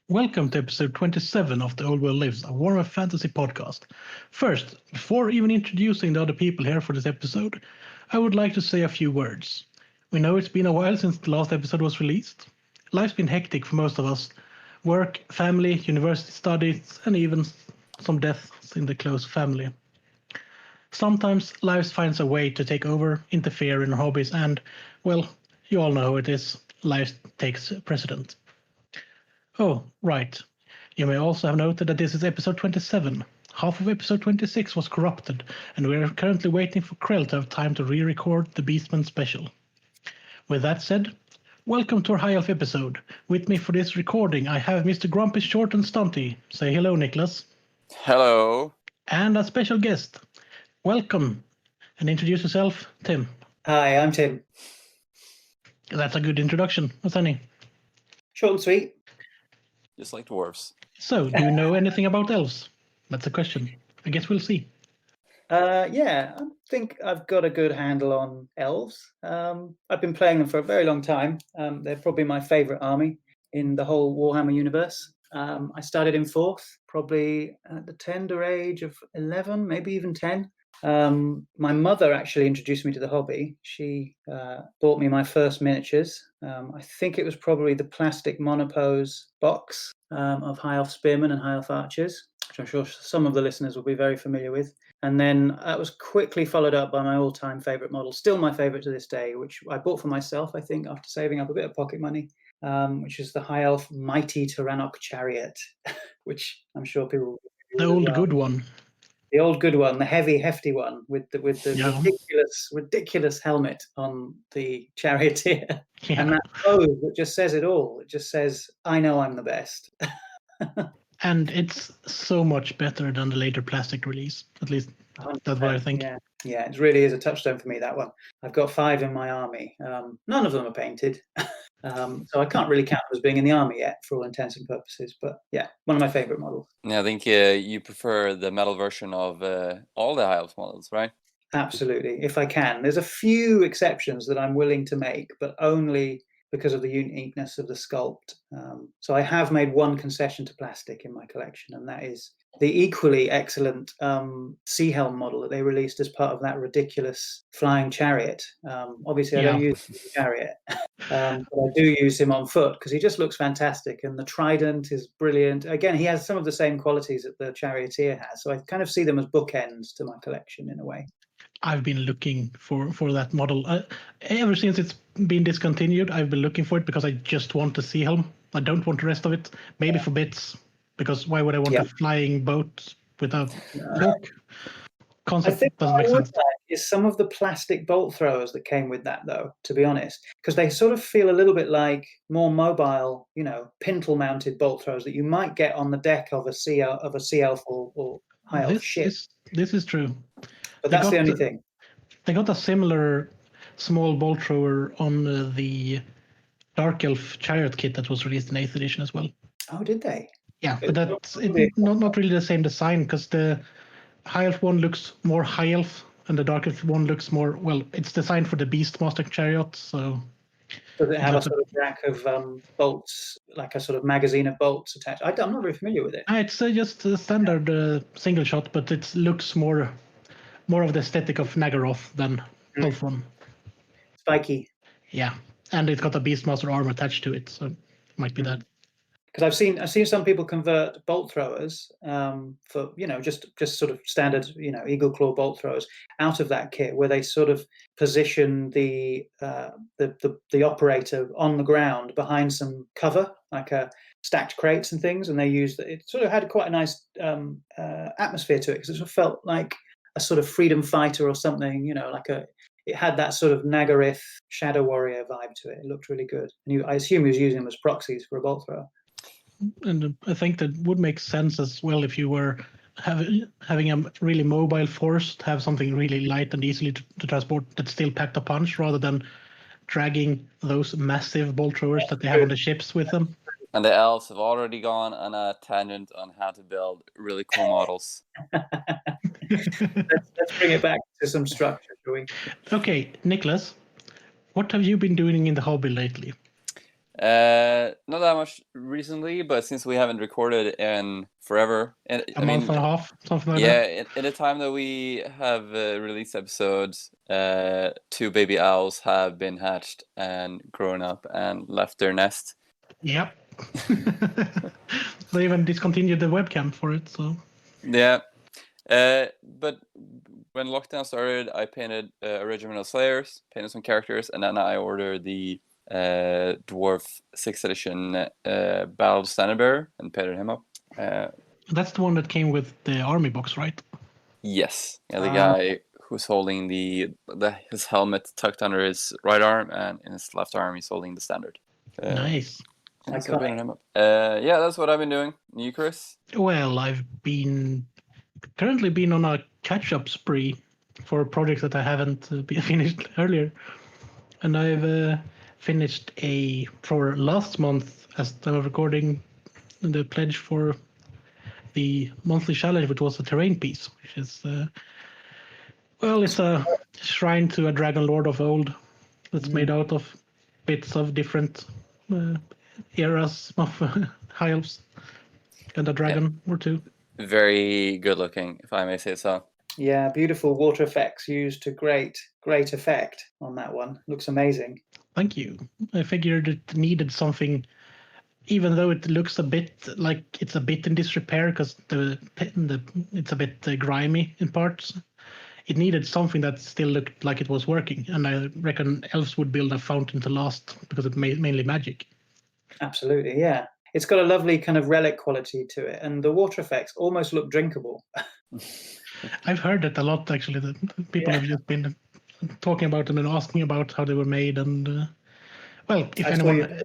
Welcome to episode 27 of The Old World Lives, a Warhammer Fantasy Podcast. First, before even introducing the other people here for this episode, I would like to say a few words. We know it's been a while since the last episode was released. Life's been hectic for most of us. Work, family, university studies, and even some deaths in the close family. Sometimes life finds a way to take over, interfere in our hobbies, and, well, you all know how it is. Life takes precedent. Oh, right. You may also have noted that this is episode 27. Half of episode 26 was corrupted, and we are currently waiting for Krell to have time to re-record the Beastman special. With that said, welcome to our High Elf episode. With me for this recording, I have Mr. Grumpy Short and Stunty. Say hello, Niklas. Hello. And a special guest. Welcome. And introduce yourself, Tim. Hi, I'm Tim. That's a good introduction. What's any? Short and sweet. Just like dwarves. So, do you know anything about elves? That's a question. I guess we'll see. Yeah, I think I've got a good handle on elves. I've been playing them for a very long time. They're probably my favourite army in the whole Warhammer universe. I started in 4th, probably at the tender age of 11, maybe even 10. My mother actually introduced me to the hobby. She bought me my first miniatures. I think it was probably the plastic monopose box of High Elf Spearmen and High Elf Archers, which I'm sure some of the listeners will be very familiar with. And then that was quickly followed up by my all-time favourite model, still my favourite to this day, which I bought for myself, I think, after saving up a bit of pocket money, which is the High Elf Mighty Tyrannoc Chariot, which I'm sure people will The old good one. The old good one, the heavy, hefty one with the ridiculous helmet on the charioteer. Yeah. And that pose that just says it all. It just says, I know I'm the best. And it's so much better than the later plastic release. At least that's what I think. Yeah, it really is a touchstone for me, that one. I've got 5 in my army. None of them are painted. So I can't really count them as being in the army yet for all intents and purposes. But yeah, one of my favourite models. Yeah, I think you prefer the metal version of all the High Elf models, right? Absolutely, if I can. There's a few exceptions that I'm willing to make, but only because of the uniqueness of the sculpt. So I have made one concession to plastic in my collection, and that is the equally excellent Sea Helm model that they released as part of that ridiculous flying chariot. Obviously, I don't use the chariot, but I do use him on foot because he just looks fantastic, and the trident is brilliant. Again, he has some of the same qualities that the charioteer has, so I kind of see them as bookends to my collection in a way. I've been looking for that model. Ever since it's been discontinued, I've been looking for it because I just want the Sea Helm. I don't want the rest of it. Maybe for bits, because why would I want a flying boat without look? Concept I think doesn't make sense. Is some of the plastic bolt throwers that came with that, though, to be honest, because they sort of feel a little bit like more mobile, pintle-mounted bolt throwers that you might get on the deck of a sea elf or High Elf ship. This is true. But that's the only thing. They got a similar small bolt thrower on the Dark Elf Chariot kit that was released in 8th edition as well. Oh, did they? Yeah, but that's not really the same design, because the High Elf one looks more High Elf, and the Dark Elf one looks more, it's designed for the Beastmaster Chariot, so... Does it have a sort of rack of bolts, like a sort of magazine of bolts attached? I'm not very familiar with it. It's just a standard single shot, but it looks more of the aesthetic of Nagaroth than Elf one. Spiky. Yeah, and it's got a Beastmaster arm attached to it, so it might be that. Because I've seen some people convert bolt throwers for just sort of standard eagle claw bolt throwers out of that kit, where they sort of position the operator on the ground behind some cover, like stacked crates and things, and they used it. Sort of had quite a nice atmosphere to it, because it sort of felt like a sort of freedom fighter or something, it had that sort of Nagaroth Shadow Warrior vibe to it. It looked really good. And I assume he was using them as proxies for a bolt thrower. And I think that would make sense as well if you were having a really mobile force, to have something really light and easily to transport that still packed a punch, rather than dragging those massive bolt throwers that they have on the ships with them. And the elves have already gone on a tangent on how to build really cool models. Let's bring it back to some structure, shall we? Okay, Niklas, what have you been doing in the hobby lately? Not that much recently, but since we haven't recorded in forever, and A month and a half, something like yeah, that. in the time that we have released episodes, 2 baby owls have been hatched and grown up and left their nest. Yep. They even discontinued the webcam for it, so. Yeah. But when lockdown started, I painted Regimental Slayers, painted some characters, and then I ordered the Dwarf 6th edition Battle Standard Bearer and painted him up. That's the one that came with the army box, right? Yes, yeah, the guy who's holding his helmet tucked under his right arm, and in his left arm he's holding the standard. Nice. Yeah, so painted him up. Yeah, that's what I've been doing. You, Chris? Well, I've currently been on a catch-up spree for projects that I haven't finished earlier, and I've finished for last month, as I'm recording, the pledge for the monthly challenge, which was a terrain piece, which is it's a shrine to a dragon lord of old that's made out of bits of different eras of high elves and a dragon or two. Very good looking, if I may say so. Yeah, beautiful water effects used to great effect on that one. Looks amazing. Thank you. I figured it needed something, even though it looks a bit like it's a bit in disrepair because it's a bit grimy in parts. It needed something that still looked like it was working, and I reckon elves would build a fountain to last because it's mainly magic. Absolutely, yeah. It's got a lovely kind of relic quality to it, and the water effects almost look drinkable. I've heard that a lot, actually. That people have just been talking about them and asking about how they were made, and if I anyone saw your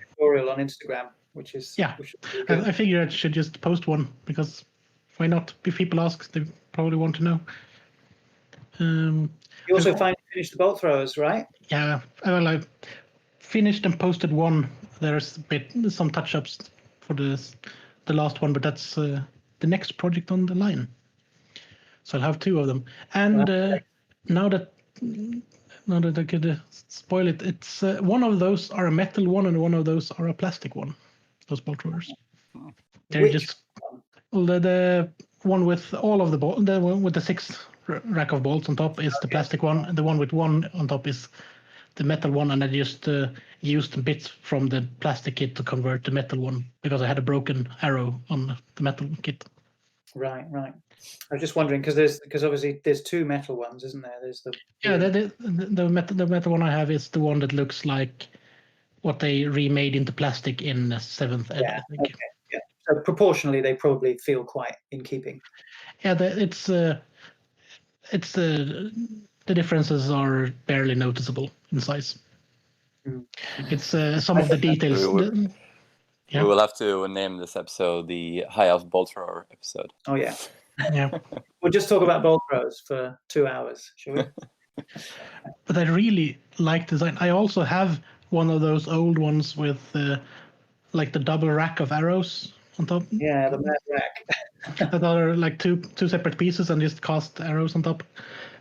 tutorial on Instagram, which is I figure I should just post one because why not? If people ask, they probably want to know. You also finally finished the bolt throwers, right? Yeah, well, I finished and posted one. There's some touch-ups for the last one, but that's the next project on the line. So I'll have 2 of them. And now that I could spoil it, it's one of those are a metal one and one of those are a plastic one. Those bolt throwers. They're the one with all of the bolts. The one with the 6 rack of bolts on top is the plastic one, and the one with 1 on top is the metal one. And I just used bits from the plastic kit to convert the metal one because I had a broken arrow on the metal kit. Right. I was just wondering because obviously there's 2 metal ones, isn't there? There's the metal one I have is the one that looks like what they remade into plastic in 7th ed. I think. Okay. Yeah. So proportionally, they probably feel quite in keeping. Yeah, the differences are barely noticeable in size. It's some of the details. We will have to name this episode the High Elf Bolt Thrower episode. Oh yeah. Yeah. We'll just talk about bolt throws for 2 hours, shall we? But I really like design. I also have one of those old ones with like the double rack of arrows on top. Yeah, the mad rack. That are like two separate pieces and just cast arrows on top.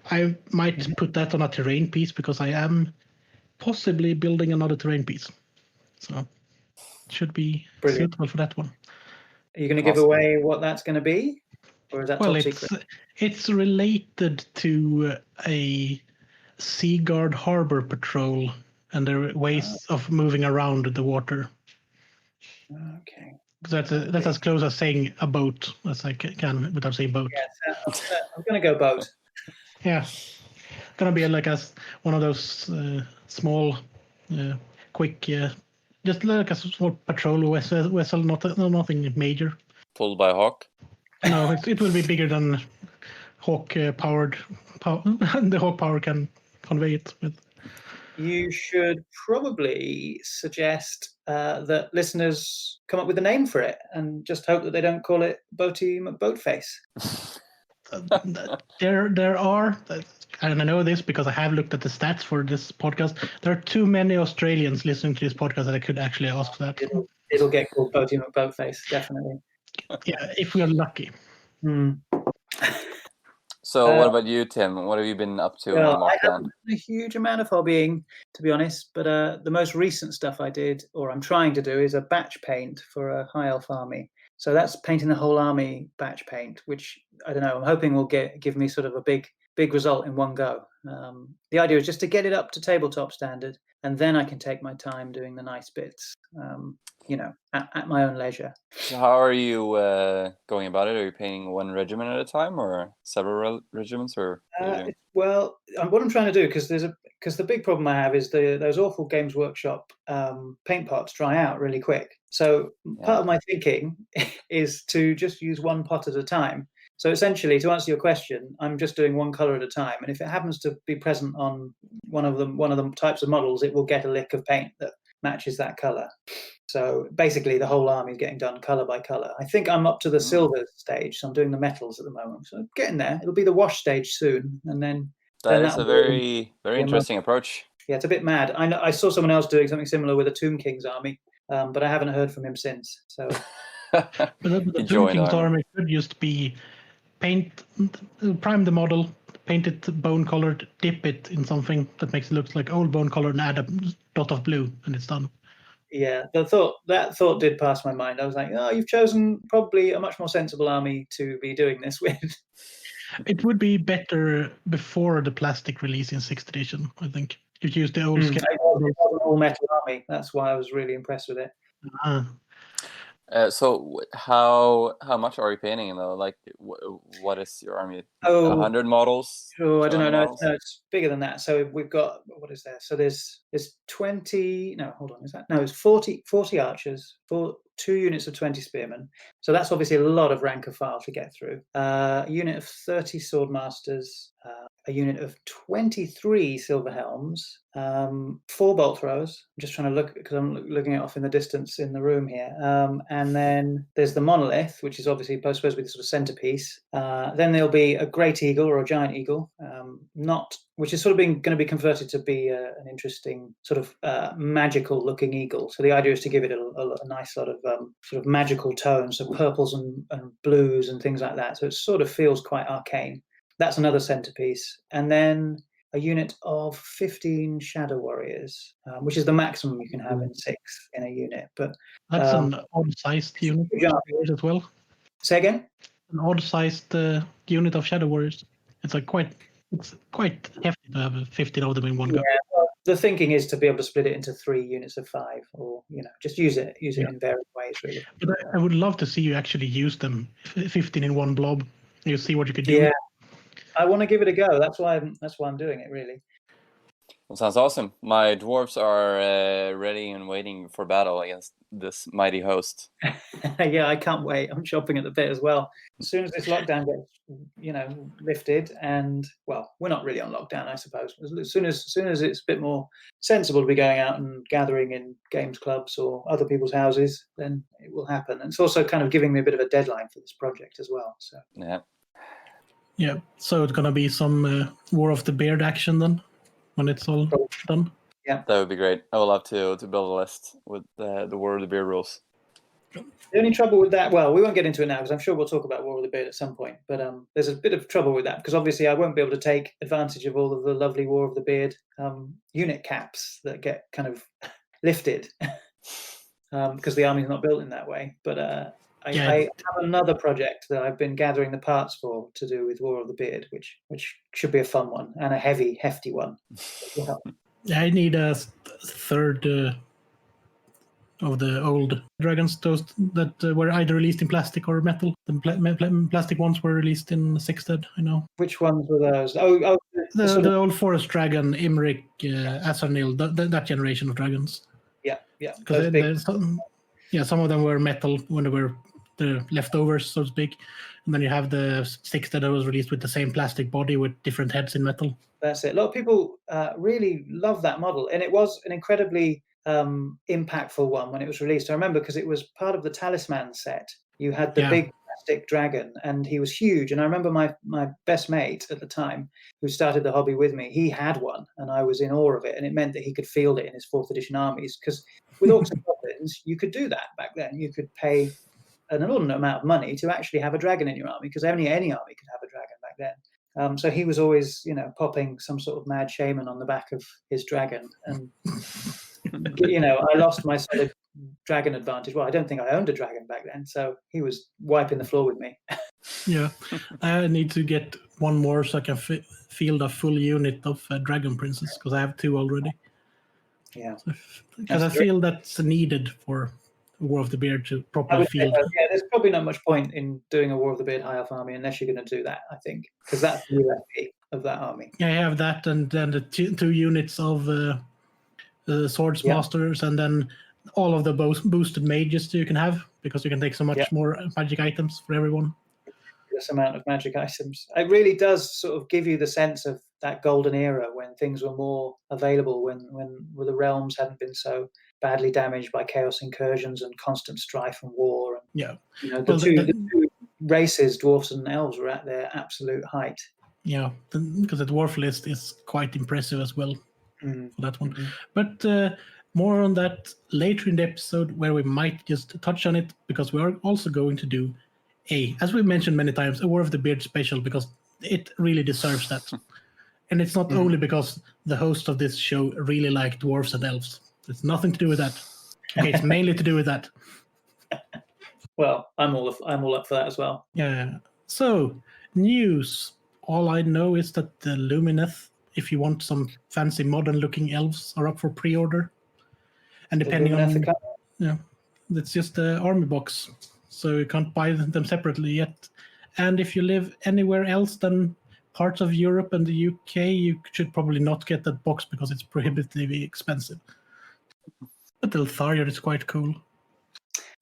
I might put that on a terrain piece because I am possibly building another terrain piece. So it should be suitable for that one. Are you going to give away what that's going to be? Or is that top secret? It's related to a Sea Guard harbor patrol and their ways of moving around the water. Okay. That's as close as saying a boat as I can without saying boat. Yes, I'm going to go boat. Yeah, gonna be like one of those small, quick, just like a small patrol vessel, nothing major. Pulled by Hawk? No, it will be bigger than Hawk powered. The Hawk power can convey it with. You should probably suggest that listeners come up with a name for it and just hope that they don't call it Boaty McBoatface. There are, and I know this because I have looked at the stats for this podcast. There are too many Australians listening to this podcast that I could actually ask that. It'll get called Boaty McBoatface, definitely. Yeah, if we are lucky. So what about you, Tim? What have you been up to in I lockdown? haven't done a huge amount of hobbying, to be honest, but the most recent stuff I did, or I'm trying to do, is a batch paint for a High Elf army. So that's painting the whole army batch paint, which, I don't know, I'm hoping will give me sort of a big result in one go. The idea is just to get it up to tabletop standard, and then I can take my time doing the nice bits, at my own leisure. So how are you going about it? Are you painting one regiment at a time, or several regiments, or what are you doing? Well, what I'm trying to do, because the big problem I have is those awful Games Workshop paint pots dry out really quick. So part of my thinking is to just use one pot at a time. So essentially, to answer your question, I'm just doing one color at a time, and if it happens to be present on one of the types of models, it will get a lick of paint that matches that color. So basically, the whole army is getting done color by color. I think I'm up to the silver stage, so I'm doing the metals at the moment. So getting there. It'll be the wash stage soon, and then that is a very interesting approach. Yeah, it's a bit mad. I saw someone else doing something similar with a Tomb King's army, but I haven't heard from him since. So, but the Tomb King's army could just be prime the model, paint it bone colored, dip it in something that makes it look like old bone colored, and add a dot of blue, and it's done. Yeah, that thought did pass my mind. I was like, oh, you've chosen probably a much more sensible army to be doing this with. It would be better before the plastic release in 6th edition, I think. You use the old scale. All metal army. That's why I was really impressed with it. So how much are you painting though? Like, what is your army? 100 models? Oh, I don't know. No, it's bigger than that. So we've got, what is there? So there's 20. No, hold on. Is that? No, it's 40 archers, 2 units of 20 spearmen. So that's obviously a lot of rank of file to get through. A unit of 30 swordmasters. A unit of 23 silver helms, 4 bolt throwers. I'm just trying to look, because I'm looking off in the distance in the room here. And then there's the monolith, which is obviously supposed to be the sort of centerpiece. Then there'll be a great eagle or a giant eagle, which is sort of going to be converted to be an interesting sort of magical looking eagle. So the idea is to give it a nice sort of magical tone, so purples and blues and things like that. So it sort of feels quite arcane. That's another centerpiece. And then a unit of 15 shadow warriors, which is the maximum you can have in 6 in a unit. But that's an odd-sized unit as well. Say again? An odd-sized unit of shadow warriors. It's quite hefty to have 15 of them in one go. Well, the thinking is to be able to split it into 3 units of 5, or just use it in various ways, really. But I would love to see you actually use them 15 in one blob. You see what you could do. Yeah. I want to give it a go. That's why I'm doing it, really. Well, sounds awesome. My dwarves are ready and waiting for battle against this mighty host. Yeah, I can't wait. I'm chomping at the bit as well. As soon as this lockdown gets, lifted, and well, we're not really on lockdown, I suppose. As soon as it's a bit more sensible to be going out and gathering in games clubs or other people's houses, then it will happen. And it's also kind of giving me a bit of a deadline for this project as well. So yeah. So it's gonna be some War of the Beard action then, when it's all done. Yeah, that would be great. I would love to build a list with the War of the Beard rules. The only trouble with that, well, we won't get into it now because I'm sure we'll talk about War of the Beard at some point. But there's a bit of trouble with that because obviously I won't be able to take advantage of all of the lovely War of the Beard unit caps that get kind of lifted because the army's not built in that way. But I have another project that I've been gathering the parts for to do with War of the Beard, which should be a fun one and a hefty one. I need a third of the old dragons, those that were either released in plastic or metal. The plastic ones were released in 6th ed, I know. Which ones were those? The old forest dragon, Imric, Asur, that generation of dragons. Yeah. Some of them were metal when they were the leftovers, so to speak. And then you have the 6th that was released with the same plastic body with different heads in metal. That's it. A lot of people really love that model. And it was an incredibly impactful one when it was released. I remember because it was part of the Talisman set. You had the big plastic dragon and he was huge. And I remember my best mate at the time who started the hobby with me, he had one and I was in awe of it. And it meant that he could field it in his 4th edition armies because with Orcs and Goblins, you could do that back then. You could pay an inordinate amount of money to actually have a dragon in your army because only any army could have a dragon back then. So he was always, popping some sort of mad shaman on the back of his dragon. And, I lost my solid dragon advantage. Well, I don't think I owned a dragon back then. So he was wiping the floor with me. Yeah, I need to get one more so I can field a full unit of dragon princes, because I have 2 already. Yeah. Because I feel that's needed for War of the Beard to properly field. Yeah, there's probably not much point in doing a War of the Beard High Elf army unless you're going to do that, I think, because that's the USP of that army. Yeah, I have that, and then the 2 units of Swords Masters, and then all of the boosted mages you can have, because you can take so much more magic items for everyone. This amount of magic items. It really does sort of give you the sense of that golden era when things were more available, when the realms hadn't been so badly damaged by chaos incursions and constant strife and war. And, the two races, dwarfs and elves, were at their absolute height. Yeah, because the dwarf list is quite impressive as well for that one. But more on that later in the episode, where we might just touch on it, because we are also going to do as we mentioned many times, a War of the Beard special, because it really deserves that. And it's not only because the host of this show really like dwarves and elves. It's nothing to do with that. Okay, it's mainly to do with that. Well, I'm all up for that as well. Yeah. So, news. All I know is that the Lumineth, if you want some fancy modern-looking elves, are up for pre-order. And depending on... Yeah, it's just the army box. So you can't buy them separately yet. And if you live anywhere else than parts of Europe and the UK, you should probably not get that box because it's prohibitively expensive. But Eltharion is quite cool.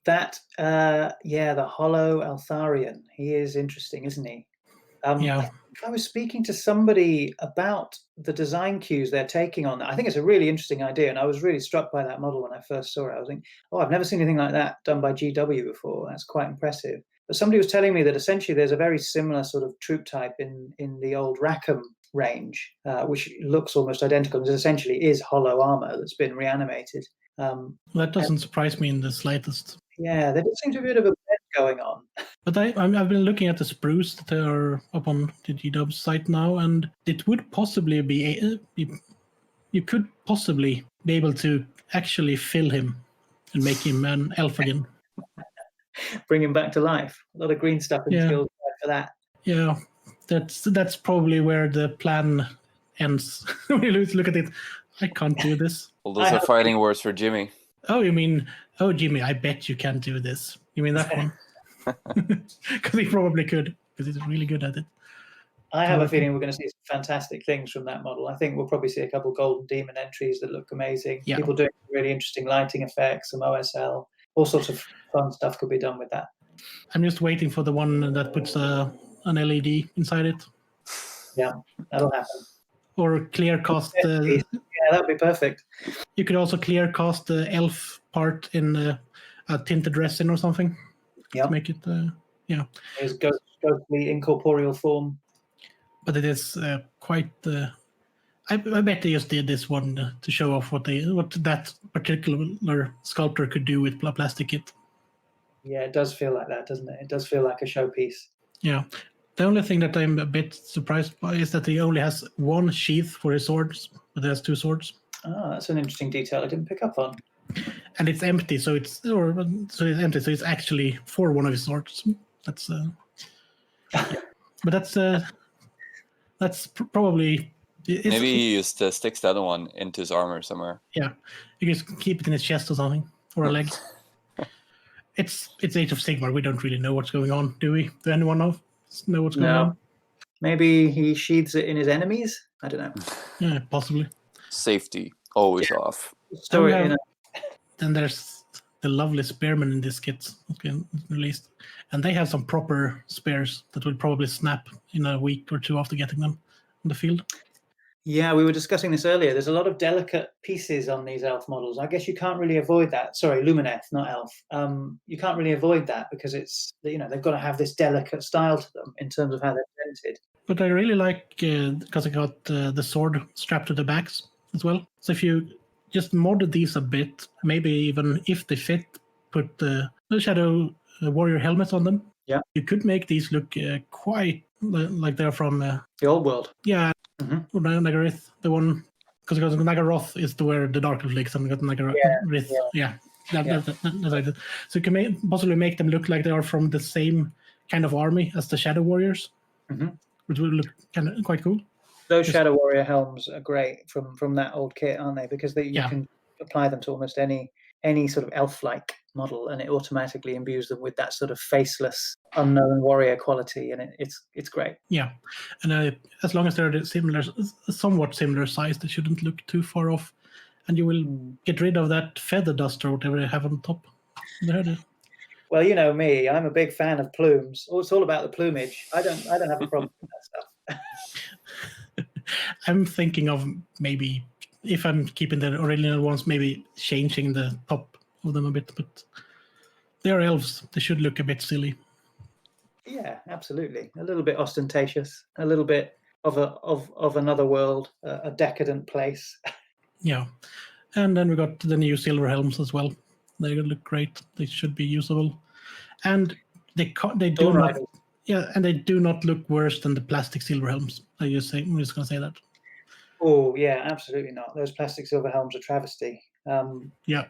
That, the Hollow Eltharion. He is interesting, isn't he? I was speaking to somebody about the design cues they're taking on that. I think it's a really interesting idea, and I was really struck by that model when I first saw it. I was thinking, I've never seen anything like that done by GW before. That's quite impressive. But somebody was telling me that essentially there's a very similar sort of troop type in the old Rackham range, which looks almost identical. It essentially is hollow armor that's been reanimated. That doesn't surprise me in the slightest. Yeah, there does seem to be a bit of a blend going on. But I've been looking at the sprues that are up on the GW site now, and it would possibly be you could possibly be able to actually fill him and make him an elf again. Bring him back to life. A lot of green stuff in skills for that. Yeah, that's probably where the plan ends. When you look at it, I can't do this. Well, those are fighting words for Jimmy. Oh, you mean, Jimmy, I bet you can't do this. You mean that one? Because he probably could, because he's really good at it. I have a feeling we're going to see some fantastic things from that model. I think we'll probably see a couple of Golden Demon entries that look amazing. Yeah. People doing really interesting lighting effects, some OSL, all sorts of fun stuff could be done with that. I'm just waiting for the one that puts an LED inside it. Yeah, that'll happen. Or clear cast. Yeah, that'd be perfect. You could also clear cast the elf part in a tinted resin or something. Yeah. To make it, His ghostly incorporeal form. But it is quite. I bet they just did this one to show off what that particular sculptor could do with plastic kit. Yeah, it does feel like that, doesn't it? It does feel like a showpiece. Yeah. The only thing that I'm a bit surprised by is that he only has one sheath for his swords, but he has 2 swords. Ah, that's an interesting detail I didn't pick up on. And it's empty, so it's actually for one of his swords. That's but that's probably. Maybe he used to stick the other one into his armor somewhere. Yeah, you can keep it in his chest or something, or a leg. It's Age of Sigmar. We don't really know what's going on, do we? Do anyone know what's going on? Maybe he sheathes it in his enemies? I don't know. Yeah, possibly. Safety, always off. Then there's the lovely spearmen in this kit that's been released. And they have some proper spears that will probably snap in a week or 2 after getting them in the field. Yeah, we were discussing this earlier. There's a lot of delicate pieces on these elf models. I guess you can't really avoid that. Sorry, Lumineth, not elf. You can't really avoid that because it's, they've got to have this delicate style to them in terms of how they're presented. But I really like, because I got the sword strapped to the backs as well. So if you just modded these a bit, maybe even if they fit, put the Shadow Warrior helmet on them. Yeah. You could make these look quite like they're from The old world. yeah, Mm-hmm. Nagaroth, the one because Nagaroth is where the Dark Elf lives, and we got Nagaroth. Yeah. That's like it. So you can possibly make them look like they are from the same kind of army as the Shadow Warriors, which would look kind of quite cool. Those Shadow Warrior helms are great from that old kit, aren't they? Because you can apply them to almost any sort of elf-like model, and it automatically imbues them with that sort of faceless, unknown warrior quality, and it's great. Yeah, and as long as they're somewhat similar size, they shouldn't look too far off, and you will get rid of that feather dust or whatever they have on top. Well, you know me, I'm a big fan of plumes. It's all about the plumage. I don't have a problem with that stuff. I'm thinking of maybe, if I'm keeping the original ones, maybe changing the top of them a bit, but they're elves. They should look a bit silly. Yeah, absolutely. A little bit ostentatious, a little bit of another world, a decadent place. Yeah, and then we got the new silver helms as well. They look great. They should be usable, and they do not. Yeah, and they do not look worse than the plastic silver helms. I'm just going to say that. Oh yeah, absolutely not. Those plastic silver helms are travesty. Yeah.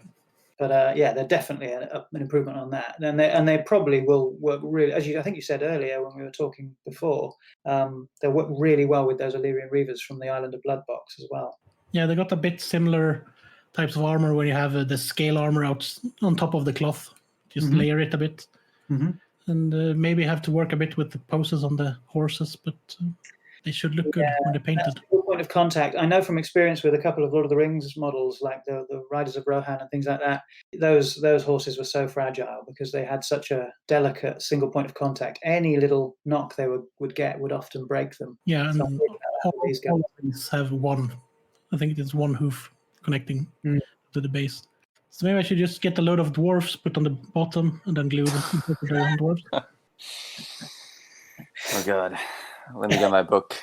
But they're definitely an improvement on that, and they probably will work really. I think you said earlier when we were talking before, they'll work really well with those Illyrian Reavers from the Island of Bloodbox as well. Yeah, they got a bit similar types of armor where you have the scale armor out on top of the cloth. Just layer it a bit. And maybe have to work a bit with the poses on the horses, but they should look good when they're painted. That's a good point of contact. I know from experience with a couple of Lord of the Rings models, like the Riders of Rohan and things like that, those horses were so fragile because they had such a delicate single point of contact. Any little knock they would get would often break them. Yeah, and all these have one. I think it's one hoof connecting to the base. So maybe I should just get a load of dwarves, put on the bottom, and then glue them to the dwarves. Oh God. Let me get my book.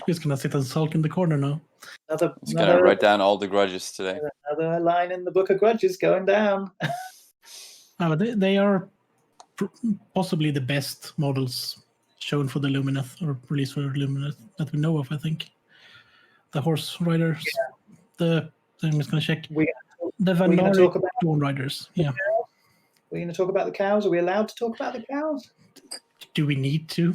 Just gonna sit and sulk in the corner now. Just gonna write down all the grudges today. Another line in the Book of Grudges going down. They are possibly the best models shown for the Lumineth, or released for the Lumineth that we know of, I think. The horse riders. I'm just gonna check. The Vanari Dawn Riders. Yeah. We're going to talk about the cows. Are we allowed to talk about the cows? Do we need to?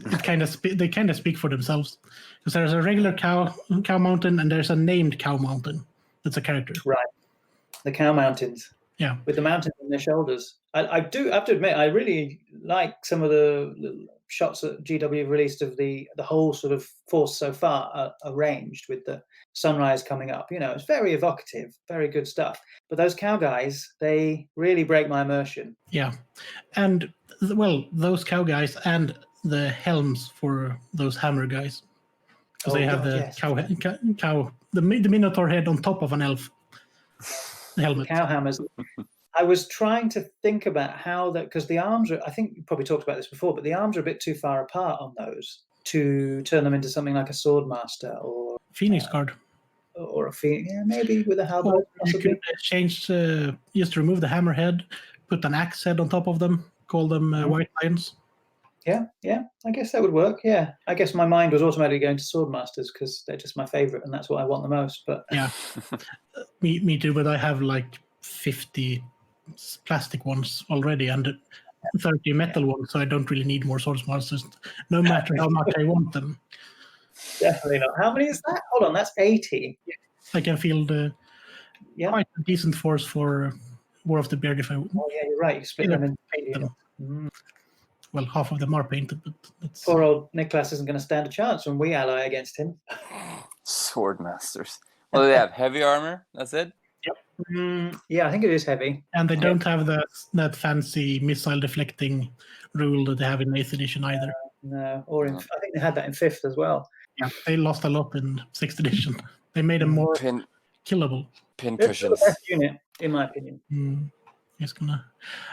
They kind of speak for themselves. Because there's a regular cow mountain and there's a named cow mountain. That's a character. Right. The cow mountains. Yeah. With the mountains on their shoulders. I have to admit, I really like some of the shots that GW released of the whole sort of force so far arranged with the sunrise coming up. You know, it's very evocative, very good stuff. But those cow guys, they really break my immersion. Yeah. And, well, those cow guys and the helms for those hammer guys. Because they have the cow, the Minotaur head on top of an elf helmet. Cow hammers. I was trying to think about how that, because the arms are, I think you probably talked about this before, but the arms are a bit too far apart on those to turn them into something like a Swordmaster or Phoenix Guard. Or a Phoenix, maybe with a halberd. You could change, just remove the hammer head, put an axe head on top of them, call them White Lions. Yeah, I guess that would work. Yeah, I guess my mind was automatically going to Swordmasters because they're just my favorite and that's what I want the most. But yeah, me too. But I have like 50 plastic ones already and 30 metal ones, so I don't really need more Swordmasters, no matter how much I want them. Definitely not. How many is that? Hold on, that's 80. I can field quite a decent force for War of the Beard if I. Oh yeah, you're right. You split them and paint them. Well, half of them are painted, but that's... Poor old Niklas isn't going to stand a chance when we ally against him. Swordmasters. Well, they have heavy armor. That's it. Yep. Yeah, I think it is heavy. And they don't have that fancy missile deflecting rule that they have in 8th edition either. No, or I think they had that in 5th as well. Yeah, they lost a lot in 6th edition. They made them more killable. Pin cushions. It's the best unit, in my opinion.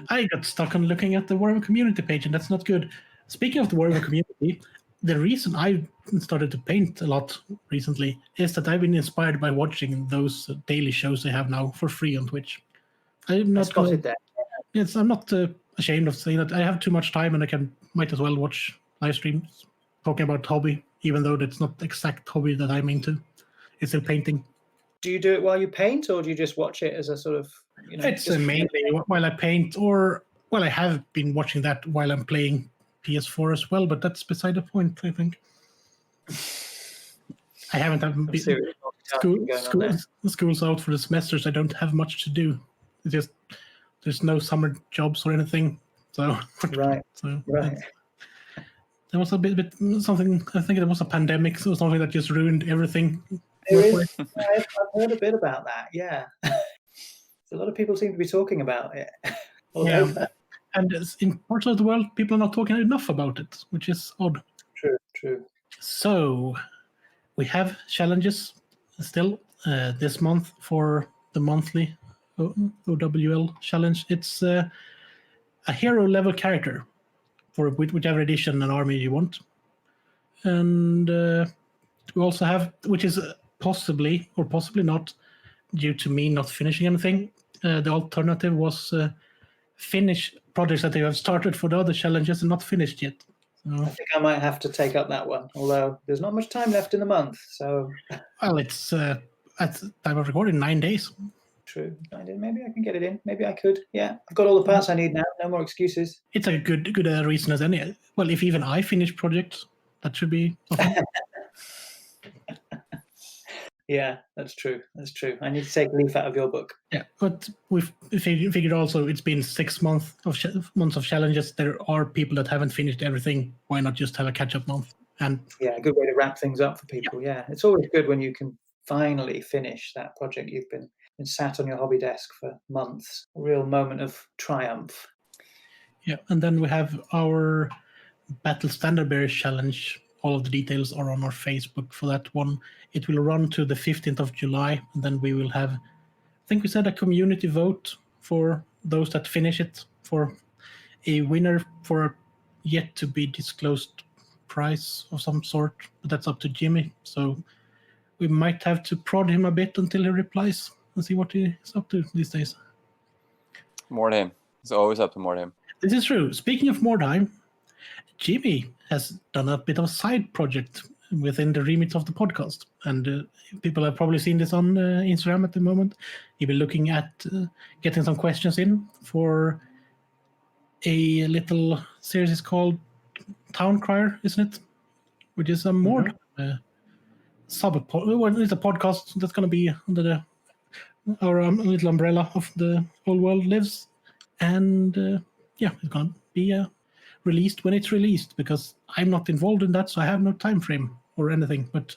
I got stuck on looking at the Warhammer community page, and that's not good. Speaking of the Warhammer community, the reason I started to paint a lot recently is that I've been inspired by watching those daily shows they have now for free on Twitch. I'm not ashamed of saying that I have too much time and I might as well watch live streams talking about hobby, even though that's not the exact hobby that I'm into. It's still painting. Do you do it while you paint, or do you just watch it as a sort of, It's mainly while I paint, or I have been watching that while I'm playing PS4 as well, but that's beside the point, I think. I haven't school's out for the semesters. I don't have much to do. It's just there's no summer jobs or anything. So right. There was a bit something. I think it was a pandemic, so something that just ruined everything. I've heard a bit about that. Yeah, a lot of people seem to be talking about it. And in parts of the world, people are not talking enough about it, which is odd. True. So we have challenges still this month for the monthly OWL challenge. It's a hero level character for whichever edition and army you want. And we also have, which is possibly or possibly not due to me not finishing anything, the alternative was finish projects that they have started for the other challenges and not finished yet. So, I think I might have to take up that one, although there's not much time left in the month. So, well, it's at the time of recording 9 days. True. Maybe I can get it in. Maybe I could. Yeah, I've got all the parts I need now. No more excuses. It's a good reason as any. Well, if even I finish projects, that should be okay. Yeah, that's true. I need to take a leaf out of your book. Yeah, but we've figured also it's been 6 months of challenges. There are people that haven't finished everything. Why not just have a catch-up month? And yeah, a good way to wrap things up for people. Yeah, it's always good when you can finally finish that project you've been sat on your hobby desk for months. A real moment of triumph. Yeah, and then we have our Battle Standard Bearer challenge. All of the details are on our Facebook for that one. It will run to the 15th of July, and then we will have, I think we said, a community vote for those that finish it for a winner for a yet to be disclosed prize of some sort. But that's up to Jimmy. So we might have to prod him a bit until he replies and see what he's up to these days. Mordheim. It's always up to Mordheim. This is true. Speaking of Mordheim, Jimmy has done a bit of a side project within the remit of the podcast. And people have probably seen this on Instagram at the moment. He'll be looking at getting some questions in for a little series it's called Town Crier, isn't it? Which is a more it's a podcast that's going to be under our little umbrella of the Old World Lives. And it's going to be released when it's released, because I'm not involved in that, so I have no time frame or anything. But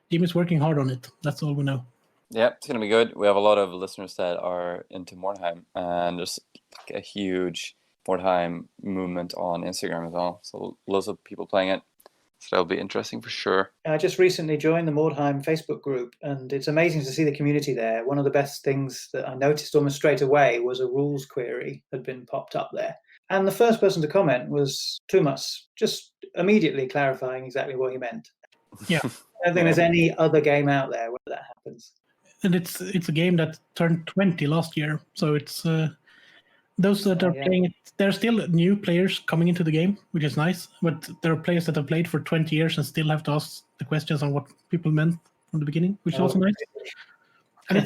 Jimmy's working hard on it. That's all we know. Yeah, it's going to be good. We have a lot of listeners that are into Mordheim, and there's like a huge Mordheim movement on Instagram as well. So lots of people playing it. So that'll be interesting for sure. I just recently joined the Mordheim Facebook group, and it's amazing to see the community there. One of the best things that I noticed almost straight away was a rules query had been popped up there. And the first person to comment was Tumas, just immediately clarifying exactly what he meant. Yeah. I don't think there's any other game out there where that happens. And it's a game that turned 20 last year. So it's those that are playing it, there are still new players coming into the game, which is nice. But there are players that have played for 20 years and still have to ask the questions on what people meant from the beginning, which is also nice. And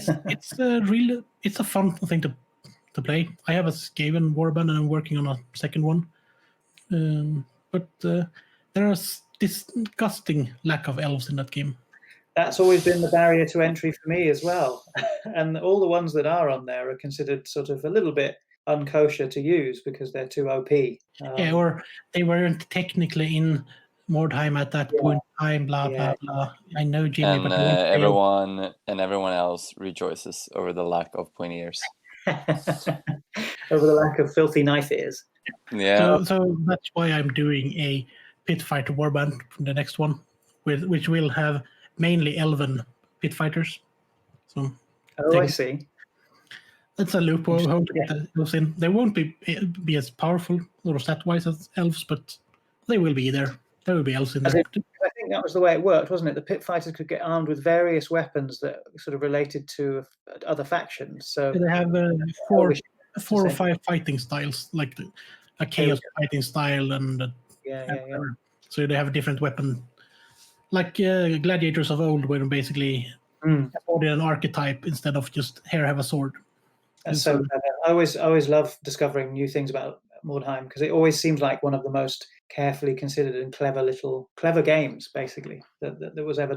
it's a fun thing to play. I have a Skaven warband and I'm working on a second one. But there is disgusting lack of elves in that game. That's always been the barrier to entry for me as well. And all the ones that are on there are considered sort of a little bit unkosher to use because they're too OP. Or they weren't technically in Mordheim at that point in time, blah, blah. I know, Jimmy, and but everyone else rejoices over the lack of pointy ears. Over the lack of filthy knife ears. Yeah. So that's why I'm doing a pit fighter warband from the next one, which will have mainly elven pit fighters. So I see. That's a loophole to get those in. They won't be as powerful or stat-wise as elves, but they will be there. There will be elves in there. I think that was the way it worked, wasn't it? The pit fighters could get armed with various weapons that sort of related to other factions. So they have 4 4 or 5 fighting styles, like a chaos fighting style, and yeah. So they have a different weapon, like gladiators of old, where basically afforded an archetype instead of just here have a sword. That's so clever. I always love discovering new things about Mordheim, because it always seems like one of the most carefully considered and clever games, basically, that was ever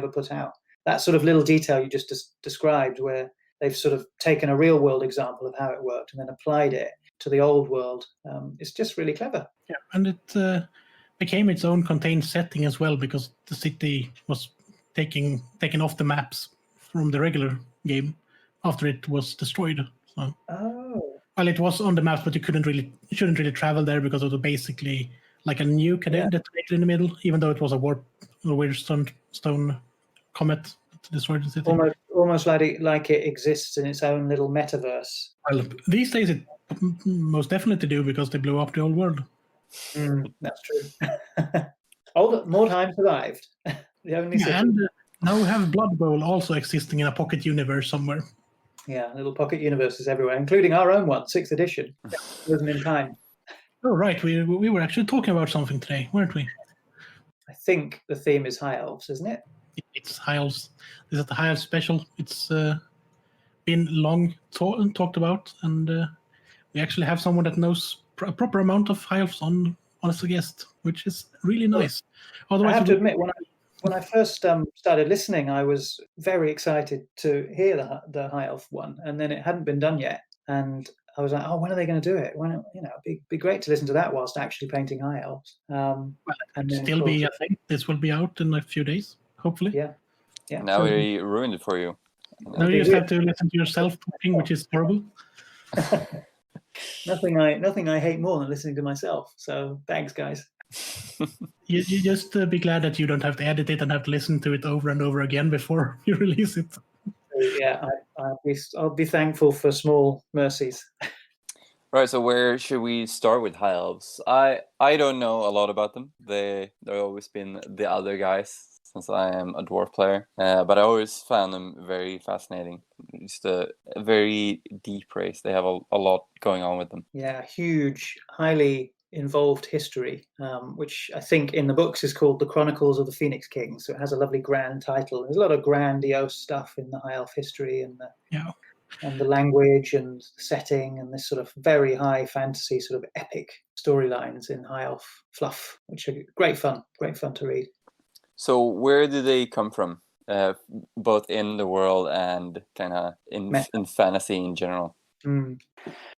put out. That sort of little detail you just described, where they've sort of taken a real world example of how it worked and then applied it to the old world. It's just really clever. Yeah, and it became its own contained setting as well, because the city was taken off the maps from the regular game after it was destroyed. So, well, it was on the maps, but you shouldn't really travel there because it was basically like a nuke detonated in the middle, even though it was a weird stone comet that destroyed the city. Almost like it exists in its own little metaverse. Well, these days it most definitely do, because they blew up the old world. That's true. Mordheim survived. The only city. And now we have Blood Bowl also existing in a pocket universe somewhere. Yeah, little pocket universes everywhere, including our own one, 6th edition. Wasn't in time. Oh, right. We were actually talking about something today, weren't we? I think the theme is High Elves, isn't it? It's High Elves. This is the High Elves special. It's been long talked about, and we actually have someone that knows a proper amount of High Elves on as a guest, which is really nice. Otherwise, I have to admit, when I first started listening, I was very excited to hear the High Elf one, and then it hadn't been done yet, and I was like, "Oh, when are they going to do it? When, it'd be great to listen to that whilst actually painting High Elves." And still be, I think this will be out in a few days, hopefully. Yeah. Now we ruined it for you. Now you just have to listen to yourself talking, which is horrible. Nothing I hate more than listening to myself. So thanks, guys. You just be glad that you don't have to edit it and have to listen to it over and over again before you release it. Yeah, I'll be thankful for small mercies. Right, so where should we start with High Elves? I don't know a lot about them. They've always been the other guys since I am a dwarf player, but I always found them very fascinating. Just a very deep race. They have a lot going on with them. Yeah, huge, highly involved history, which I think in the books is called The Chronicles of the Phoenix Kings. So it has a lovely grand title. There's a lot of grandiose stuff in the High Elf history and the language and the setting, and this sort of very high fantasy sort of epic storylines in High Elf fluff, which are great fun to read. So where do they come from, both in the world and kind of in fantasy in general?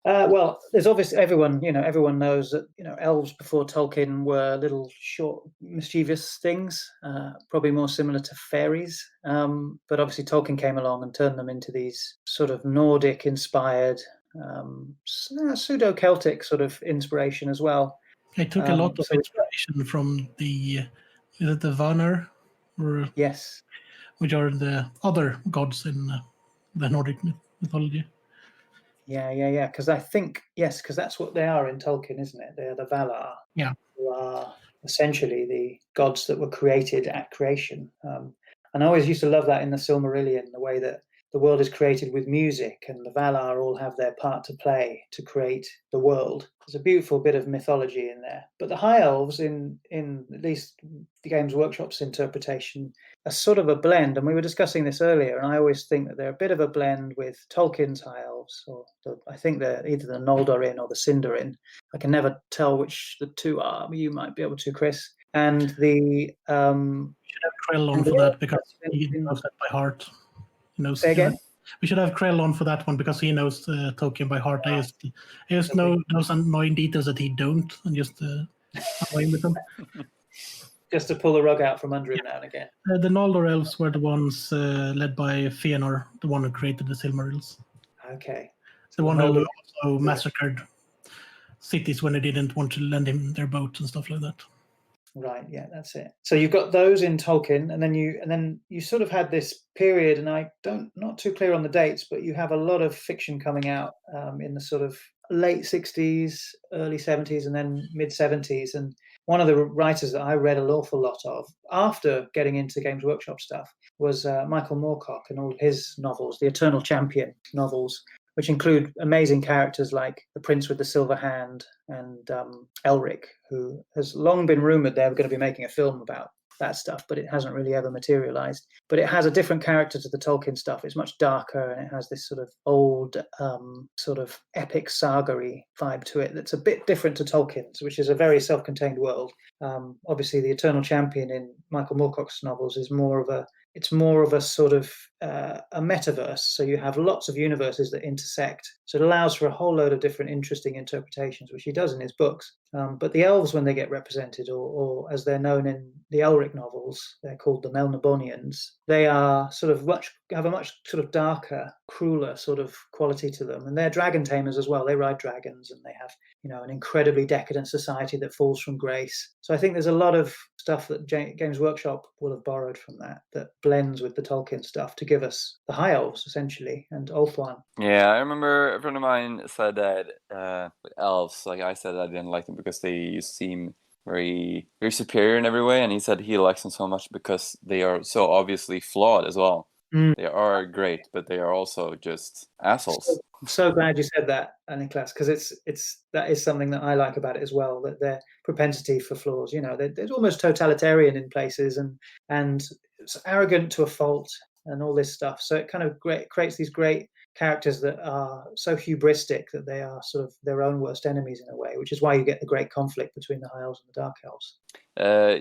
Well, there's obviously everyone knows that elves before Tolkien were little short mischievous things, probably more similar to fairies, but obviously Tolkien came along and turned them into these sort of Nordic inspired, pseudo-Celtic sort of inspiration as well. I took a lot of inspiration from the Vanir, yes, which are the other gods in the Nordic mythology. Yeah. Because I think, because that's what they are in Tolkien, isn't it? They are the Valar. Yeah. Who are essentially the gods that were created at creation. And I always used to love that in the Silmarillion, the way that the world is created with music, and the Valar all have their part to play to create the world. There's a beautiful bit of mythology in there. But the High Elves, in at least the Games Workshop's interpretation, are sort of a blend. And we were discussing this earlier, and I always think that they're a bit of a blend with Tolkien's High Elves, or I think they're either the Noldorin or the Sindarin. I can never tell which the two are. You might be able to, Chris. And the... You should have Krell on for that, because he knows that by heart. Say again? We should have Krell on for that one, because he knows Tolkien by heart. I just know those annoying details that he don't, and just annoy him with them. Just to pull the rug out from under him now and again. The Noldor elves were the ones led by Fëanor, the one who created the Silmarils. Okay. The one who also massacred cities when they didn't want to lend him their boat and stuff like that. Right, yeah, that's it. So you've got those in Tolkien, and then you sort of had this period, and not too clear on the dates, but you have a lot of fiction coming out in the sort of late 60s, early 70s, and then mid 70s. And one of the writers that I read an awful lot of after getting into Games Workshop stuff was Michael Moorcock and all his novels, the Eternal Champion novels, which include amazing characters like the Prince with the Silver Hand and Elric, who has long been rumored they were going to be making a film about that stuff, but it hasn't really ever materialized. But it has a different character to the Tolkien stuff. It's much darker, and it has this sort of old, sort of epic saga-y vibe to it that's a bit different to Tolkien's, which is a very self-contained world. Obviously, the Eternal Champion in Michael Moorcock's novels is more of a sort of a metaverse. So you have lots of universes that intersect. So it allows for a whole load of different interesting interpretations, which he does in his books. But the elves, when they get represented, or as they're known in the Elric novels, they're called the Melnibonians. They are have a much sort of darker, crueler sort of quality to them. And they're dragon tamers as well. They ride dragons, and they have, an incredibly decadent society that falls from grace. So I think there's a lot of stuff that Games Workshop will have borrowed from that blends with the Tolkien stuff to give us the High Elves, essentially, and Ulthuan. Yeah, I remember a friend of mine said that with elves, like I said, I didn't like them because they seem very, very superior in every way, and he said he likes them so much because they are so obviously flawed as well. They are great, but they are also just assholes. So glad you said that, Niklas, because that is something that I like about it as well. That their propensity for flaws, they're almost totalitarian in places, and it's arrogant to a fault, and all this stuff. So it kind of creates these great characters that are so hubristic that they are sort of their own worst enemies in a way, which is why you get the great conflict between the High Elves and the Dark Elves.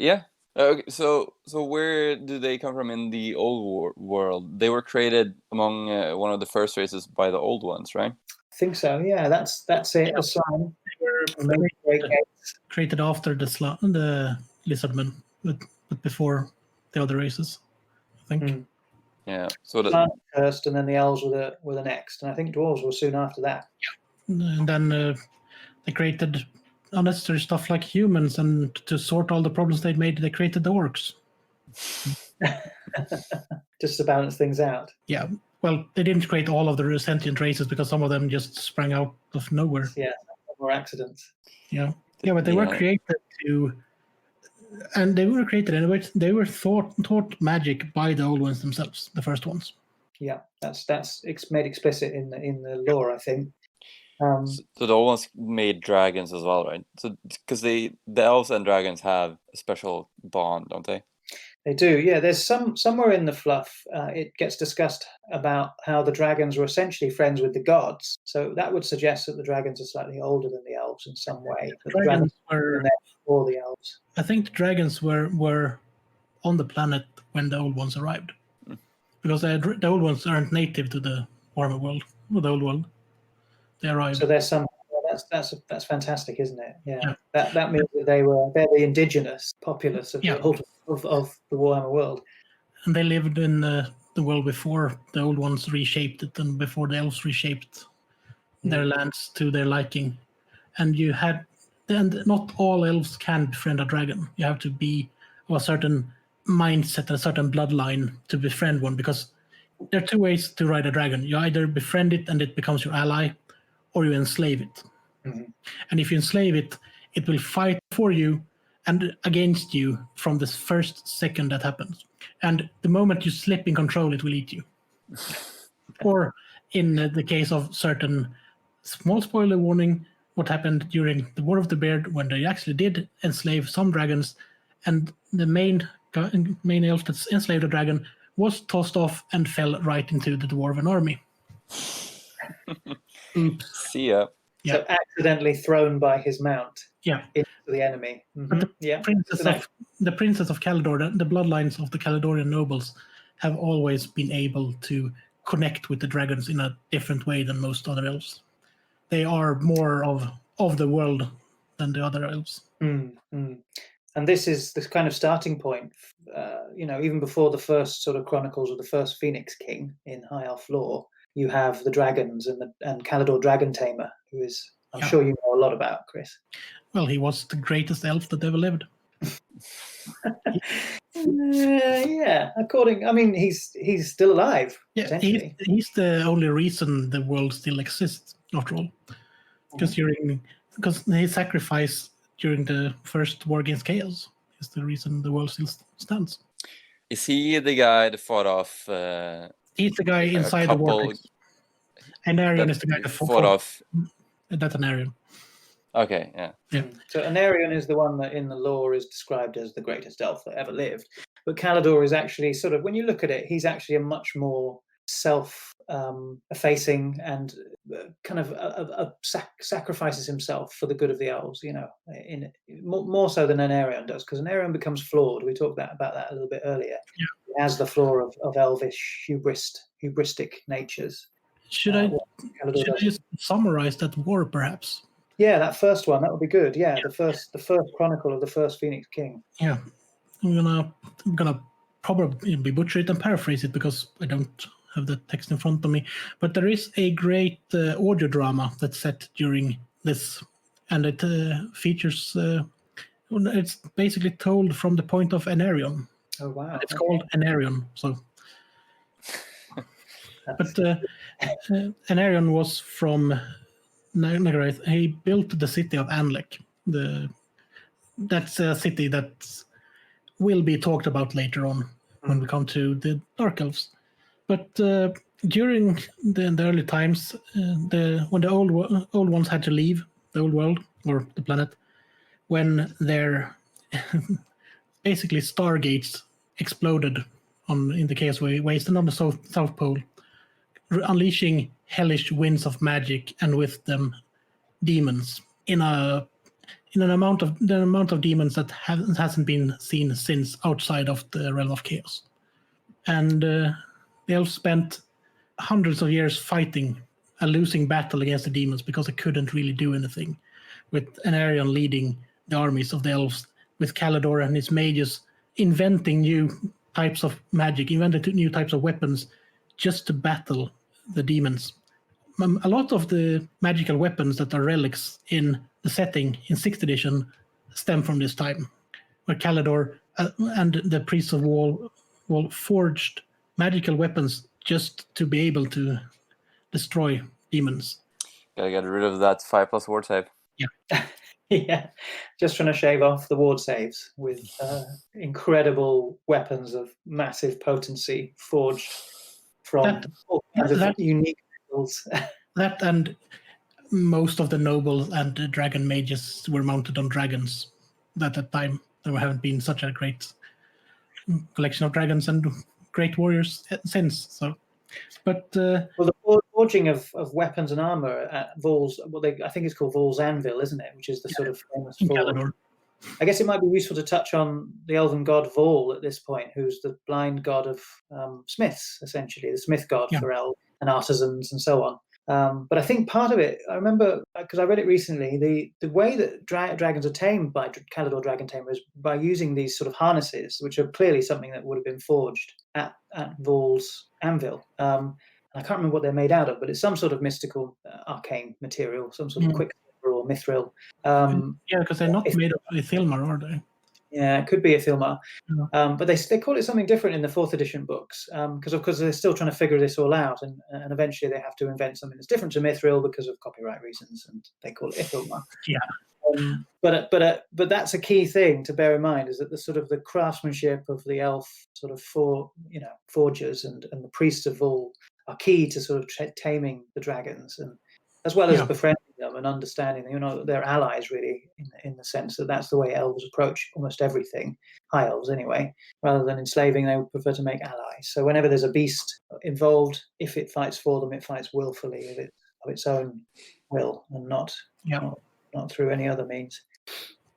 Yeah. Okay, so where do they come from in the old world? They were created among one of the first races by the old ones, right? I think so. Yeah, that's it. Yeah. Asur. They were created after the lizardmen, but before the other races, I think. Yeah. So first, and then the elves were the next, and I think dwarves were soon after that. Yeah. And then they created unnecessary stuff like humans, and to sort all the problems they'd made, they created the orcs. Just to balance things out. Yeah. Well, they didn't create all of the sentient races because some of them just sprang out of nowhere. Yeah, more accidents. Yeah. Yeah, but they were created and they were taught magic by the old ones themselves, the first ones. Yeah, that's made explicit in the lore, I think. So the old ones made dragons as well, right? So because the elves and dragons have a special bond, don't they? They do, yeah. There's somewhere in the fluff, it gets discussed about how the dragons were essentially friends with the gods. So that would suggest that the dragons are slightly older than the elves in some way. But the dragons were there before the elves. I think the dragons were on the planet when the old ones arrived, because the old ones aren't native to the Warhammer world, or the old world. They arrived. So there's some. That's fantastic, isn't it? Yeah. That means that they're the indigenous populace of the Warhammer world. And they lived in the world before the old ones reshaped it, and before the elves reshaped their lands to their liking. And not all elves can befriend a dragon. You have to be of a certain mindset and a certain bloodline to befriend one, because there are two ways to ride a dragon. You either befriend it and it becomes your ally, or you enslave it. And if you enslave it, it will fight for you and against you from the first second that happens. And the moment you slip in control, it will eat you. Or in the case of certain, small spoiler warning, what happened during the War of the Beard, when they actually did enslave some dragons, and the main elf that enslaved the dragon was tossed off and fell right into the dwarven army. Oops. See ya. Yeah. So accidentally thrown by his mount into the enemy. But the princess of Caledor, the bloodlines of the Caledonian nobles, have always been able to connect with the dragons in a different way than most other elves. They are more of the world than the other elves. And this is this kind of starting point, even before the first sort of chronicles of the first Phoenix King in High Elf lore. You have the dragons and Caledor Dragon Tamer, who is, I'm sure you know a lot about, Chris. Well, he was the greatest elf that ever lived. Yeah, he's still alive. Yeah, he's the only reason the world still exists, after all. Because his sacrifice during the first war against Chaos is the reason the world still stands. Is he the guy that fought off? He's the guy inside the vortex. Anarion that is the guy that fought off. That's Anarion. Okay, yeah. Yeah. So Anarion is the one that in the lore is described as the greatest elf that ever lived. But Calidor is actually sort of, when you look at it, he's actually a much more self-effacing and kind of sacrifices himself for the good of the elves, in more so than Anarion does, because Anarion becomes flawed. We talked about that a little bit earlier. Yeah. He has the flaw of elvish hubristic natures. Should I just summarize that war, perhaps? Yeah, that first one, that would be good. Yeah, the first chronicle of the first Phoenix King. Yeah, I'm gonna probably butcher it and paraphrase it because I don't have the text in front of me. But there is a great audio drama that's set during this, and it features. It's basically told from the point of Anarion. Oh wow! It's called Anarion. So, but Anarion was from Nagaroth. He built the city of Anlek. That's a city that will be talked about later on when we come to the Dark Elves. But during the early times, when the old ones had to leave the old world or the planet, when their basically stargates exploded in the Chaos Waste and on the South Pole, unleashing hellish winds of magic and with them demons in an amount of demons that hasn't been seen since outside of the realm of chaos. And the elves spent hundreds of years fighting a losing battle against the demons because they couldn't really do anything, with Anarion leading the armies of the elves, with Calidor and his mages inventing new types of magic, invented new types of weapons just to battle the demons. A lot of the magical weapons that are relics in the setting in 6th edition stem from this time, where Calidor and the priests of Wall forged magical weapons just to be able to destroy demons. Gotta get rid of that 5+ ward save. Yeah. Yeah, just trying to shave off the ward saves with incredible weapons of massive potency forged from all kinds of unique metals. That and most of the nobles and the dragon mages were mounted on dragons at that time. There haven't been such a great collection of dragons and great warriors since. So, but well, the forging of weapons and armor at Vol's, I think it's called Vol's Anvil, isn't it? Which is the sort of famous forge. I guess it might be useful to touch on the elven god Vol at this point, who's the blind god of smiths, essentially, the smith god for elves and artisans and so on. But I think part of it, I remember, because I read it recently, the way that dragons are tamed by Calidor Dragon Tamer is by using these sort of harnesses, which are clearly something that would have been forged at Vol's Anvil. I can't remember what they're made out of, but it's some sort of mystical arcane material, some sort of quicksilver or mithril. Because they're not made of Ithilmar, are they? Yeah, it could be Ithilmar. But they call it something different in the 4th edition books, because of course they're still trying to figure this all out, and eventually they have to invent something that's different to mithril because of copyright reasons, and they call it Ithilmar. Yeah. But that's a key thing to bear in mind, is that the sort of the craftsmanship of the elf sort of forgers and the priests of Vol are key to sort of taming the dragons, and as well as befriending them and understanding them. They're allies really, in the sense that that's the way elves approach almost everything, high elves anyway. Rather than enslaving, they would prefer to make allies. So whenever there's a beast involved, if it fights for them, it fights willfully of its own will, and not through any other means.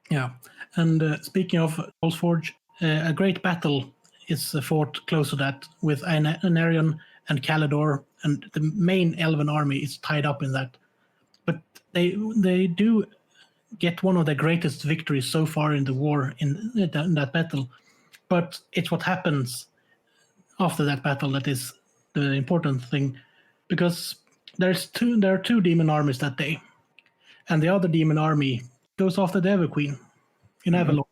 Yeah. And speaking of Vol's Forge, a great battle is fought close to that with Anarion and Calidor, and the main elven army is tied up in that. But they do get one of the greatest victories so far in the war in that battle. But it's what happens after that battle that is the important thing, because there are two demon armies that day, and the other demon army goes after the Everqueen in Avalon,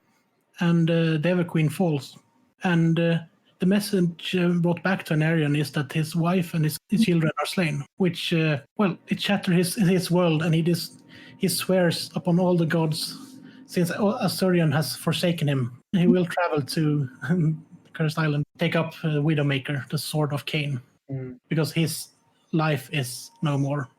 and the Everqueen falls, and the message brought back to Anarion is that his wife and his children are slain, which it shatters his world, and he swears upon all the gods, since Asurion has forsaken him, he will travel to Cursed Island, take up Widowmaker, the Sword of Cain, because his life is no more.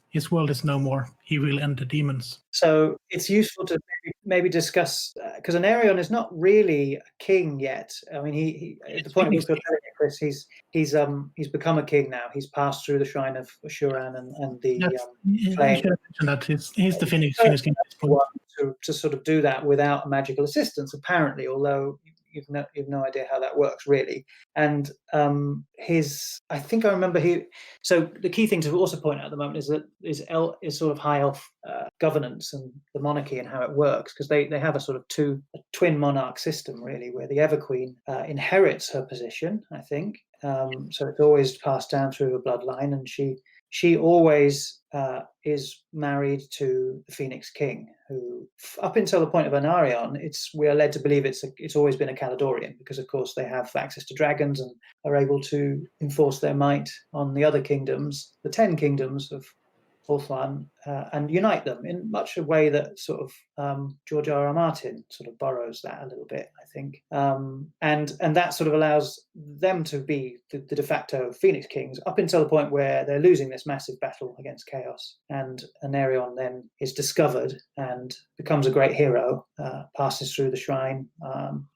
His world is no more. He will end the demons. So it's useful to maybe discuss, because Anarion is not really a king yet. I mean, he at the point at which we're telling you, Chris, he's become a king now. He's passed through the shrine of Ashuran and the flame. I should have mentioned that he's the Phoenix king. To sort of do that without magical assistance, apparently, although you've no idea how that works really. And I think I remember so the key thing to also point out at the moment is sort of high elf governance and the monarchy and how it works, because they have a sort of twin monarch system really, where the Everqueen inherits her position, I think. So it's always passed down through a bloodline, and she always is married to the Phoenix King, who, up until the point of Anarion, we are led to believe it's always been a Caledonian, because of course they have access to dragons and are able to enforce their might on the other kingdoms, the 10 kingdoms of Ulthuan, and unite them in much a way that sort of George R.R. Martin sort of borrows that a little bit, I think, and that sort of allows them to be the de facto Phoenix Kings up until the point where they're losing this massive battle against Chaos, and Anarion then is discovered and becomes a great hero, passes through the shrine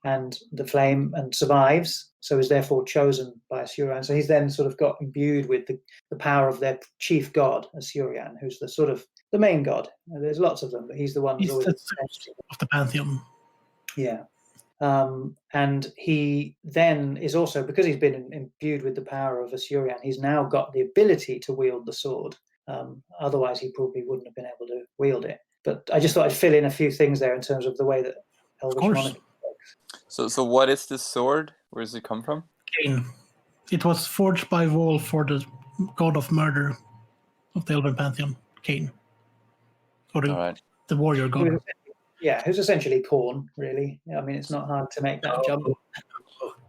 and the flame and survives. So is therefore chosen by Asurian. So he's then sort of got imbued with the power of their chief god, Asurian, who's the sort of the main god. There's lots of them, but he's the one who's always of the pantheon. Yeah. And he then is also, because he's been imbued with the power of Asurian, he's now got the ability to wield the sword. Otherwise, he probably wouldn't have been able to wield it. But I just thought I'd fill in a few things there in terms of the way that Elvish monarchy works. So what is this sword? Where does it come from? Cain. It was forged by Vol for the god of murder of the Elven pantheon, Cain. Or the warrior god. Who's essentially Khorne, really. I mean, it's not hard to make that jump.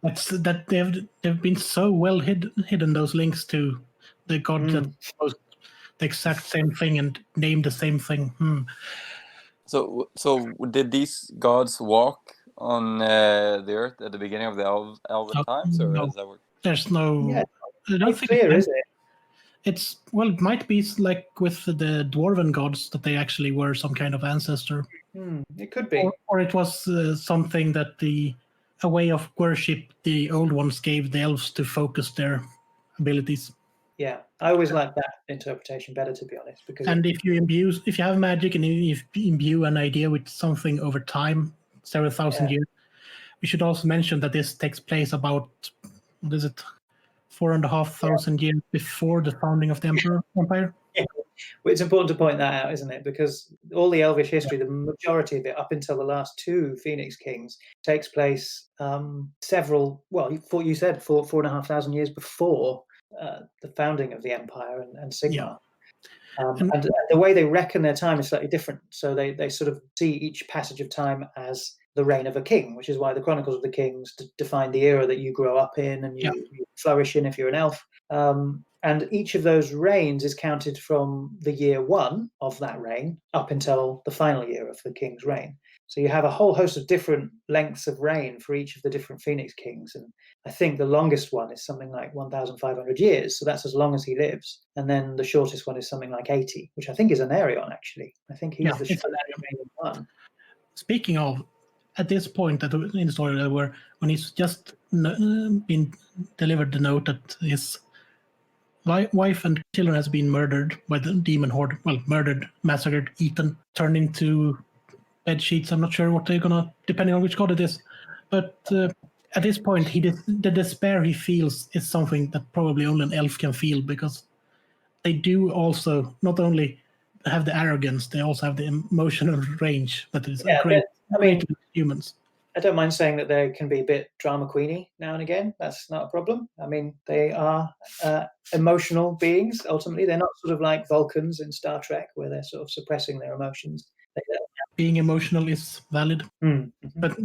That they've been so well hidden those links to the god that was the exact same thing and named the same thing. So did these gods walk on the earth at the beginning of the Elven times, or does that work? There's no. Yeah, I don't think clear, is it? It might be like with the dwarven gods that they actually were some kind of ancestor. It could be, or it was something that a way of worship the old ones gave the elves to focus their abilities. Yeah, I always like that interpretation better, to be honest. And if you have magic and if you imbue an idea with something over time, several thousand years, we should also mention that this takes place about 4,500 years before the founding of the empire. Yeah. Well, it's important to point that out, isn't it? Because all the Elvish history, the majority of it, up until the last two Phoenix Kings, takes place you said 4,500 years before the founding of the empire and Sigmar. Yeah. And the way they reckon their time is slightly different. So they sort of see each passage of time as the reign of a king, which is why the Chronicles of the Kings define the era that you grow up in and you flourish in if you're an elf. And each of those reigns is counted from the year one of that reign up until the final year of the king's reign. So you have a whole host of different lengths of reign for each of the different Phoenix Kings. And I think the longest one is something like 1,500 years. So that's as long as he lives. And then the shortest one is something like 80, which I think is Anarion, actually. I think he's the shortest one. Speaking of, at this point in the story, when he's just been delivered the note that his wife and children has been murdered by the demon horde, murdered, massacred, eaten, turned into bed sheets. I'm not sure what they're gonna, depending on which god it is. But at this point, the despair he feels is something that probably only an elf can feel, because they do also not only have the arrogance, they also have the emotional range that is great with humans. I don't mind saying that they can be a bit drama queeny now and again. That's not a problem. I mean, they are emotional beings, ultimately. They're not sort of like Vulcans in Star Trek, where they're sort of suppressing their emotions. Being emotional is valid. Mm-hmm. But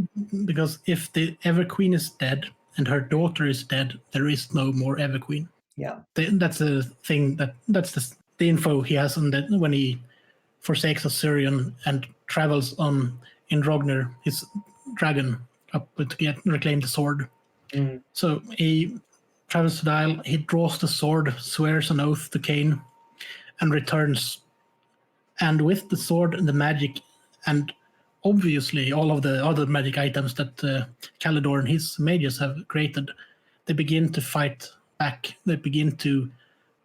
because if the Everqueen is dead and her daughter is dead, there is no more Everqueen. Yeah. That's a thing, that's the info he has on that when he forsakes Asurian and travels in Rogner, his dragon, up to reclaim the sword. So he travels to the Isle. He draws the sword, swears an oath to Cain, and returns. And with the sword and the magic, and obviously all of the other magic items that Calidor and his mages have created, they begin to fight back. They begin to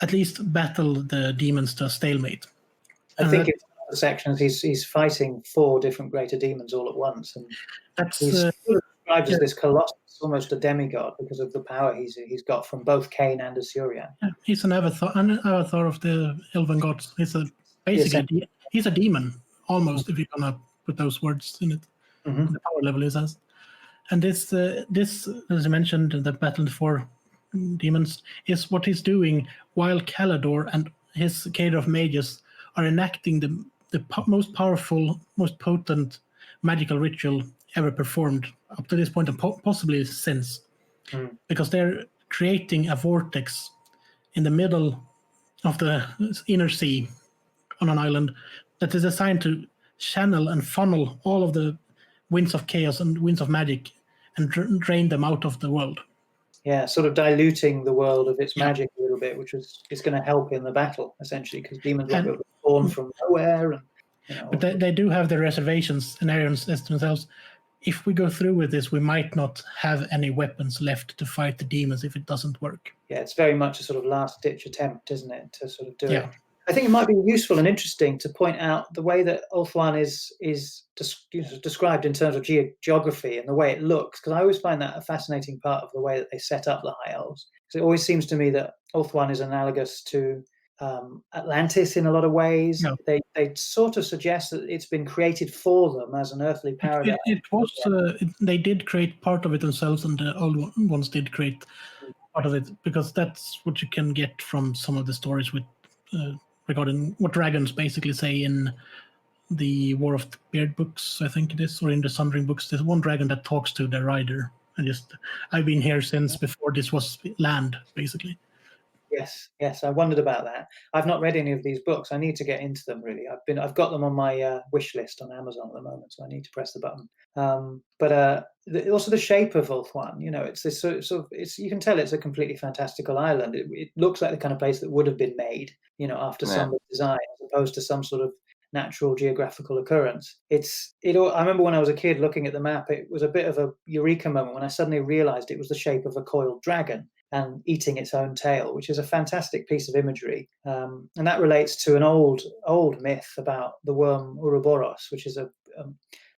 at least battle the demons to a stalemate. I think in the sections he's fighting 4 different greater demons all at once, and he's sort of described as this colossus, almost a demigod, because of the power he's got from both Cain and Asurian. Yeah, he's an avatar of the elven gods. He's a demon, almost, if you're gonna put those words in it. Mm-hmm. The power level he has. And this, as I mentioned, the battle of the 4 demons is what he's doing while Calidor and his cadre of mages are enacting the most powerful, most potent magical ritual ever performed up to this point, and possibly since. Because they're creating a vortex in the middle of the inner sea on an island that is designed to channel and funnel all of the winds of chaos and winds of magic and drain them out of the world. Yeah, sort of diluting the world of its magic a little bit, which is going to help in the battle, essentially, because demons will be born from nowhere. And, but they do have their reservations, and Arian says to themselves, if we go through with this, we might not have any weapons left to fight the demons if it doesn't work. Yeah, it's very much a sort of last-ditch attempt, isn't it, to sort of do it. I think it might be useful and interesting to point out the way that Ulthuan is described in terms of geography and the way it looks, because I always find that a fascinating part of the way that they set up the High Elves. Because it always seems to me that Ulthuan is analogous to Atlantis in a lot of ways. No. They sort of suggest that it's been created for them as an earthly paradise. They did create part of it themselves, and the old ones did create part of it, because that's what you can get from some of the stories with regarding what dragons basically say in the War of the Beard books, I think it is, or in the Sundering books. There's one dragon that talks to the rider, and I've been here since before this was land, basically. Yes, I wondered about that. I've not read any of these books. I need to get into them, really. I've got them on my wish list on Amazon at the moment, so I need to press the button. But also the shape of Ulthuan, it's this sort of you can tell it's a completely fantastical island. It looks like the kind of place that would have been made, after some design, as opposed to some sort of natural geographical occurrence. I remember when I was a kid looking at the map, it was a bit of a eureka moment when I suddenly realized it was the shape of a coiled dragon and eating its own tail, which is a fantastic piece of imagery. And that relates to an old myth about the worm Ouroboros, which is a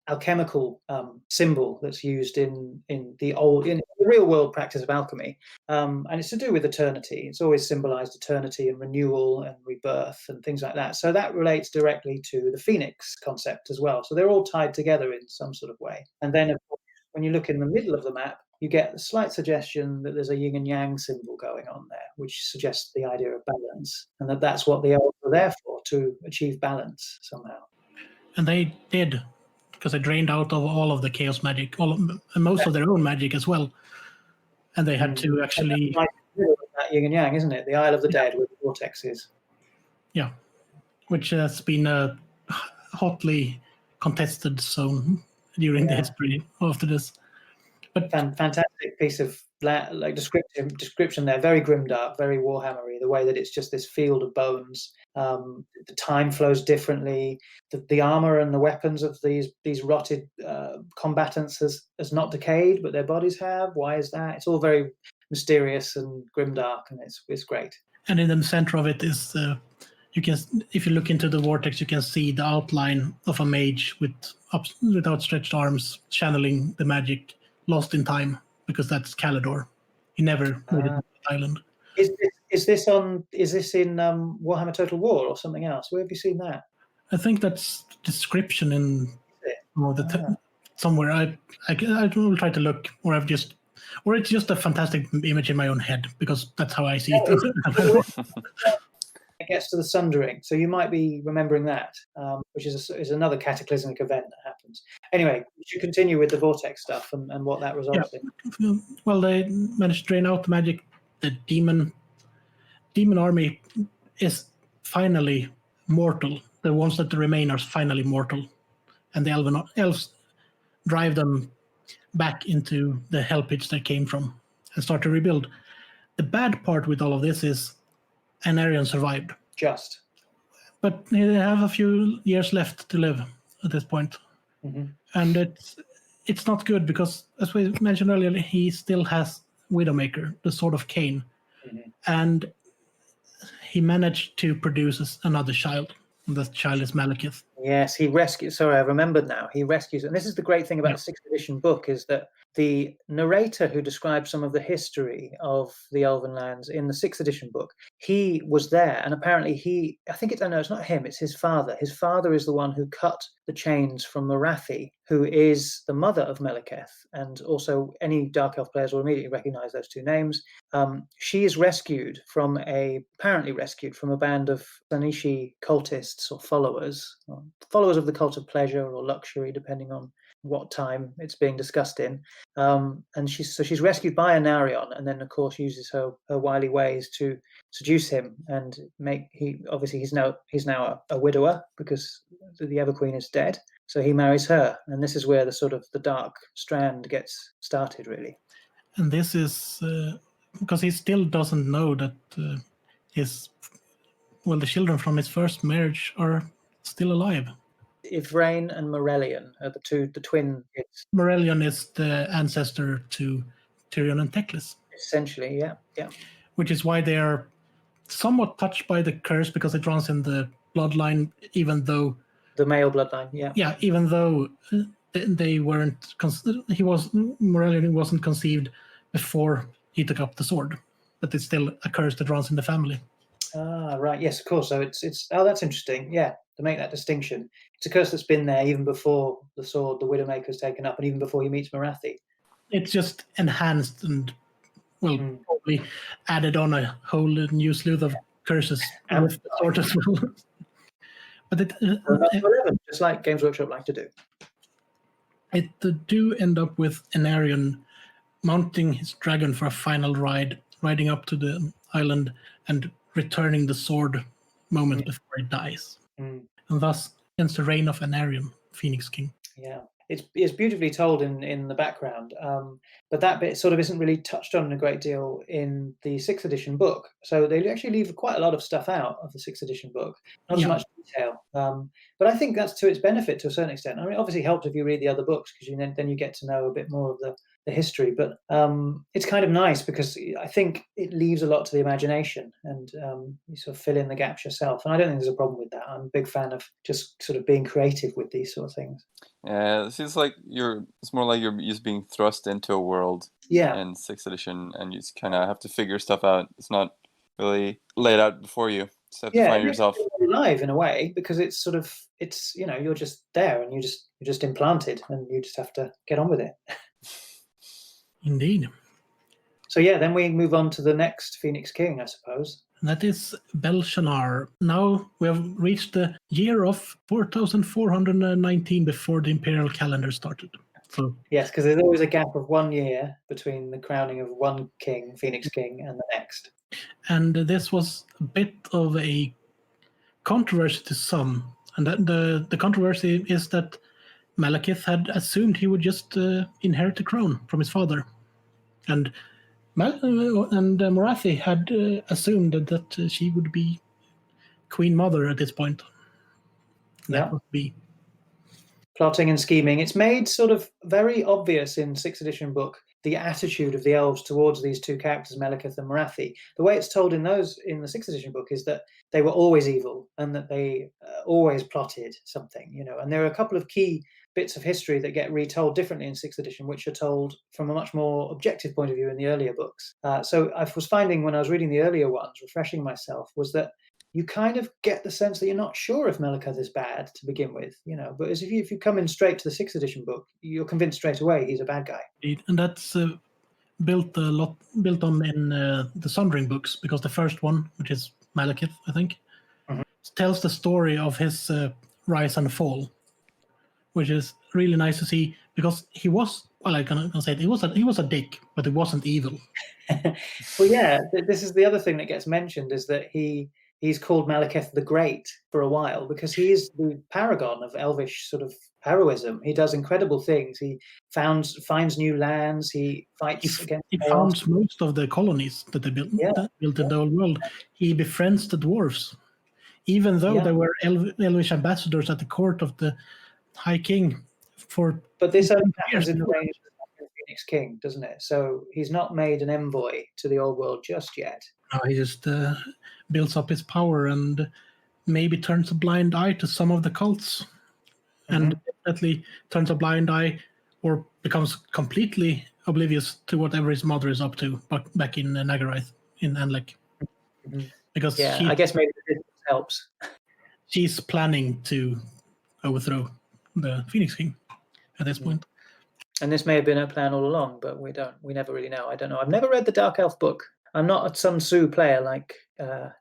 alchemical symbol that's used in the real world practice of alchemy. And it's to do with eternity. It's always symbolized eternity and renewal and rebirth and things like that. So that relates directly to the phoenix concept as well. So they're all tied together in some sort of way. And then, of course, when you look in the middle of the map, you get a slight suggestion that there's a yin and yang symbol going on there, which suggests the idea of balance, and that's what the elves are there for, to achieve balance somehow. And they did, because they drained out of all of the chaos magic, and most of their own magic as well. And they had to actually... That yin and yang, isn't it? The Isle of the Dead, where the vortex is. Yeah, which has been a hotly contested zone during the history after this. But fantastic piece of description there. Very grimdark, very Warhammery. The way that it's just this field of bones. The time flows differently. The armor and the weapons of these rotted combatants has not decayed, but their bodies have. Why is that? It's all very mysterious and grimdark, and it's great. And in the center of it is you can, if you look into the vortex, you can see the outline of a mage with outstretched arms channeling the magic. Lost in time, because that's Calidor. He never made it to the island. Is this in Warhammer Total War or something else? Where have you seen that? I think that's description in somewhere. I will try to look, or it's just a fantastic image in my own head, because that's how I see it. It gets to the Sundering, so you might be remembering that, which is another cataclysmic event that happens. Anyway, we should continue with the vortex stuff and what that results in. Well, they managed to drain out the magic. The demon army is finally mortal. The ones that remain are finally mortal, and the elves drive them back into the hell pits they came from and start to rebuild. The bad part with all of this is Anarion survived. Just. But they have a few years left to live at this point. Mm-hmm. And it's not good because, as we mentioned earlier, he still has Widowmaker, the Sword of Cain. Mm-hmm. And he managed to produce another child. And that child is Malekith. Yes, he rescues. Sorry, I remembered now. He rescues, and this is the great thing about the 6th edition book, is that the narrator who describes some of the history of the Elven lands in the 6th edition book, he was there, and apparently I think it's not him, it's his father. His father is the one who cut the chains from Morathi, who is the mother of Malekith, and also any Dark Elf players will immediately recognize those two names. She is apparently rescued from a band of Sanishi cultists or followers of the cult of pleasure or luxury, depending on what time it's being discussed in. And she's rescued by Anarion, and then of course uses her wily ways to seduce him and he's now a widower because the Everqueen is dead. So he marries her, and this is where the dark strand gets started, really. And this is because he still doesn't know that the children from his first marriage are still alive. Ivrain and Morelion are the twin kids. Morelion is the ancestor to Tyrion and Teclis. Essentially, yeah. Which is why they are somewhat touched by the curse because it runs in the bloodline, even though the male bloodline, yeah. Yeah, even though they weren't. Morelion wasn't conceived before he took up the sword, but it's still a curse that runs in the family. Ah, right. Yes, of course. So it's that's interesting. Yeah, to make that distinction, it's a curse that's been there even before the sword, the Widowmaker's taken up, and even before he meets Morathi. It's just enhanced and probably added on a whole new slew of curses with the sword as well. But just like Games Workshop like to do. It do end up with Anarion mounting his dragon for a final ride, riding up to the island and returning the sword moment before it dies. And thus ends the reign of Anarion, Phoenix King. Yeah, it's beautifully told in the background, but that bit sort of isn't really touched on a great deal in the 6th edition book. So they actually leave quite a lot of stuff out of the 6th edition book, not as much detail. But I think that's to its benefit to a certain extent. I mean, it obviously helps if you read the other books because then you get to know a bit more of the history. But it's kind of nice because I think it leaves a lot to the imagination, and you sort of fill in the gaps yourself. And I don't think there's a problem with that. I'm a big fan of just sort of being creative with these sort of things. Yeah, it seems like it's more like you're just being thrust into a world. Yeah. In 6th edition, and you just kind of have to figure stuff out. It's not really laid out before you. Just have to find yourself alive in a way, because it's you're just there and you're just implanted and you just have to get on with it. Indeed. So yeah, then we move on to the next Phoenix King, I suppose. And that is Belshazzar. Now we have reached the year of 4419 before the imperial calendar started. So yes, because there's always a gap of 1 year between the crowning of one king, Phoenix King, and the next. And this was a bit of a controversy to some. And the controversy is that Malekith had assumed he would just inherit the crown from his father. And Morathi had assumed that she would be Queen Mother at this point. That would be plotting and scheming. It's made sort of very obvious in 6th edition book the attitude of the elves towards these two characters, Malekith and Morathi. The way it's told in the 6th edition book is that they were always evil and that they always plotted something, And there are a couple of key bits of history that get retold differently in 6th edition, which are told from a much more objective point of view in the earlier books. So I was finding when I was reading the earlier ones, refreshing myself, was that you kind of get the sense that you're not sure if Malekith is bad to begin with, But as if you come in straight to the 6th edition book, you're convinced straight away he's a bad guy. And that's built on in the Sundering books, because the first one, which is Malekith, I think, tells the story of his rise and fall, which is really nice to see, because he was, I can say it, he was a dick, but he wasn't evil. Well, yeah, this is the other thing that gets mentioned, is that he he's called Malekith the Great for a while because he is the paragon of elvish sort of heroism. He does incredible things. He finds new lands. He fights against He chaos. founds most of the colonies that they built in the old world. He befriends the dwarves, even though there were elvish ambassadors at the court of the High King for. But this only happens in the reign of the Phoenix King, doesn't it? So he's not made an envoy to the old world just yet. No, he just builds up his power and maybe turns a blind eye to some of the cults, and definitely turns a blind eye or becomes completely oblivious to whatever his mother is up to back in Nagarath, in Anlek. Because I guess maybe the distance helps. She's planning to overthrow the Phoenix King at this point. And this may have been her plan all along, but we never really know. I don't know. I've never read the Dark Elf book. I'm not a Sun Tzu player like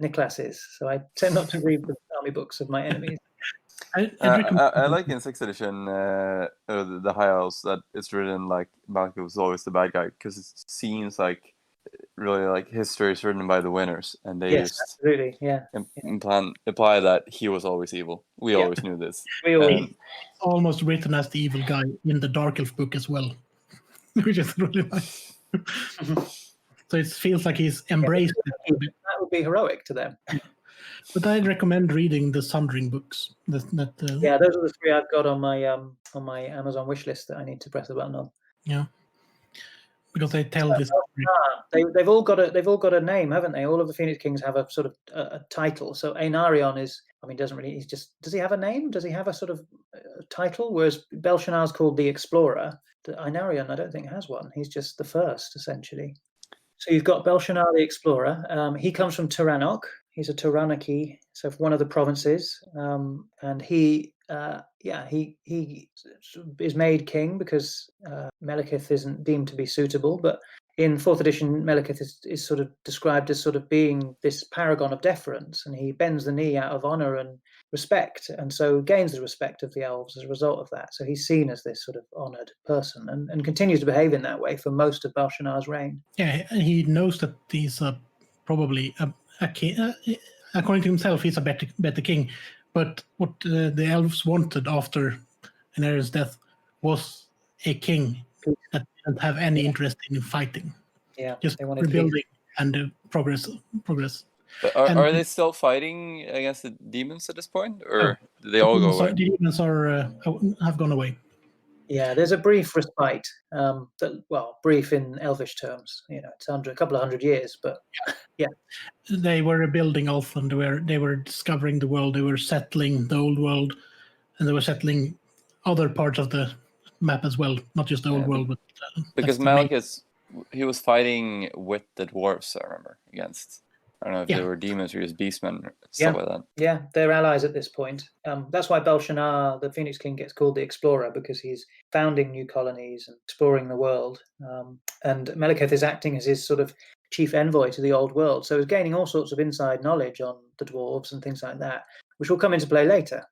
Niklas is, so I tend not to read the army books of my enemies. I like in 6th edition the High Elves that it's written like Malekith was always the bad guy, because it seems like really like history is written by the winners, and they absolutely, imply that he was always evil. We always knew this. Almost written as the evil guy in the Dark Elf book as well, which is really nice. So it feels like he's embraced it a bit. That would be heroic to them. But I'd recommend reading the Sundering books. Those are the 3 I've got on my Amazon wish list that I need to press the button on. Yeah, because they tell this. They've all got a name, haven't they? All of the Phoenix Kings have a sort of a title. So Einarion doesn't really. Does he have a name? Does he have a sort of title? Whereas Belshazzar's called the Explorer. Einarion, I don't think, has one. He's just the first, essentially. So you've got Belshazzar the Explorer. He comes from Tyrannoch. He's a Taranaki, so one of the provinces, and he is made king because Malekith isn't deemed to be suitable. But in 4th edition, Malekith is sort of described as sort of being this paragon of deference, and he bends the knee out of honor and respect, and so gains the respect of the elves as a result of that. So he's seen as this sort of honored person, and continues to behave in that way for most of Belshazzar's reign. Yeah, and he knows that he's probably a king. According to himself, he's a better king. But what the elves wanted after Anarian's death was a king that didn't have any interest in fighting. Yeah, just they wanted rebuilding and progress. But are they still fighting against the demons at this point, or did they all go away? The demons have gone away. Yeah, there's a brief respite. Brief in Elvish terms. It's a couple of hundred years, but yeah. They were rebuilding Ulthuan. They were discovering the world. They were settling the old world, and they were settling other parts of the map as well, not just the old world. But because Malekith, he was fighting with the dwarves. I remember against. I don't know if they were demons or just beastmen or stuff like that. Yeah, they're allies at this point. That's why Belshazzar, the Phoenix King, gets called the Explorer, because he's founding new colonies and exploring the world. And Malekith is acting as his sort of chief envoy to the old world. So he's gaining all sorts of inside knowledge on the dwarves and things like that, which will come into play later.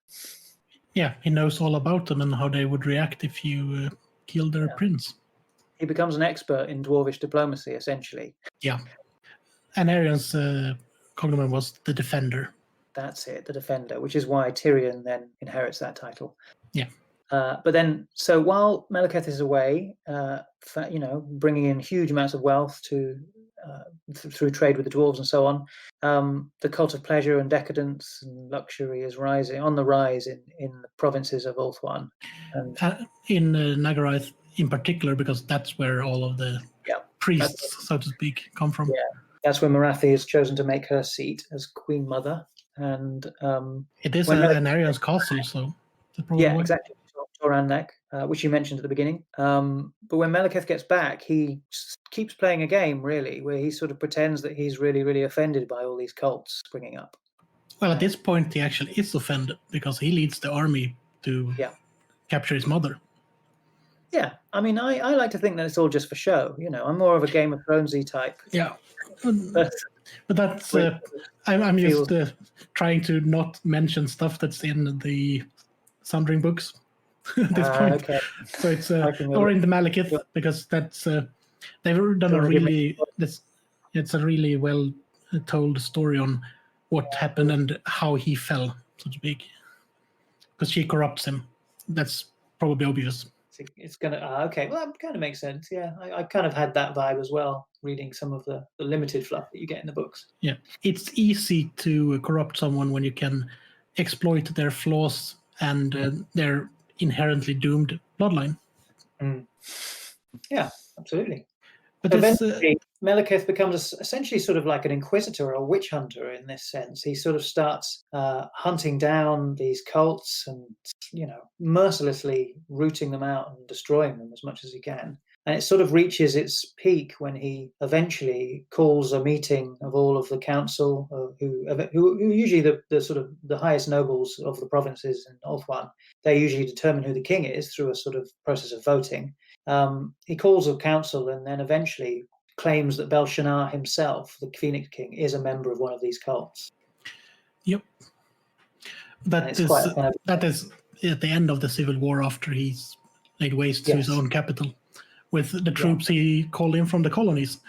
Yeah, he knows all about them and how they would react if you killed their prince. He becomes an expert in dwarvish diplomacy, essentially. Yeah. Anarian's cognomen was the Defender. That's it, the Defender, which is why Tyrion then inherits that title. Yeah. But then, so while Malekith is away, bringing in huge amounts of wealth through trade with the dwarves and so on, the cult of pleasure and decadence and luxury is on the rise in the provinces of Ulthuan. In Nagarath in particular, because that's where all of the priests, so to speak, come from. Yeah. That's where Marathi has chosen to make her seat as Queen Mother, and it is Anarian's castle, so exactly. Torannek, which you mentioned at the beginning. But when Malekith gets back, he keeps playing a game, really, where he sort of pretends that he's really, really offended by all these cults springing up. Well, at this point, he actually is offended because he leads the army to capture his mother. Yeah, I mean, I like to think that it's all just for show. I'm more of a Game of Thronesy type. Yeah. But that's I'm just trying to not mention stuff that's in the Sundering books at this point. Okay. So it's or in the Malekith, because that's they've done it's a really well told story on what happened and how he fell, so to speak. Because she corrupts him. That's probably obvious. It's gonna okay. Well, that kind of makes sense. Yeah, I kind of had that vibe as well, reading some of the limited fluff that you get in the books. Yeah, it's easy to corrupt someone when you can exploit their flaws and their inherently doomed bloodline. Yeah, absolutely. But eventually, Melekith becomes essentially sort of like an inquisitor or a witch hunter in this sense. He sort of starts hunting down these cults and, mercilessly rooting them out and destroying them as much as he can. And it sort of reaches its peak when he eventually calls a meeting of all of the council, who usually the sort of the highest nobles of the provinces in Ulthuan. They usually determine who the king is through a sort of process of voting. He calls a council and then eventually claims that Belshazzar himself, the Phoenix King, is a member of one of these cults. Yep. That is at the end of the Civil War after he's laid waste to his own capital with the troops he called in from the colonies.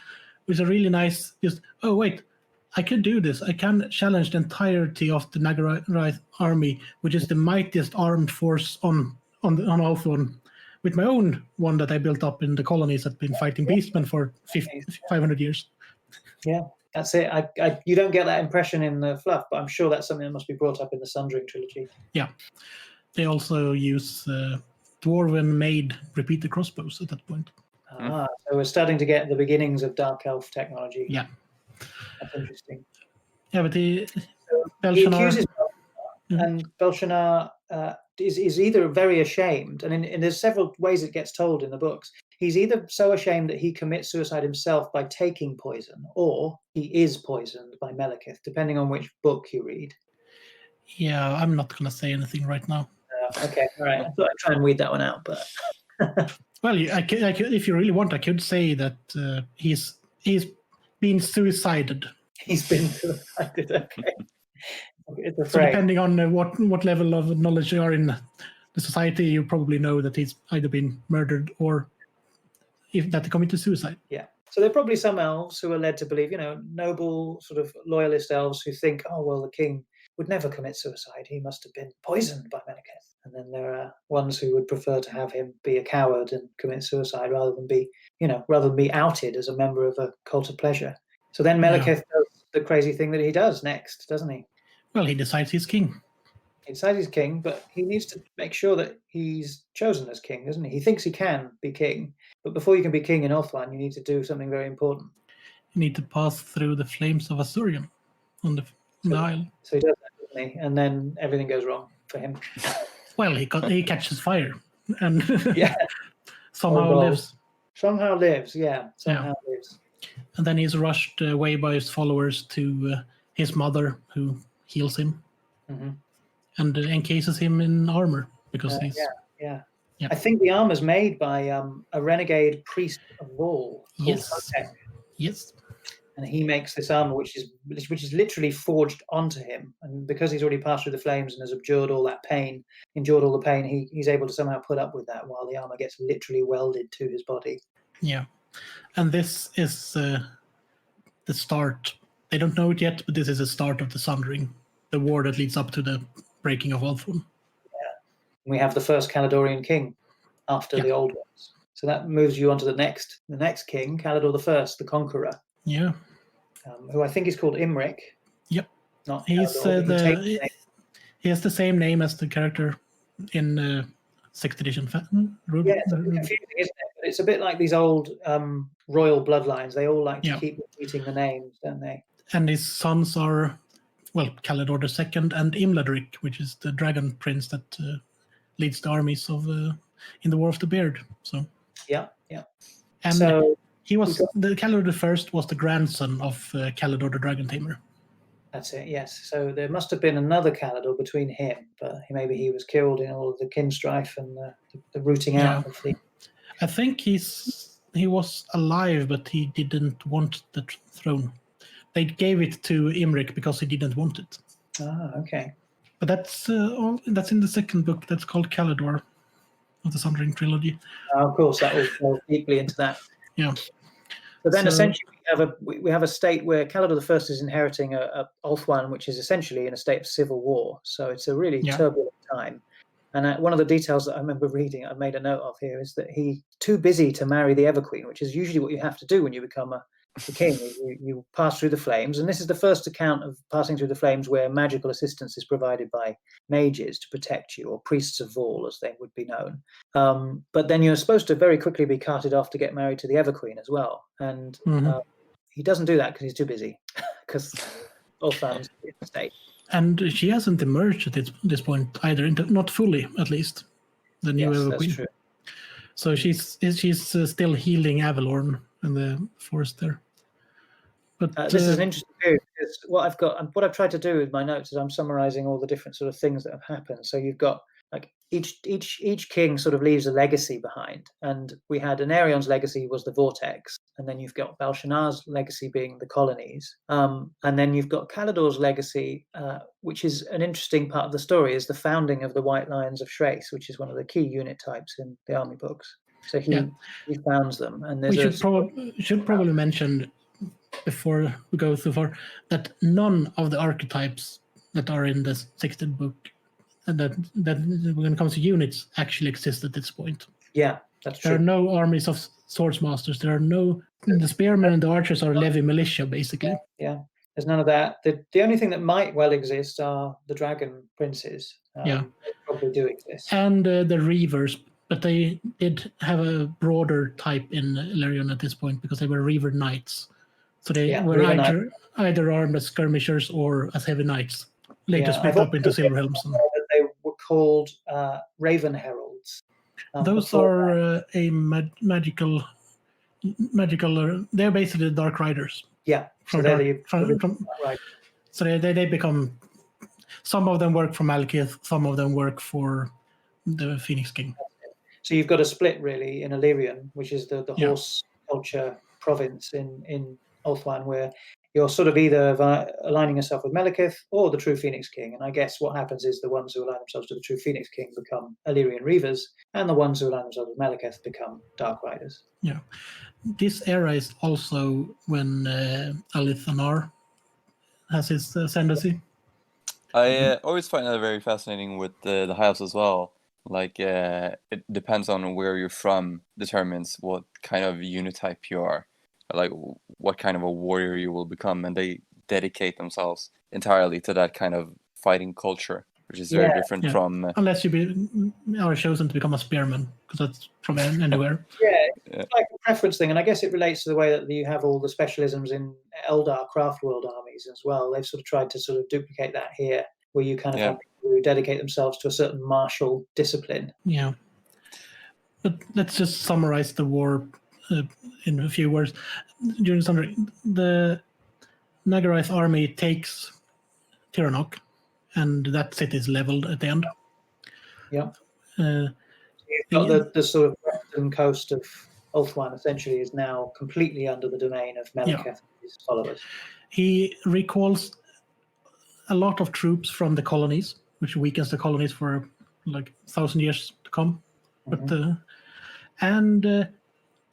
Which is a really nice, I could do this. I can challenge the entirety of the Nagarite army, which is the mightiest armed force on Ulthuan, with my own one that I built up in the colonies that have been fighting beastmen for 500 years. Yeah, that's it. You don't get that impression in the fluff, but I'm sure that's something that must be brought up in the Sundering trilogy. Yeah. They also use dwarven-made repeater crossbows at that point. So we're starting to get the beginnings of Dark Elf technology. Yeah. That's interesting. Yeah, but he accuses Belshazzar, and Belshazzar is either very ashamed, and there's several ways it gets told in the books. He's either so ashamed that he commits suicide himself by taking poison, or he is poisoned by Melekith, depending on which book you read. Yeah, I'm not going to say anything right now. Okay, all right. I thought I'd try and weed that one out, but... Well, I could, if you really want, I could say that he's been suicided. He's been suicided, okay. So depending on what level of knowledge you are in the society, you probably know that he's either been murdered or that he committed suicide. Yeah. So there are probably some elves who are led to believe, noble sort of loyalist elves who think, oh, well, the king would never commit suicide. He must have been poisoned by Melekith. And then there are ones who would prefer to have him be a coward and commit suicide rather than be outed as a member of a cult of pleasure. So then Melekith does the crazy thing that he does next, doesn't he? Well, he decides he's king. He decides he's king, but he needs to make sure that he's chosen as king, doesn't he? He thinks he can be king, but before you can be king in Ulthuan, you need to do something very important. You need to pass through the flames of Asurian on the Isle. So he does that, doesn't he? And then everything goes wrong for him. Well, he catches fire and somehow lives. Somehow lives, lives. And then he's rushed away by his followers to his mother, who heals him and encases him in armor because he's... Yeah. I think the armor's made by a renegade priest of Vol. Yes. Yes. And he makes this armor, which is literally forged onto him. And because he's already passed through the flames and has endured all the pain, he's able to somehow put up with that while the armor gets literally welded to his body. Yeah. And this is the start. They don't know it yet, but this is the start of the Sundering, the war that leads up to the breaking of Ulthuan. Yeah. We have the first Caledonian king after the old ones. So that moves you on to the next king, Caledor I, the Conqueror. Yeah. Who I think is called Imric. Yep. Not he has the same name as the character in 6th edition. It's confusing, isn't it? But it's a bit like these old royal bloodlines. They all like to keep repeating the names, don't they? And his sons are, Caledor II and Imladric, which is the dragon prince that leads the armies of in the War of the Beard. So yeah. And so the Caledor I was the grandson of Caledor the Dragon Tamer. That's it, yes. So there must have been another Caledor between him, but maybe he was killed in all of the kin strife and the rooting out of the... I think he was alive, but he didn't want the throne. They gave it to Imric because he didn't want it. Ah, okay. But that's in the second book. That's called Caledor of the Sundering trilogy. Of course, that will go deeply into that. Yeah. But then essentially we we have a state where Caledor I is inheriting a Ulthuan, which is essentially in a state of civil war. So it's a really turbulent time. And one of the details that I remember reading, I made a note of here, is that he's too busy to marry the Everqueen, which is usually what you have to do when you become the king. You pass through the flames, and this is the first account of passing through the flames where magical assistance is provided by mages to protect you, or priests of Vol, as they would be known. But then you're supposed to very quickly be carted off to get married to the Everqueen as well. And he doesn't do that because he's too busy, because Ulthuan's in the state. And she hasn't emerged at this point either, not fully, at least. The new Everqueen. That's true. So she's still healing Avalorn in the forest there. But this is an interesting period, because what I've tried to do with my notes is I'm summarizing all the different sort of things that have happened. So you've got like each king sort of leaves a legacy behind, and we had Anarion's legacy was the Vortex, and then you've got Belshazzar's legacy being the colonies, and then you've got Caledor's legacy, which is an interesting part of the story, is the founding of the White Lions of Shrace, which is one of the key unit types in the army books. So he founds them, and we should probably mention before we go too far that none of the archetypes that are in the 6th book, and that when it comes to units, actually exist at this point. Yeah, that's true. There are no armies of swords masters. There are no. The spearmen and the archers are levy militia, basically. Yeah, there's none of that. The only thing that might well exist are the dragon princes. They probably do exist. And the reavers, but they did have a broader type in Illyrian at this point because they were reaver knights. So they were either armed as skirmishers or as heavy knights. Later split up into silver helms. They were called Raven Heralds. Those are a magical. They're basically Dark Riders. Yeah. So they become. Some of them work for Malekith. Some of them work for the Phoenix King. So you've got a split really in Illyrian, which is the horse culture province in Ulthuan, where you're sort of either aligning yourself with Malekith or the true Phoenix King. And I guess what happens is the ones who align themselves to the true Phoenix King become Illyrian Reavers, and the ones who align themselves with Malekith become Dark Riders. Yeah. This era is also when Alithanar has his ascendancy. I always find that very fascinating with the High Elves as well. Like, it depends on where you're from, determines what kind of unit type you are. Like what kind of a warrior you will become, and they dedicate themselves entirely to that kind of fighting culture, which is very different from unless you are chosen to become a spearman, because that's from anywhere. It's like a preference thing, and I guess it relates to the way that you have all the specialisms in Eldar craft world armies as well. They've sort of tried to sort of duplicate that here, where you kind of have people who dedicate themselves to a certain martial discipline. Yeah, but let's just summarize the war in a few words. During summer, the Nagarath army takes Tiranoc, and that city is leveled at the end. Yeah. You've got the sort of western coast of Ulthuan essentially is now completely under the domain of Malekith and his followers. He recalls a lot of troops from the colonies, which weakens the colonies for like 1,000 years to come. Mm-hmm. But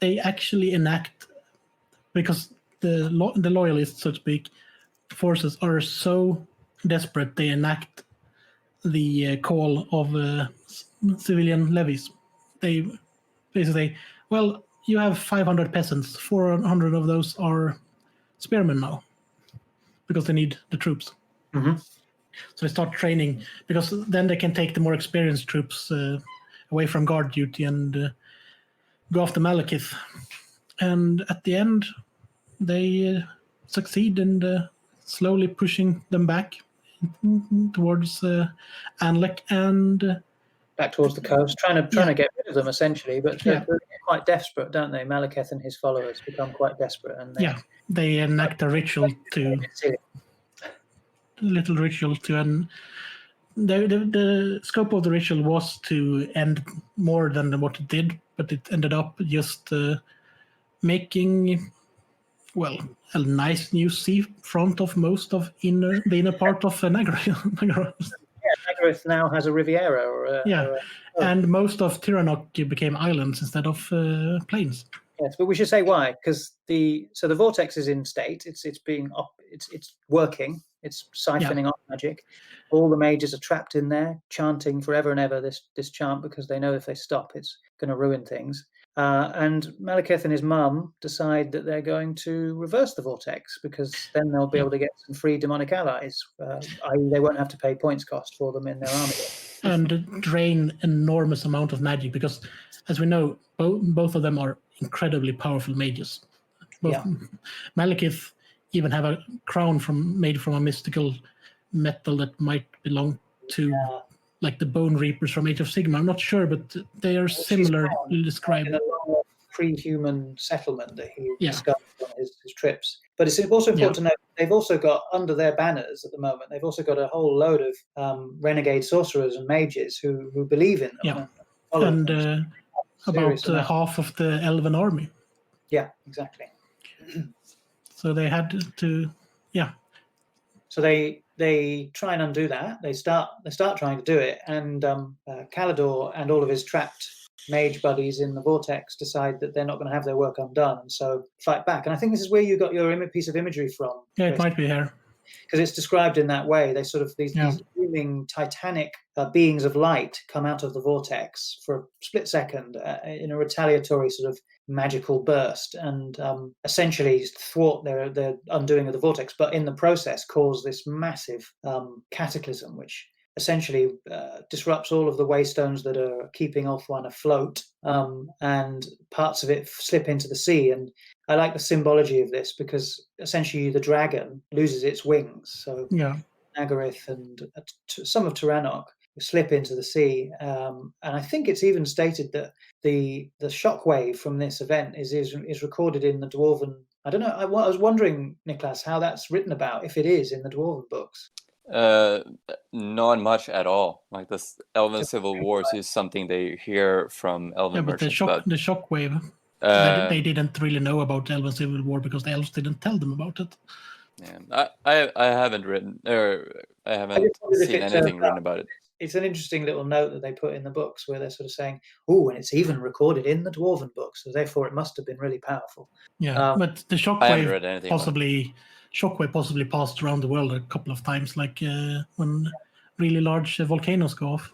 they actually enact, because the loyalists, so to speak, forces are so desperate, they enact the call of civilian levies. They basically say, well, you have 500 peasants, 400 of those are spearmen now, because they need the troops. Mm-hmm. So they start training, because then they can take the more experienced troops away from guard duty and go after Malekith. And at the end, they succeed in slowly pushing them back towards Anlec and back towards the coast, trying to get rid of them essentially. But they're quite desperate, don't they? Malekith and his followers become quite desperate, and they enact a ritual and the scope of the ritual was to end more than what it did, but it ended up just making, well, a nice new seafront of most of the inner part of Nagarath. Nagarath now has a Riviera. And most of Tiranoc became islands instead of plains. Yes, but we should say why, because the vortex is in state. It's working. It's siphoning off magic. All the mages are trapped in there, chanting forever and ever this chant because they know if they stop, it's going to ruin things. And Malekith and his mum decide that they're going to reverse the vortex because then they'll be able to get some free demonic allies. I.e., they won't have to pay points cost for them in their army. And drain enormous amount of magic because, as we know, both of them are incredibly powerful mages. Malekith even have a crown made from a mystical metal that might belong to like the Bone Reapers from Age of Sigmar. I'm not sure, but they are similarly described. In a long pre-human settlement that he discovered on his trips. But it's also important to note they've also got under their banners at the moment. They've also got a whole load of renegade sorcerers and mages who believe in them. And about half of the elven army. Yeah, exactly. So they had to, So they try and undo that. They start trying to do it, and Calador and all of his trapped mage buddies in the vortex decide that they're not going to have their work undone, and so fight back. And I think this is where you got your piece of imagery from. Yeah, it might be here. Because it's described in that way. They sort of these looming titanic beings of light come out of the vortex for a split second in a retaliatory sort of magical burst, and essentially thwart their undoing of the vortex, but in the process cause this massive cataclysm, which essentially disrupts all of the waystones that are keeping Ulthuan afloat, and parts of it slip into the sea. And I like the symbology of this because essentially the dragon loses its wings. So Nagaryth and some of Tyrannok slip into the sea. And I think it's even stated that the shockwave from this event is recorded in the Dwarven. I don't know. I was wondering, Niklas, how that's written about, if it is in the Dwarven books. Not much at all. Like this Elven Civil Wars is something they hear from Elven merchants. But the shockwave, they didn't really know about the Elven Civil War because the elves didn't tell them about it. Yeah, I haven't written, or I haven't seen anything written about it. It's an interesting little note that they put in the books where they're sort of saying, "Oh, and it's even recorded in the Dwarven books, so therefore it must have been really powerful." Yeah, but the shockwave possibly passed around the world a couple of times, like when really large volcanoes go off.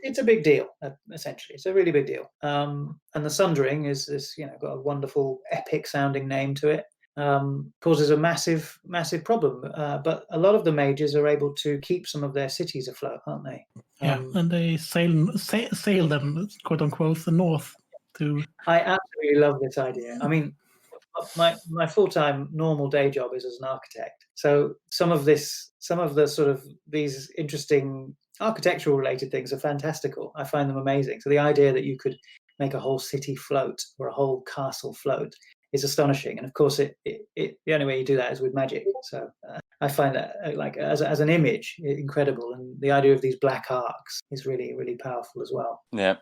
It's a big deal, essentially. It's a really big deal. And the Sundering is this, got a wonderful epic-sounding name to it. Causes a massive, massive problem. But a lot of the mages are able to keep some of their cities afloat, aren't they? And they sail them, quote unquote, the north to. I absolutely love this idea. I mean, my full-time normal day job is as an architect. So some of the sort of these interesting architectural related things are fantastical. I find them amazing. So the idea that you could make a whole city float or a whole castle float is astonishing. And of course, the only way you do that is with magic. So I find that like as an image incredible, and the idea of these black arcs is really, really powerful as well. Yeah.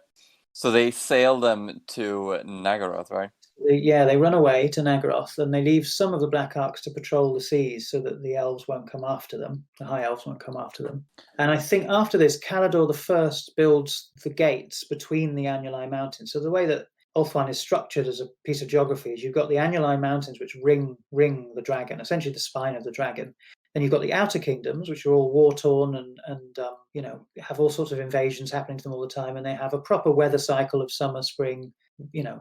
So they sail them to Nagaroth, right? They run away to Nagaroth, and they leave some of the black arcs to patrol the seas so that the elves won't come after them. The high elves won't come after them. And I think after this, Calador I builds the gates between the Annuli Mountains. So the way that Ulthuan is structured as a piece of geography is you've got the Annuli Mountains, which ring the dragon, essentially the spine of the dragon. Then you've got the outer kingdoms, which are all war-torn and have all sorts of invasions happening to them all the time, and they have a proper weather cycle of summer, spring,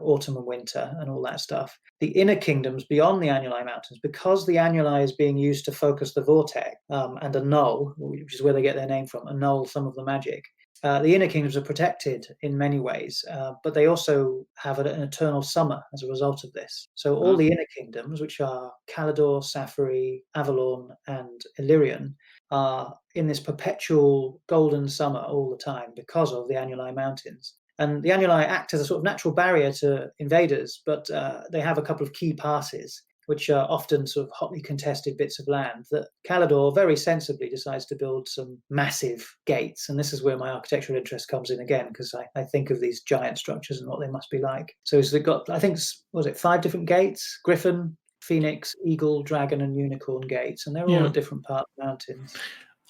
autumn and winter and all that stuff. The inner kingdoms beyond the Annuli Mountains, because the Annuli is being used to focus the vortex and annul, which is where they get their name from, annul some of the magic. The inner kingdoms are protected in many ways, but they also have an eternal summer as a result of this. So all the inner kingdoms, which are Calador, Sapphire, Avalon, and Illyrian, are in this perpetual golden summer all the time because of the Annuli Mountains. And the Annuli act as a sort of natural barrier to invaders, but they have a couple of key passes, which are often sort of hotly contested bits of land that Calador very sensibly decides to build some massive gates. And this is where my architectural interest comes in again, because I think of these giant structures and what they must be like. So they've got, I think, 5 different gates? Griffin, Phoenix, Eagle, Dragon, and Unicorn gates. And they're all at different parts of the mountains.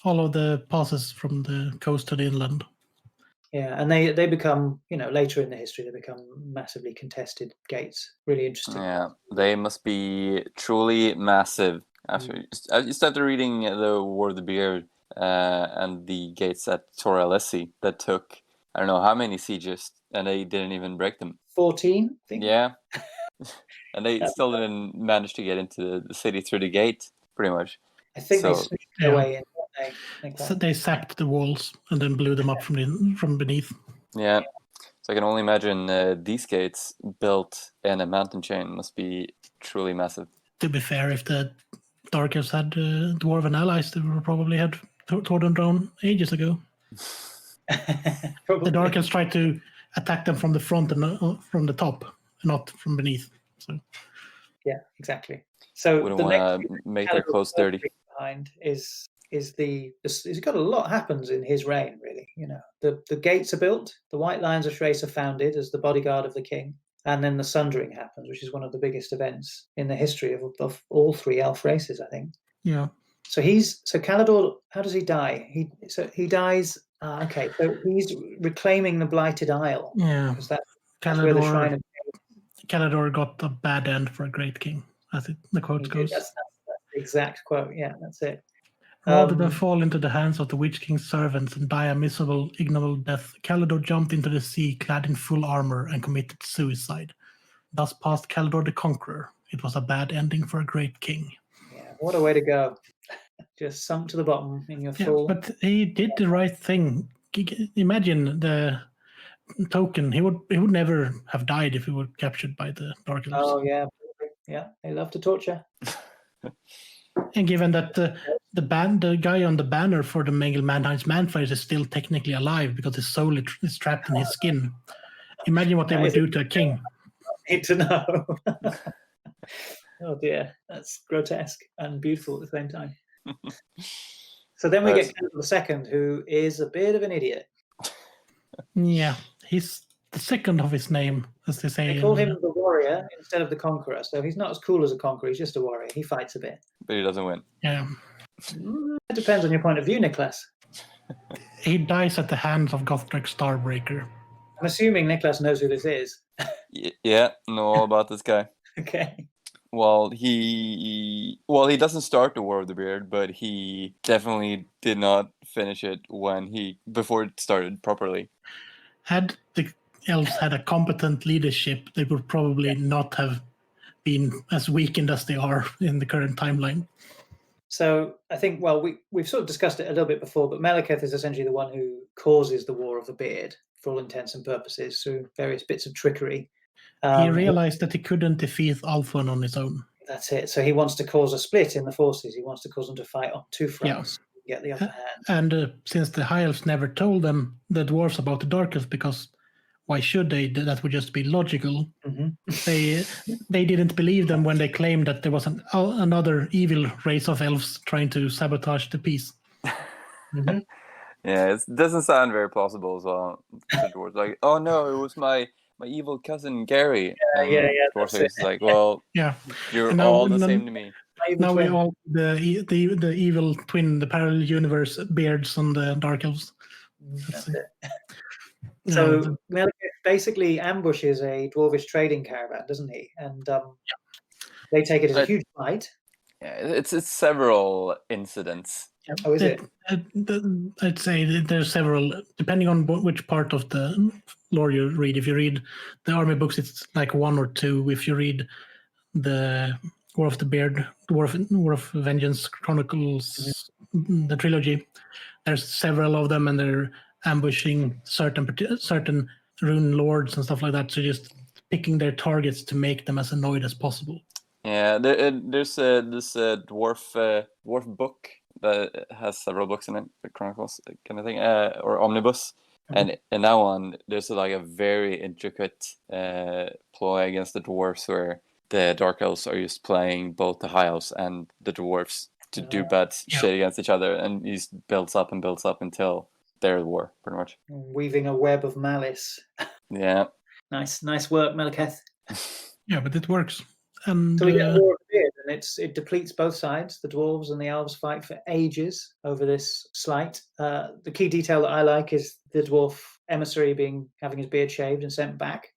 All of the passes from the coast to the inland. Yeah, and they become, later in the history, they become massively contested gates. Really interesting. Yeah, they must be truly massive. After you started reading the War of the Beard and the gates at Tor Alessi that took I don't know how many sieges, and they didn't even break them. 14, I think. Yeah, and they still didn't manage to get into the city through the gate, pretty much. I think they sneaked their way in. So they sapped the walls and then blew them up from beneath. Yeah, so I can only imagine these gates built in a mountain chain must be truly massive. To be fair, if the Dark Elves had dwarven allies, they would probably had torn them down ages ago. The Dark Elves tried to attack them from the front and from the top, not from beneath. So. Yeah, exactly. So wouldn't the want next to make their clothes dirty. Behind is he's got a lot happens in his reign, really. The gates are built, the White Lions of Thrace are founded as the bodyguard of the king, and then the Sundering happens, which is one of the biggest events in the history of all three elf races, I think. Yeah. So Calador, how does he die? He dies. Okay, so he's reclaiming the Blighted Isle. Yeah, that's where the shrine of Calador got a bad end for a great king, as the quote goes. That's the exact quote. Yeah, that's it. Rather than fall into the hands of the Witch King's servants and die a miserable, ignoble death, Calador jumped into the sea clad in full armor and committed suicide. Thus passed Calador the Conqueror. It was a bad ending for a great king. Yeah, what a way to go. Just sunk to the bottom in your full... But he did the right thing. Imagine the token. He would guy have died if he were captured by the Dark Elves. Oh, yeah. Yeah, they love to torture. And given that the guy on the banner for the Mangel Manheim's Manfires is still technically alive because his soul is trapped in his skin. Imagine what they would do to a king. I need to know. Oh dear, that's grotesque and beautiful at the same time. So then we get Calador II, who is a bit of an idiot. Yeah, he's the second of his name, as they say. They call him the warrior instead of the conqueror, so he's not as cool as a conqueror, he's just a warrior. He fights a bit. But he doesn't win. Yeah. It depends on your point of view, Niklas. He dies at the hands of Gothrek Starbreaker. I'm assuming Niklas knows who this is. Yeah, know all about this guy. Okay. Well, he doesn't start the War of the Beard, but he definitely did not finish it before it started properly. Had the elves had a competent leadership, they would probably not have been as weakened as they are in the current timeline. So I think, we've sort of discussed it a little bit before, but Malekith is essentially the one who causes the War of the Beard for all intents and purposes through various bits of trickery. He realized that he couldn't defeat Ulthuan on his own. That's it. So he wants to cause a split in the forces. He wants to cause them to fight on two fronts. Yeah. Get the upper hand. And since the High Elves never told the dwarves about the Dark Elves, because why should they? That would just be logical. Mm-hmm. They didn't believe them when they claimed that there was another evil race of elves trying to sabotage the peace. Mm-hmm. Yeah, it doesn't sound very plausible as well. The dwarves like, oh no, it was my evil cousin Gary. Yeah. Dwarves is like, well, yeah, you're all the same to me. Now we all the evil twin, the parallel universe beards on the Dark Elves. That's it. So Malekith basically ambushes a dwarvish trading caravan, doesn't he? And they take it as a huge fight. Yeah, it's several incidents. Oh, is it? I'd say there's several, depending on which part of the lore you read. If you read the army books, it's like one or two. If you read the War of the Beard, War of Vengeance Chronicles, the trilogy, there's several of them, and they're ambushing certain rune lords and stuff like that. So just picking their targets to make them as annoyed as possible. Yeah, there's this dwarf book that has several books in it, the Chronicles kind of thing, or Omnibus. And in that one, there's like a very intricate ploy against the dwarves where the Dark Elves are just playing both the High Elves and the dwarves to do bad shit against each other, and he builds up until they're at war, pretty much. Weaving a web of malice. Yeah. Nice work, Malekith. Yeah, but it works. And so we get a War of the Beard, and it depletes both sides. The dwarves and the elves fight for ages over this slight. The key detail that I like is the dwarf emissary having his beard shaved and sent back.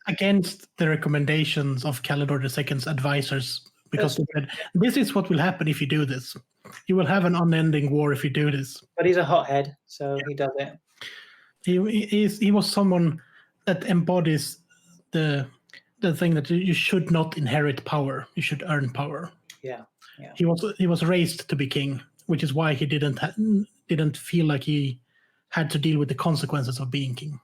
Against the recommendations of Calidor II's advisors, because they said, this is what will happen if you do this. You will have an unending war if you do this. But he's a hothead, so he does it. He was someone that embodies the thing that you should not inherit power. You should earn power. Yeah. He was raised to be king, which is why he didn't feel like he had to deal with the consequences of being king.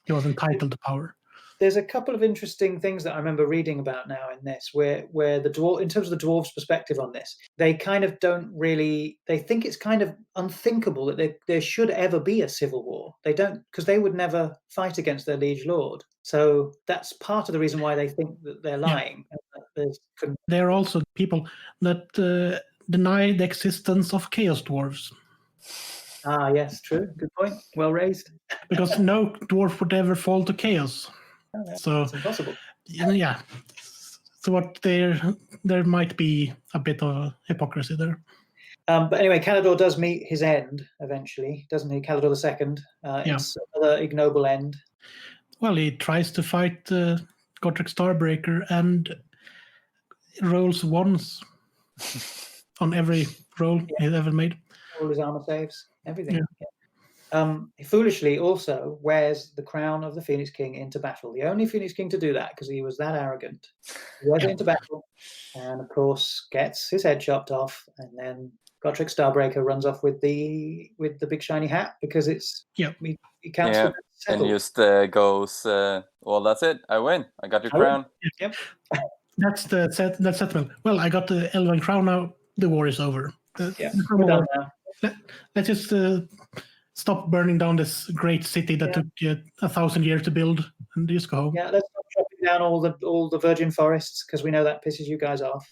He was entitled to power. There's a couple of interesting things that I remember reading about now in this, where the dwarf, in terms of the dwarves' perspective on this, they kind of they think it's kind of unthinkable that there should ever be a civil war. They don't, because they would never fight against their liege lord. So that's part of the reason why they think that they're lying. Yeah. There are also people that deny the existence of chaos dwarves. Ah, yes, true. Good point. Well raised. Because no dwarf would ever fall to chaos. So it's impossible. Yeah. So what there might be a bit of hypocrisy there. But anyway, Calidor does meet his end eventually, doesn't he? Calidor II. It's another ignoble end. Well, he tries to fight Gotrek Starbreaker and rolls ones on every roll he's ever made. All his armor saves, everything. Yeah. He foolishly also wears the crown of the Phoenix King into battle. The only Phoenix King to do that, because he was that arrogant. He wears it into battle, and of course gets his head chopped off, and then Gotrek Starbreaker runs off with the big shiny hat, because it's he counts for and just goes, well, that's it. I win. I got your crown. Yep. That's the settlement. Well, I got the Elven crown now. The war is over. We're done now. Let's just stop burning down this great city that took 1,000 years to build, and just go home. Yeah, let's stop chopping down all the virgin forests, because we know that pisses you guys off.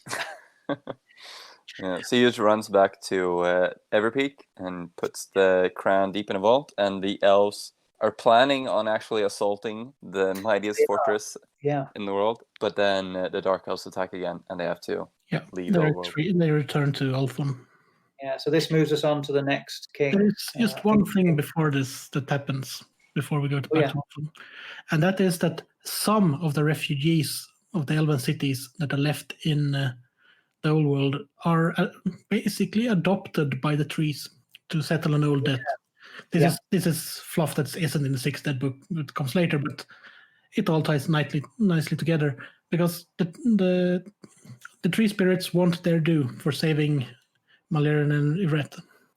So he just runs back to Everpeak and puts the crown deep in a vault, and the elves are planning on actually assaulting the mightiest fortress in the world, but then the Dark Elves attack again, and they have to leave the world. They return to Ulthuan. Yeah, so this moves us on to the next king. There is just one thing before this that happens, before we go back to Ulthuan, and that is that some of the refugees of the Elven cities that are left in the old world are basically adopted by the trees to settle an old debt. This is fluff that isn't in the Sixth Dead book. It comes later, but it all ties nicely together, because the tree spirits want their due for saving Malerian and Ivret,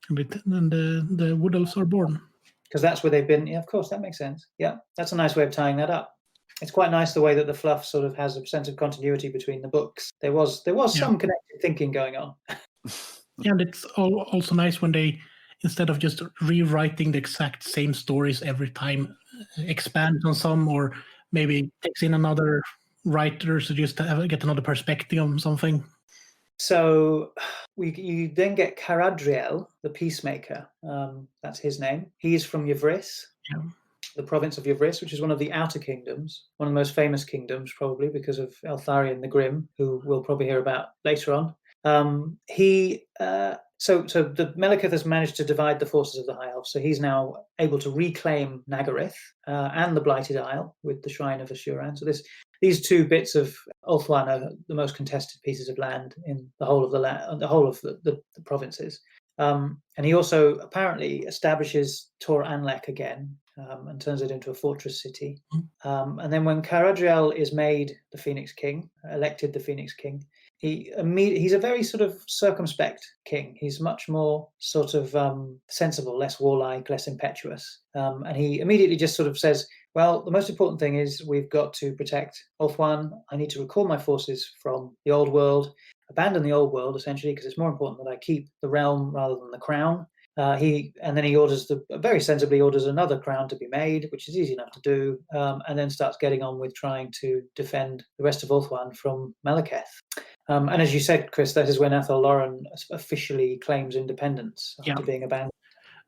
and the Wood Elves are born. Because that's where they've been. Yeah, of course, that makes sense. Yeah, that's a nice way of tying that up. It's quite nice the way that the fluff sort of has a sense of continuity between the books. There was some connected thinking going on. And it's also nice when they, instead of just rewriting the exact same stories every time, expand on some, or maybe takes in another writer to just get another perspective on something. So you then get Caradriel, the Peacemaker. That's his name. He's from Yvris, the province of Yvris, which is one of the Outer Kingdoms, one of the most famous kingdoms, probably because of Eltharion the Grim, who we'll probably hear about later on. So the Melekith has managed to divide the forces of the High Elves, so he's now able to reclaim Nagaryth and the Blighted Isle with the Shrine of Asuran. So these two bits of Ulthuan are the most contested pieces of land in the whole of the provinces. And he also apparently establishes Tor Anlek again and turns it into a fortress city. And then when Caradriel is made the Phoenix King, elected the Phoenix King, he's a very sort of circumspect king. He's much more sort of sensible, less warlike, less impetuous. And he immediately just sort of says, well, the most important thing is we've got to protect Ulthuan. I need to recall my forces from the old world, abandon the old world, essentially, because it's more important that I keep the realm rather than the crown. And then he very sensibly orders another crown to be made, which is easy enough to do, and then starts getting on with trying to defend the rest of Ulthuan from Melekith. And as you said, Chris, that is when Athel Loren officially claims independence after being abandoned.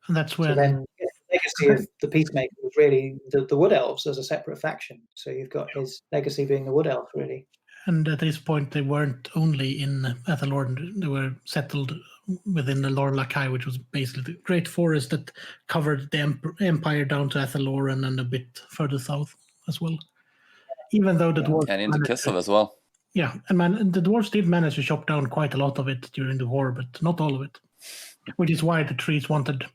And that's when... So then the legacy of the Peacemaker was really the Wood Elves as a separate faction. So you've got his legacy being the Wood Elves, really. And at this point, they weren't only in Athel Loren, they were settled within the Lorn Lakai, which was basically the great forest that covered the empire down to Athaloran and a bit further south as well. Even though the dwarves And into Kislev as well. Yeah, and the dwarves did manage to chop down quite a lot of it during the war, but not all of it. Which is why the trees wanted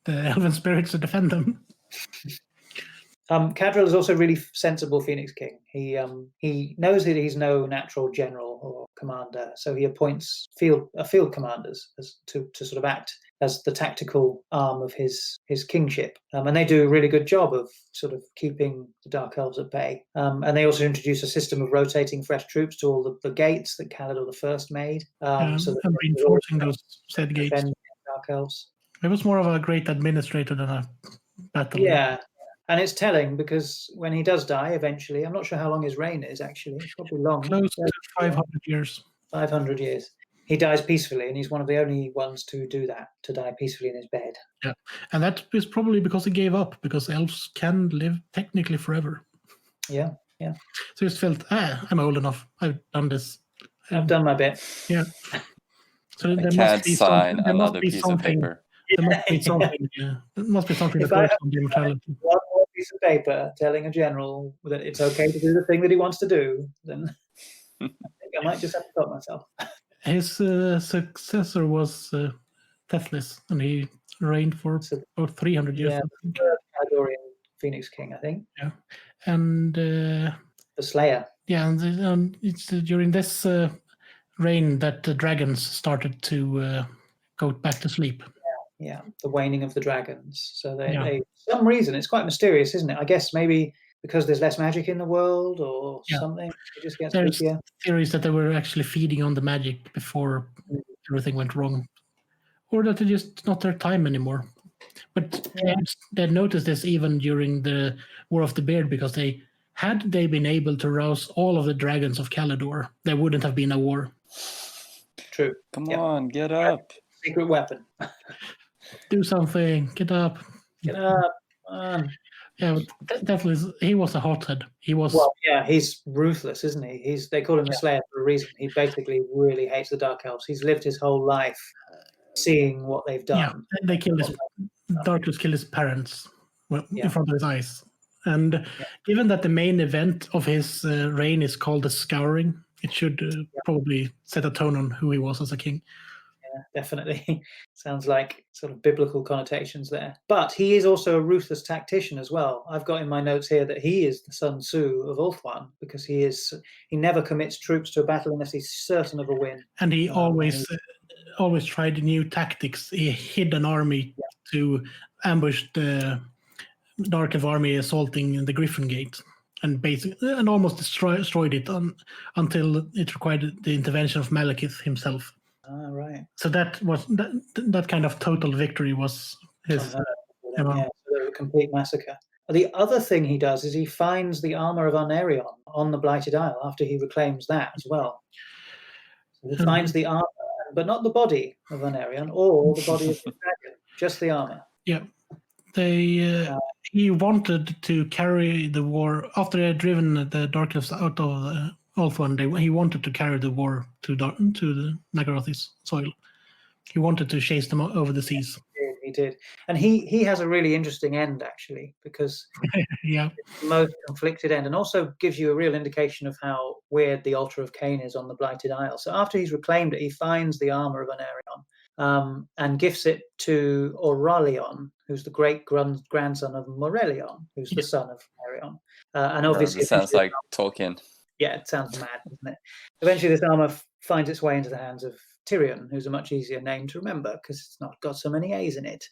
the elven spirits to defend them. Cadril is also a really sensible Phoenix King. He knows that he's no natural general or commander, so he appoints field commanders to sort of act as the tactical arm of his kingship, and they do a really good job of sort of keeping the Dark Elves at bay. And they also introduce a system of rotating fresh troops to all the gates that Calador I made, so and reinforcing those said gates. Dark Elves. It was more of a great administrator than a battle. Yeah. And it's telling because when he does die eventually, I'm not sure how long his reign is actually. It's probably long. Close to 500 years. 500 years. He dies peacefully, and he's one of the only ones to do that, to die peacefully in his bed. Yeah, and that is probably because he gave up, because elves can live technically forever. Yeah. So he just felt, I'm old enough. I've done this. I've done my bit. Yeah. So I can't sign another piece of paper. There must be something. There must be something that goes on the immortality. One more piece of paper telling a general that it's okay to do the thing that he wants to do, then I think I might just have to stop myself. His successor was Tethlis, and he reigned for about 300 years. Yeah, the Caledonian Phoenix King, I think. Yeah, and the Slayer. Yeah, and it's during this reign that the dragons started to go back to sleep. Yeah, the waning of the dragons. So they for some reason, it's quite mysterious, isn't it? I guess maybe because there's less magic in the world or something. It just gets There's creepier. theories that they were actually feeding on the magic before everything went wrong. Or that it's just not their time anymore. But they noticed this even during the War of the Beard, because had they been able to rouse all of the dragons of Calador, there wouldn't have been a war. True. Come on, get up. Secret weapon. Do something. Get up. Get up. Yeah, but definitely, he was a hothead. He was. Well, yeah, he's ruthless, isn't he? They call him the Slayer for a reason. He basically really hates the Dark Elves. He's lived his whole life seeing what they've done. Yeah, they killed Dark Elves killed his parents in front of his eyes. And given that the main event of his reign is called the Scouring, it should probably set a tone on who he was as a king. Yeah, definitely. Sounds like sort of biblical connotations there. But he is also a ruthless tactician as well. I've got in my notes here that he is the Sun Tzu of Ulthuan, because he never commits troops to a battle unless he's certain of a win. And he always tried new tactics. He hid an army to ambush the Dark Elf army assaulting the Griffin Gate, and almost destroyed it until it required the intervention of Malekith himself. Right. So that was that kind of total victory was his. So there was a complete massacre. The other thing he does is he finds the armor of Arnarion on the Blighted Isle after he reclaims that as well. So he finds the armor, but not the body of Arnarion or the body of the dragon, just the armor. Yeah. He wanted to carry the war after they had driven the Dark Elves out of Ulthuan. He wanted to carry the war to the Nagaroth's soil. He wanted to chase them over the seas. He did. And he has a really interesting end, actually, because it's the most conflicted end, and also gives you a real indication of how weird the Altar of Cain is on the Blighted Isle. So after he's reclaimed it, he finds the armor of Anarion and gifts it to Aurelion, who's the great grandson of Morelion, who's the son of Anarion. And obviously, it sounds like Tolkien. Yeah, it sounds mad, doesn't it? Eventually, this armor finds its way into the hands of Tyrion, who's a much easier name to remember because it's not got so many A's in it.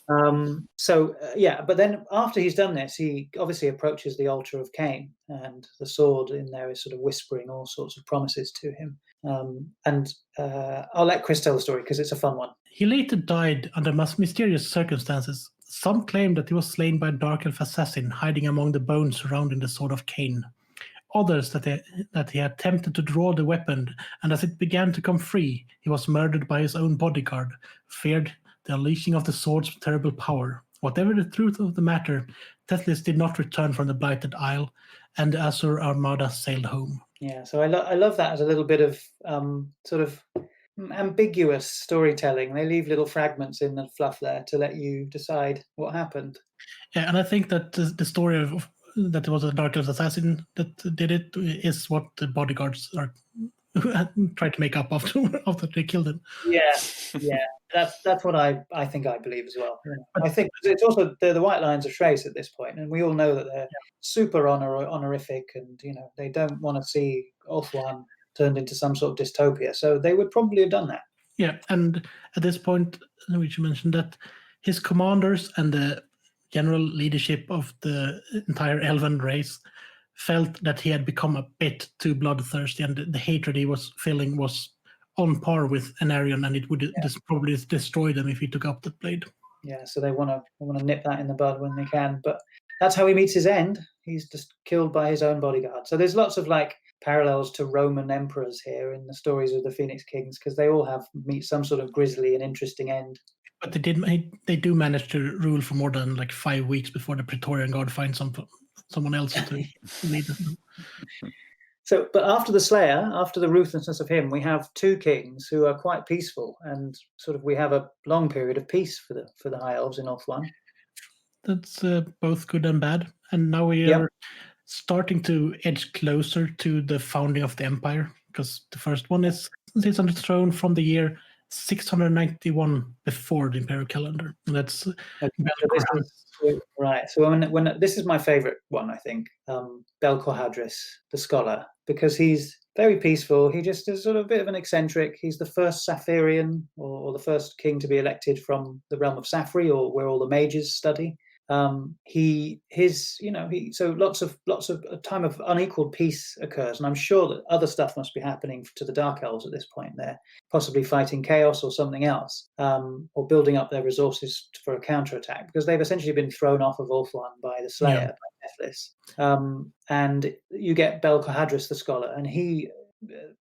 But then after he's done this, he obviously approaches the Altar of Cain, and the sword in there is sort of whispering all sorts of promises to him. I'll let Chris tell the story because it's a fun one. He later died under mysterious circumstances. Some claim that he was slain by a Dark Elf assassin hiding among the bones surrounding the Sword of Cain. Others that he had attempted to draw the weapon, and as it began to come free, he was murdered by his own bodyguard, feared the unleashing of the sword's terrible power. Whatever the truth of the matter, Tethlis did not return from the Blighted Isle, and the Asur Armada sailed home. Yeah, so I love that as a little bit of sort of ambiguous storytelling. They leave little fragments in the fluff there to let you decide what happened. Yeah, and I think that the story of that it was a Dark Elf assassin that did it is what the bodyguards are trying to make up after they killed him. Yeah. That's what I think I believe as well. I think it's also they're the White Lions of Thrace at this point, and we all know that they're super honorific, and they don't want to see Ulthuan turned into some sort of dystopia. So they would probably have done that. Yeah, and at this point, we should mention that his commanders and the general leadership of the entire elven race felt that he had become a bit too bloodthirsty, and the hatred he was feeling was on par with Anarion, and it would probably destroy them if he took up the blade. Yeah, so they want to nip that in the bud when they can. But that's how he meets his end. He's just killed by his own bodyguard. So there's lots of parallels to Roman emperors here in the stories of the Phoenix Kings, because they all meet some sort of grisly and interesting end. But they do manage to rule for more than 5 weeks before the Praetorian Guard finds someone else to lead them. So, but after the Slayer, after the ruthlessness of him, we have two kings who are quite peaceful, and we have a long period of peace for the High Elves in Ulthuan. That's both good and bad, and now we are starting to edge closer to the founding of the Empire, because the first one sits on the throne from the year 691 before the Imperial calendar. And that's right. So when this is my favorite one, I think, Belcorhadris, the scholar, because he's very peaceful. He just is sort of a bit of an eccentric. He's the first Saphirian, or the first king to be elected from the realm of Safri, or where all the mages study. So lots of a time of unequaled peace occurs, and I'm sure that other stuff must be happening to the Dark Elves at this point. They're possibly fighting chaos or something else, or building up their resources for a counterattack, because they've essentially been thrown off of Ulthuan by the Slayer, by Nephilis. And you get Belcorhadris the scholar, and he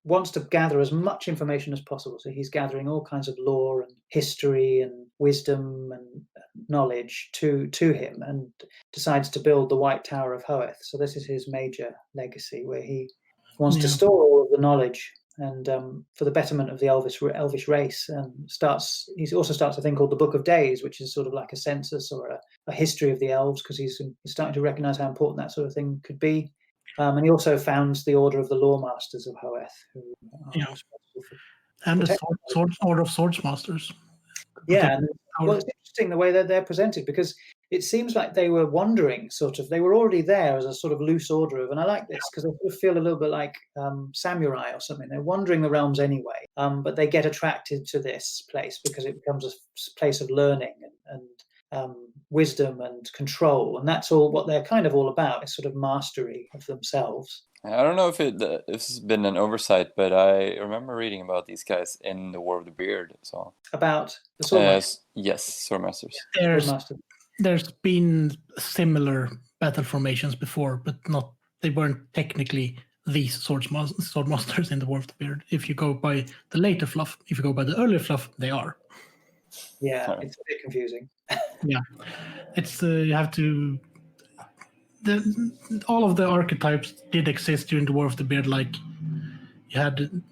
wants to gather as much information as possible. So he's gathering all kinds of lore and history and wisdom and knowledge to him, and decides to build the White Tower of Hoeth. So this is his major legacy, where he wants to store all of the knowledge and for the betterment of the elvish race. And he also starts a thing called the Book of Days, which is sort of like a census or a history of the elves, because he's starting to recognize how important that sort of thing could be. And he also founds the Order of the Lawmasters of Hoeth, and the Order of Swordsmasters. Yeah, and it's interesting the way that they're presented, because it seems like they were wandering, they were already there as a sort of loose order and I like this, because they feel a little bit like samurai or something. They're wandering the realms anyway, but they get attracted to this place because it becomes a place of learning and wisdom and control, and that's all what they're kind of all about, is sort of mastery of themselves. I don't know if this has been an oversight, but I remember reading about these guys in the War of the Beard. So about the Swordmasters. Yes, Swordmasters. There's been similar battle formations before, but they weren't technically these Swordmasters in the War of the Beard. If you go by the later fluff, if you go by the earlier fluff, they are. Yeah, it's a bit confusing. Yeah, it's you have to. All of the archetypes did exist during the War of the Beard. Like you had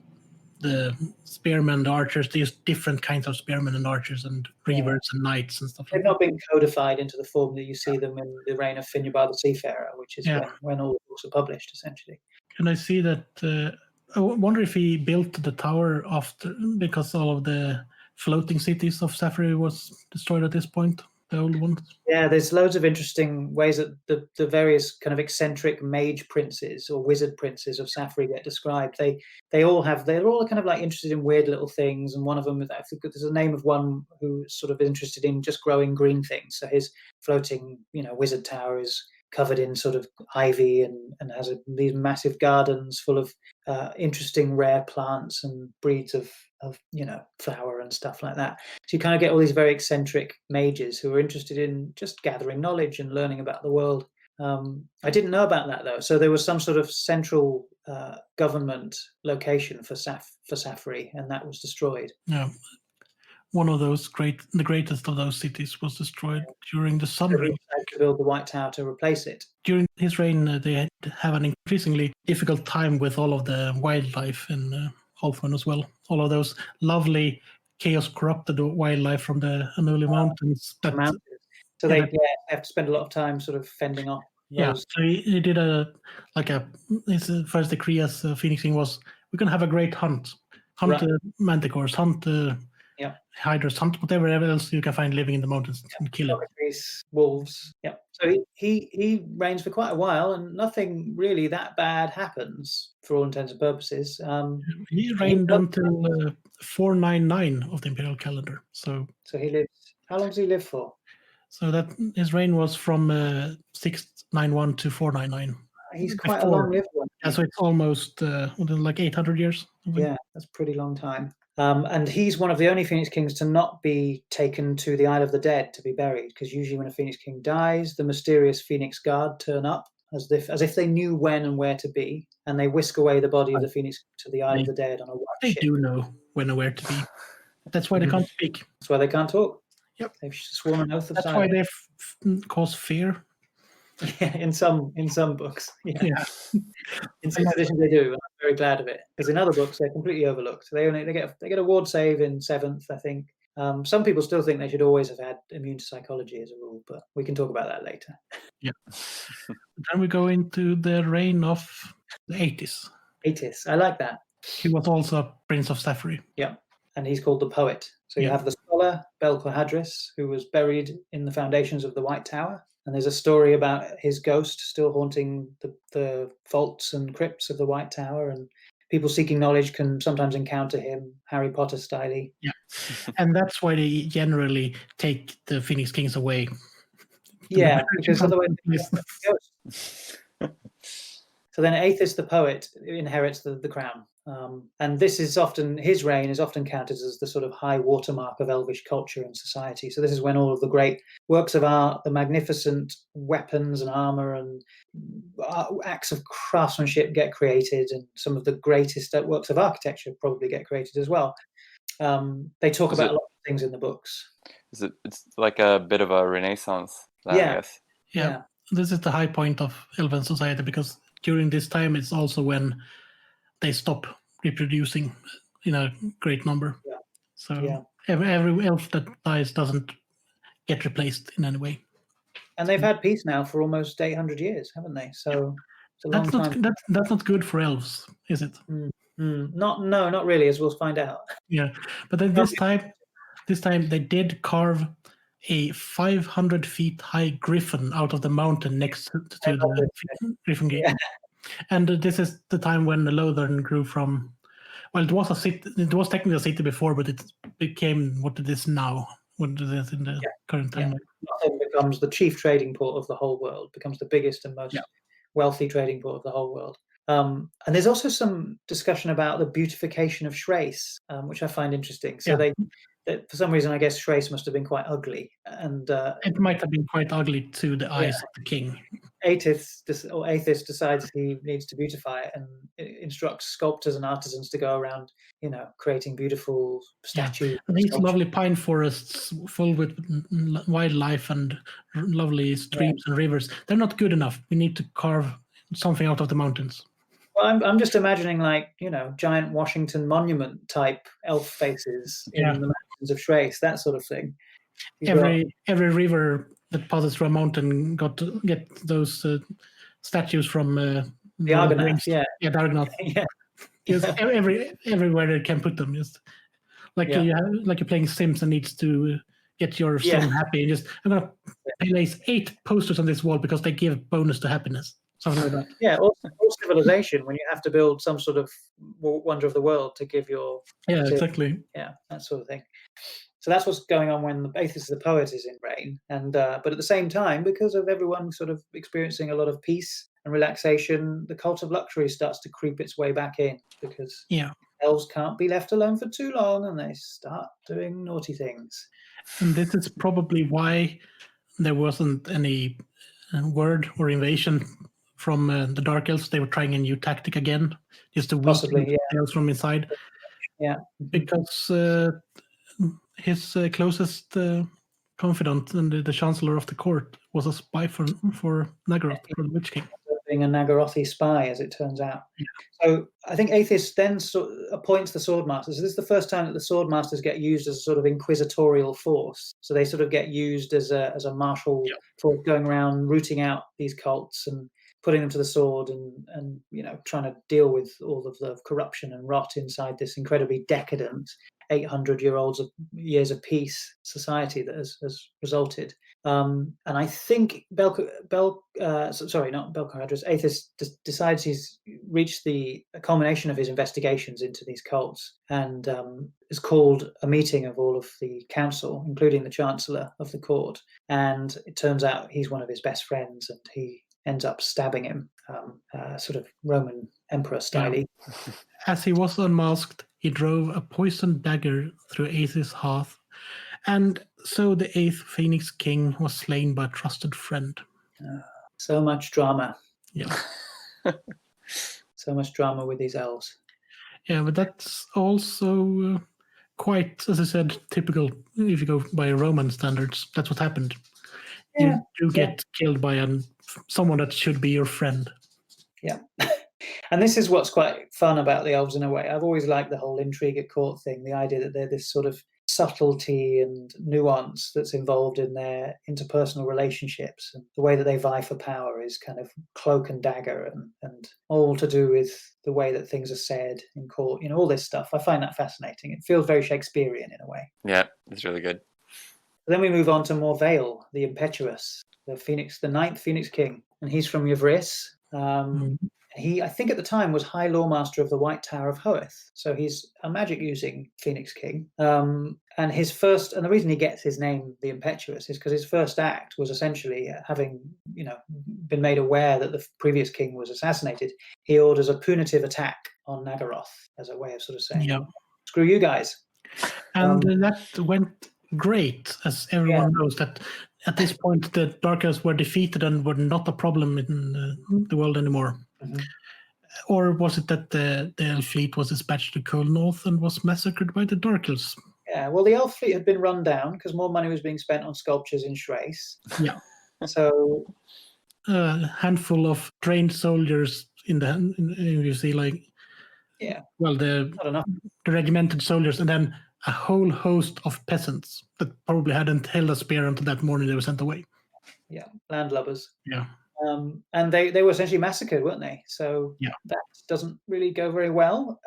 the spearmen, the archers. These different kinds of spearmen and archers, and reavers and knights and stuff. They've not been codified into the form that you see them in the reign of Finnebar the Seafarer, which is when all the books are published, essentially. Can I see that? I wonder if he built the tower after, because all of the floating cities of Safri was destroyed at this point, the old ones. Yeah, there's loads of interesting ways that the various kind of eccentric mage princes or wizard princes of Safri get described. They're all kind of like interested in weird little things, and one of them, I think there's a name of one who's sort of interested in just growing green things. So his floating, wizard tower is covered in sort of ivy and has these massive gardens full of interesting rare plants and breeds of flower and stuff like that. So you kind of get all these very eccentric mages who are interested in just gathering knowledge and learning about the world. I didn't know about that though. So there was some sort of central government location for Safri, and that was destroyed. Yeah. One of those the greatest of those cities was destroyed during the Sun Reign. He had to build the White Tower to replace it. During his reign, they have an increasingly difficult time with all of the wildlife in Ulthuan as well. All of those lovely chaos-corrupted wildlife from the Anuli Mountains. Mountains. So Yeah, they have to spend a lot of time sort of fending off those. so he did his first decree as Phoenix King was, we're going to have a great hunt. Hunt manticores, hunt hydras, hunt whatever else you can find living in the mountains and kill it. Wolves. Yeah. So he reigns for quite a while, and nothing really that bad happens for all intents and purposes. He reigned until 499 of the imperial calendar. So he lived. How long does he live for? So that his reign was from 691 to 499. He's quite a long-lived one. Yeah, so it's almost like 800 years. Yeah, that's a pretty long time. And he's one of the only Phoenix Kings to not be taken to the Isle of the Dead to be buried, because usually when a Phoenix King dies, the mysterious Phoenix Guard turn up as if they knew when and where to be, and they whisk away the body of the Phoenix to the Isle of the Dead on a white ship. They do know when and where to be. That's why they can't speak. That's why they can't talk. Yep. They've sworn an oath of silence. That's why they cause fear. Yeah, in some books. Yeah. In some editions they do, and I'm very glad of it. Because in other books they're completely overlooked. They get a ward save in 7th, I think. Some people still think they should always have had immune to psychology as a rule, but we can talk about that later. Yeah. Then we go into the reign of the Aethys. Aethys, I like that. He was also Prince of Sapphire. Yeah, and he's called the Poet. So you have the scholar, Belcohadris, who was buried in the foundations of the White Tower. And there's a story about his ghost still haunting the vaults and crypts of the White Tower, and people seeking knowledge can sometimes encounter him, Harry Potter style. Yeah, and that's why they generally take the Phoenix Kings away. Yeah, because otherwise So then Aethys the Poet inherits the crown. And this is often, his reign is often counted as the sort of high watermark of elvish culture and society. So this is when all of the great works of art, the magnificent weapons and armor and acts of craftsmanship get created, and some of the greatest works of architecture probably get created as well. They talk about a lot of things in the books. It's like a bit of a renaissance, I guess. Yeah, this is the high point of elven society, because during this time it's also when they stop reproducing in a great number. Yeah. So every elf that dies doesn't get replaced in any way. And they've had peace now for almost 800 years, haven't they? So it's a long time. That's not good for elves, is it? Not really, as we'll find out. Yeah, but then this time they did carve a 500 feet high griffin out of the mountain next to the Griffin Gate. Yeah. And this is the time when the Lothern grew from, well, it was a city. It was technically a city before, but it became what it is now. What it is in the current time. Nothing becomes the chief trading port of the whole world. Becomes the biggest and most wealthy trading port of the whole world. And there's also some discussion about the beautification of Schrace, which I find interesting. So for some reason, I guess Schrace must have been quite ugly, and it might have been quite ugly to the eyes of the king. Aethys decides he needs to beautify it, and instructs sculptors and artisans to go around, creating beautiful statues. And these lovely pine forests full with wildlife and lovely streams and rivers, they're not good enough. We need to carve something out of the mountains. Well, I'm just imagining giant Washington Monument type elf faces in the mountains of Schrace, that sort of thing. Every river that passes through a mountain got to get those statues from the Argonauts. The Argonauts. Just everywhere they can put them. Just like you're playing Sims and needs to get your sim happy. And I'm gonna place 8 posters on this wall because they give bonus to happiness. Something like that. Yeah, or civilization, when you have to build some sort of wonder of the world to give your... Yeah, exactly. Yeah, that sort of thing. So that's what's going on when the Aethys the Poet is in reign. And but at the same time, because of everyone sort of experiencing a lot of peace and relaxation, the cult of luxury starts to creep its way back in, because elves can't be left alone for too long, and they start doing naughty things. And this is probably why there wasn't any word or invasion from the Dark Elves. They were trying a new tactic again, just to weaken the elves from inside. Yeah, because his closest confidant and the Chancellor of the Court was a spy for Naggaroth, for the Witch King. being a Nagarothi spy, as it turns out. Yeah. So I think Aethys then appoints the Swordmasters. This is the first time that the Swordmasters get used as a sort of inquisitorial force. So they sort of get used as a martial force going around rooting out these cults and putting them to the sword and trying to deal with all of the corruption and rot inside this incredibly decadent 800 years of peace society that has resulted. And I think Aethys decides he's reached the culmination of his investigations into these cults and has called a meeting of all of the council, including the Chancellor of the court. And it turns out he's one of his best friends, and he ends up stabbing him, sort of Roman emperor style. Yeah. As he was unmasked, he drove a poisoned dagger through Aethys' heart, and so the 8th Phoenix King was slain by a trusted friend. So much drama. Yeah. So much drama with these elves. Yeah, but that's also quite, as I said, typical. If you go by Roman standards, that's what happened. Yeah. You get killed by someone that should be your friend. Yeah. And this is what's quite fun about the elves in a way. I've always liked the whole intrigue at court thing, the idea that they're this sort of subtlety and nuance that's involved in their interpersonal relationships, and the way that they vie for power is kind of cloak and dagger and all to do with the way that things are said in court, all this stuff. I find that fascinating. It feels very Shakespearean in a way. Yeah, it's really good. Then we move on to Morvale, the impetuous, the 9th Phoenix King, and he's from Yvris. He, I think at the time, was High Lawmaster of the White Tower of Hoeth. So he's a magic-using Phoenix King. And the reason he gets his name, the Impetuous, is because his first act was essentially having, been made aware that the previous king was assassinated. He orders a punitive attack on Nagaroth as a way of sort of saying, screw you guys. And that went great, as everyone knows that at this point the Dark Elves were defeated and were not a problem in the world anymore. Mm-hmm. Or was it that the Elf fleet was dispatched to Cold North and was massacred by the Dark Elves? Yeah, well, the Elf fleet had been run down because more money was being spent on sculptures in Shrace. Yeah. So a handful of trained soldiers you see, like, well, the regimented soldiers, and then a whole host of peasants that probably hadn't held a spear until that morning they were sent away. Yeah, landlubbers. Yeah. And they were essentially massacred, weren't they? So that doesn't really go very well.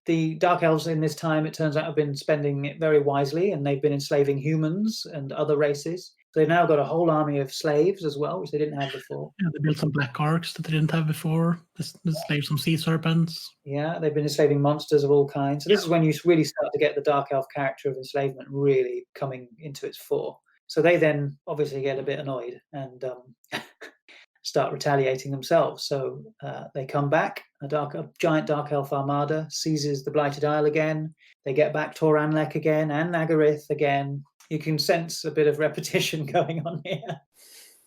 The Dark Elves in this time, it turns out, have been spending it very wisely, and they've been enslaving humans and other races. They've now got a whole army of slaves as well, which they didn't have before. Yeah, they built some black arcs that they didn't have before. They enslaved some sea serpents. Yeah, they've been enslaving monsters of all kinds. So this is when you really start to get the Dark Elf character of enslavement really coming into its fore. So they then obviously get a bit annoyed and start retaliating themselves. So they come back. A giant Dark Elf armada seizes the Blighted Isle again. They get back Tor Anlec again and Nagarith again. You can sense a bit of repetition going on here.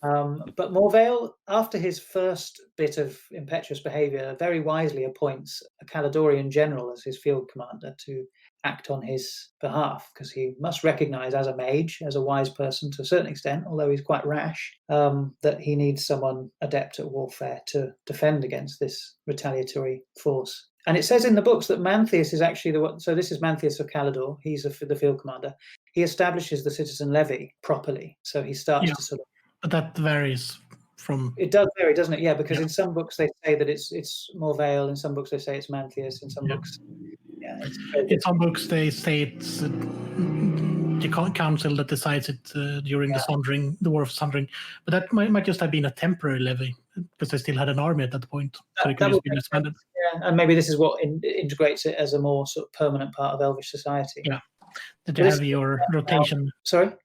But Morvale, after his first bit of impetuous behaviour, very wisely appoints a Caledonian general as his field commander to act on his behalf, because he must recognise as a mage, as a wise person to a certain extent, although he's quite rash, that he needs someone adept at warfare to defend against this retaliatory force. And it says in the books that Mantheus is actually the one. So this is Mantheus of Caledor. He's the field commander. He establishes the citizen levy properly. So he starts to sort of. But that varies from. It does vary, doesn't it? Yeah, because in some books they say that it's Morvale. In some books they say it's Mantheus. In some books, in some books they say it's the council that decides it during the War of Sundering. But that might just have been a temporary levy because they still had an army at that point, so it could have been expanded. Yeah, and maybe this is what integrates it as a more sort of permanent part of Elvish society. Yeah. That you have your rotation. Sorry? That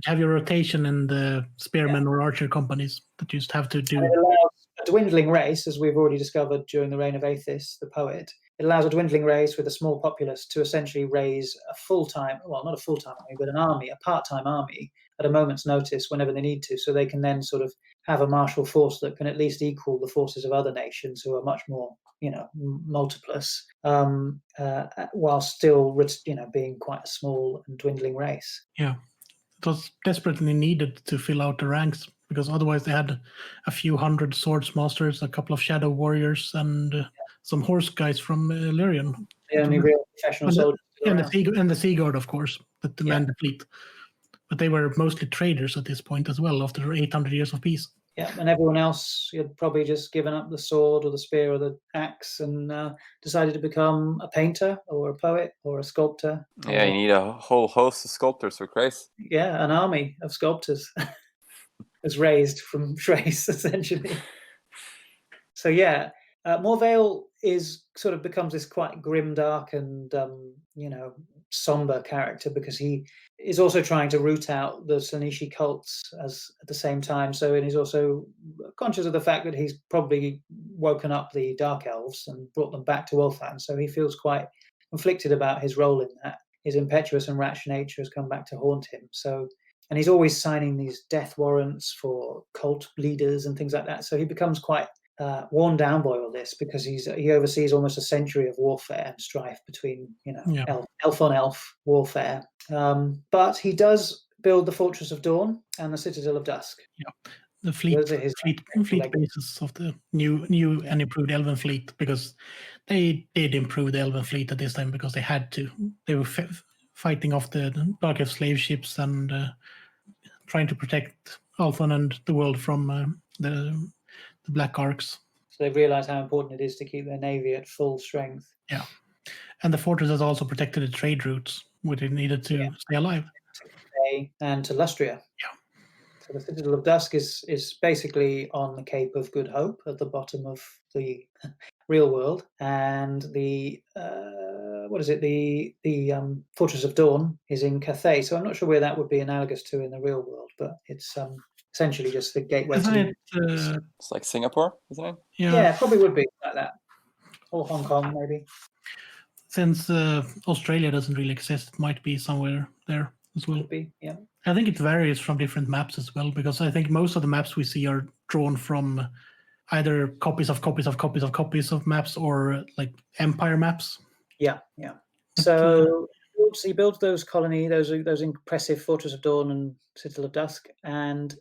you have your rotation in the spearmen or archer companies that you just have to do. And it allows a dwindling race, as we've already discovered during the reign of Aethys, the poet. It allows a dwindling race with a small populace to essentially raise a full-time, well, not a full-time army, but an army, a part-time army, at a moment's notice whenever they need to, so they can then sort of have a martial force that can at least equal the forces of other nations who are much more, multiplus, while still, being quite a small and dwindling race. Yeah, it was desperately needed to fill out the ranks because otherwise they had a few hundred swords masters, a couple of shadow warriors, and some horse guys from Illyrian. The only real professional soldiers And around. the Sea Guard, of course, that manned the fleet. But they were mostly traders at this point as well, after 800 years of peace. Yeah, and everyone else had probably just given up the sword or the spear or the axe and decided to become a painter or a poet or a sculptor. Yeah, you need a whole host of sculptors for Christ. Yeah, an army of sculptors was raised from trace, essentially. So yeah, Morvale becomes this quite grim, dark, and somber character because he is also trying to root out the Slaaneshi cults at the same time. So, and he's also conscious of the fact that he's probably woken up the Dark Elves and brought them back to Ulthuan. So he feels quite conflicted about his role in that. His impetuous and rash nature has come back to haunt him. So, and he's always signing these death warrants for cult leaders and things like that. So he becomes quite worn down by all this because he oversees almost a century of warfare and strife between elf on elf warfare. But he does build the Fortress of Dawn and the Citadel of Dusk. Yeah, the fleet bases of the new and improved Elven fleet, because they did improve the Elven fleet at this time because they had to. They were fighting off the Dark Elf slave ships and trying to protect Ulthuan and the world from the Black Arcs. So they realized how important it is to keep their navy at full strength. Yeah. And the fortress has also protected the trade routes, which it needed to stay alive. And to Lustria. Yeah. So the Citadel of Dusk is basically on the Cape of Good Hope at the bottom of the real world. And the Fortress of Dawn is in Cathay. So I'm not sure where that would be analogous to in the real world, but it's essentially just the gateway. It's like Singapore, isn't it? Yeah, probably would be like that. Or Hong Kong, maybe. Since Australia doesn't really exist, it might be somewhere there as well. Could be, yeah. I think it varies from different maps as well, because I think most of the maps we see are drawn from either copies of maps or like empire maps. Yeah. So he builds those those impressive Fortress of Dawn and Citadel of Dusk, and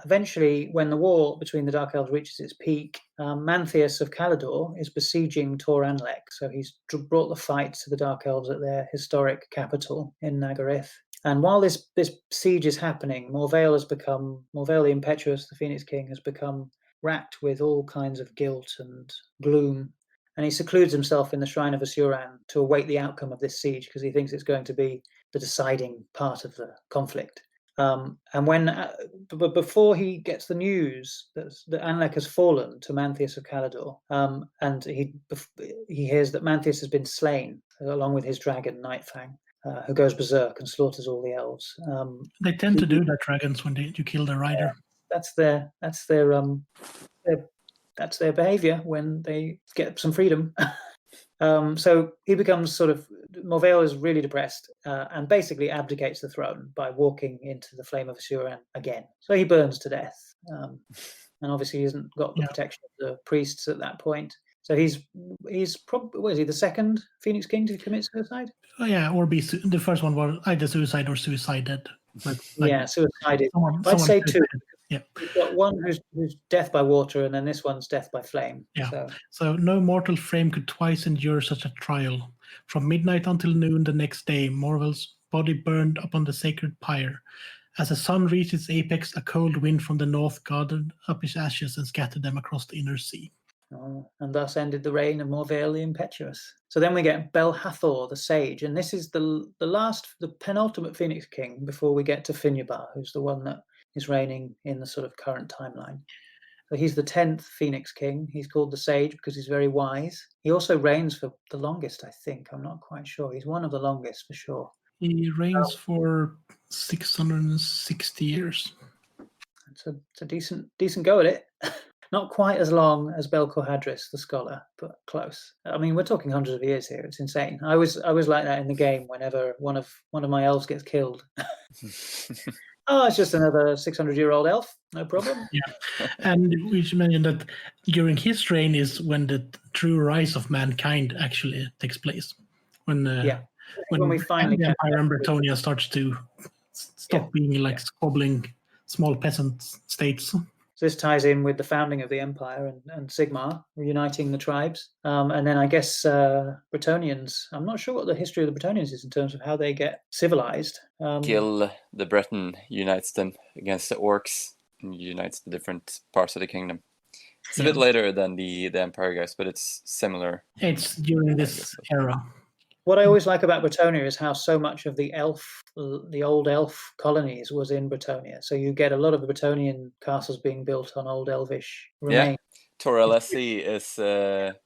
eventually, when the war between the Dark Elves reaches its peak, Mantheus of Calador is besieging Tor Anlec. So he's brought the fight to the Dark Elves at their historic capital in Nagaryth. And while this siege is happening, Morvale the Impetuous, the Phoenix King, has become racked with all kinds of guilt and gloom. And he secludes himself in the Shrine of Asuran to await the outcome of this siege, because he thinks it's going to be the deciding part of the conflict. But before he gets the news that Anlec has fallen to Mantheus of Calador, and he hears that Mantheus has been slain along with his dragon Nightfang, who goes berserk and slaughters all the elves. They tend to do that, dragons, when you kill the rider. That's their behavior when they get some freedom. So he becomes Morvale is really depressed and basically abdicates the throne by walking into the flame of Asuran again. So he burns to death. And obviously he hasn't got the protection of the priests at that point. So he's probably, the second Phoenix King to commit suicide? Oh, yeah, or the first one was either suicide or suicided. Suicided. I'd say two. Yeah. You've got one who's death by water, and then this one's death by flame. Yeah. So no mortal frame could twice endure such a trial. From midnight until noon the next day, Morvale's body burned upon the sacred pyre. As the sun reached its apex, a cold wind from the north gathered up his ashes and scattered them across the inner sea. And thus ended the reign of Morvale the Impetuous. So then we get Bel-Hathor the Sage, and this is the penultimate Phoenix King before we get to Finnubar, who's the one that is reigning in the sort of current timeline. So he's the 10th Phoenix King. He's called the Sage because he's very wise. He also reigns for the longest, I think. I'm not quite sure. He's one of the longest for sure. He reigns for 660 years. It's a decent go at it. Not quite as long as Belcorhadris, the scholar, but close. I mean, we're talking hundreds of years here. It's insane. I was like that in the game whenever one of my elves gets killed. It's just another 600-year-old elf. No problem. Yeah, and we should mention that during his reign is when the true rise of mankind actually takes place. When we finally the Empire and Bretonia starts to stop being like squabbling small peasant states. So this ties in with the founding of the empire and Sigmar, reuniting the tribes. And then I guess Bretonnians, I'm not sure what the history of the Bretonnians is in terms of how they get civilized. Gil the Breton unites them against the orcs and unites the different parts of the kingdom. It's a bit later than the Empire guys, but it's similar. It's during this era. What I always like about Bretonnia is how so much of the old elf colonies was in Bretonnia. So you get a lot of the Bretonnian castles being built on old elvish remains. Yeah, Toralessi is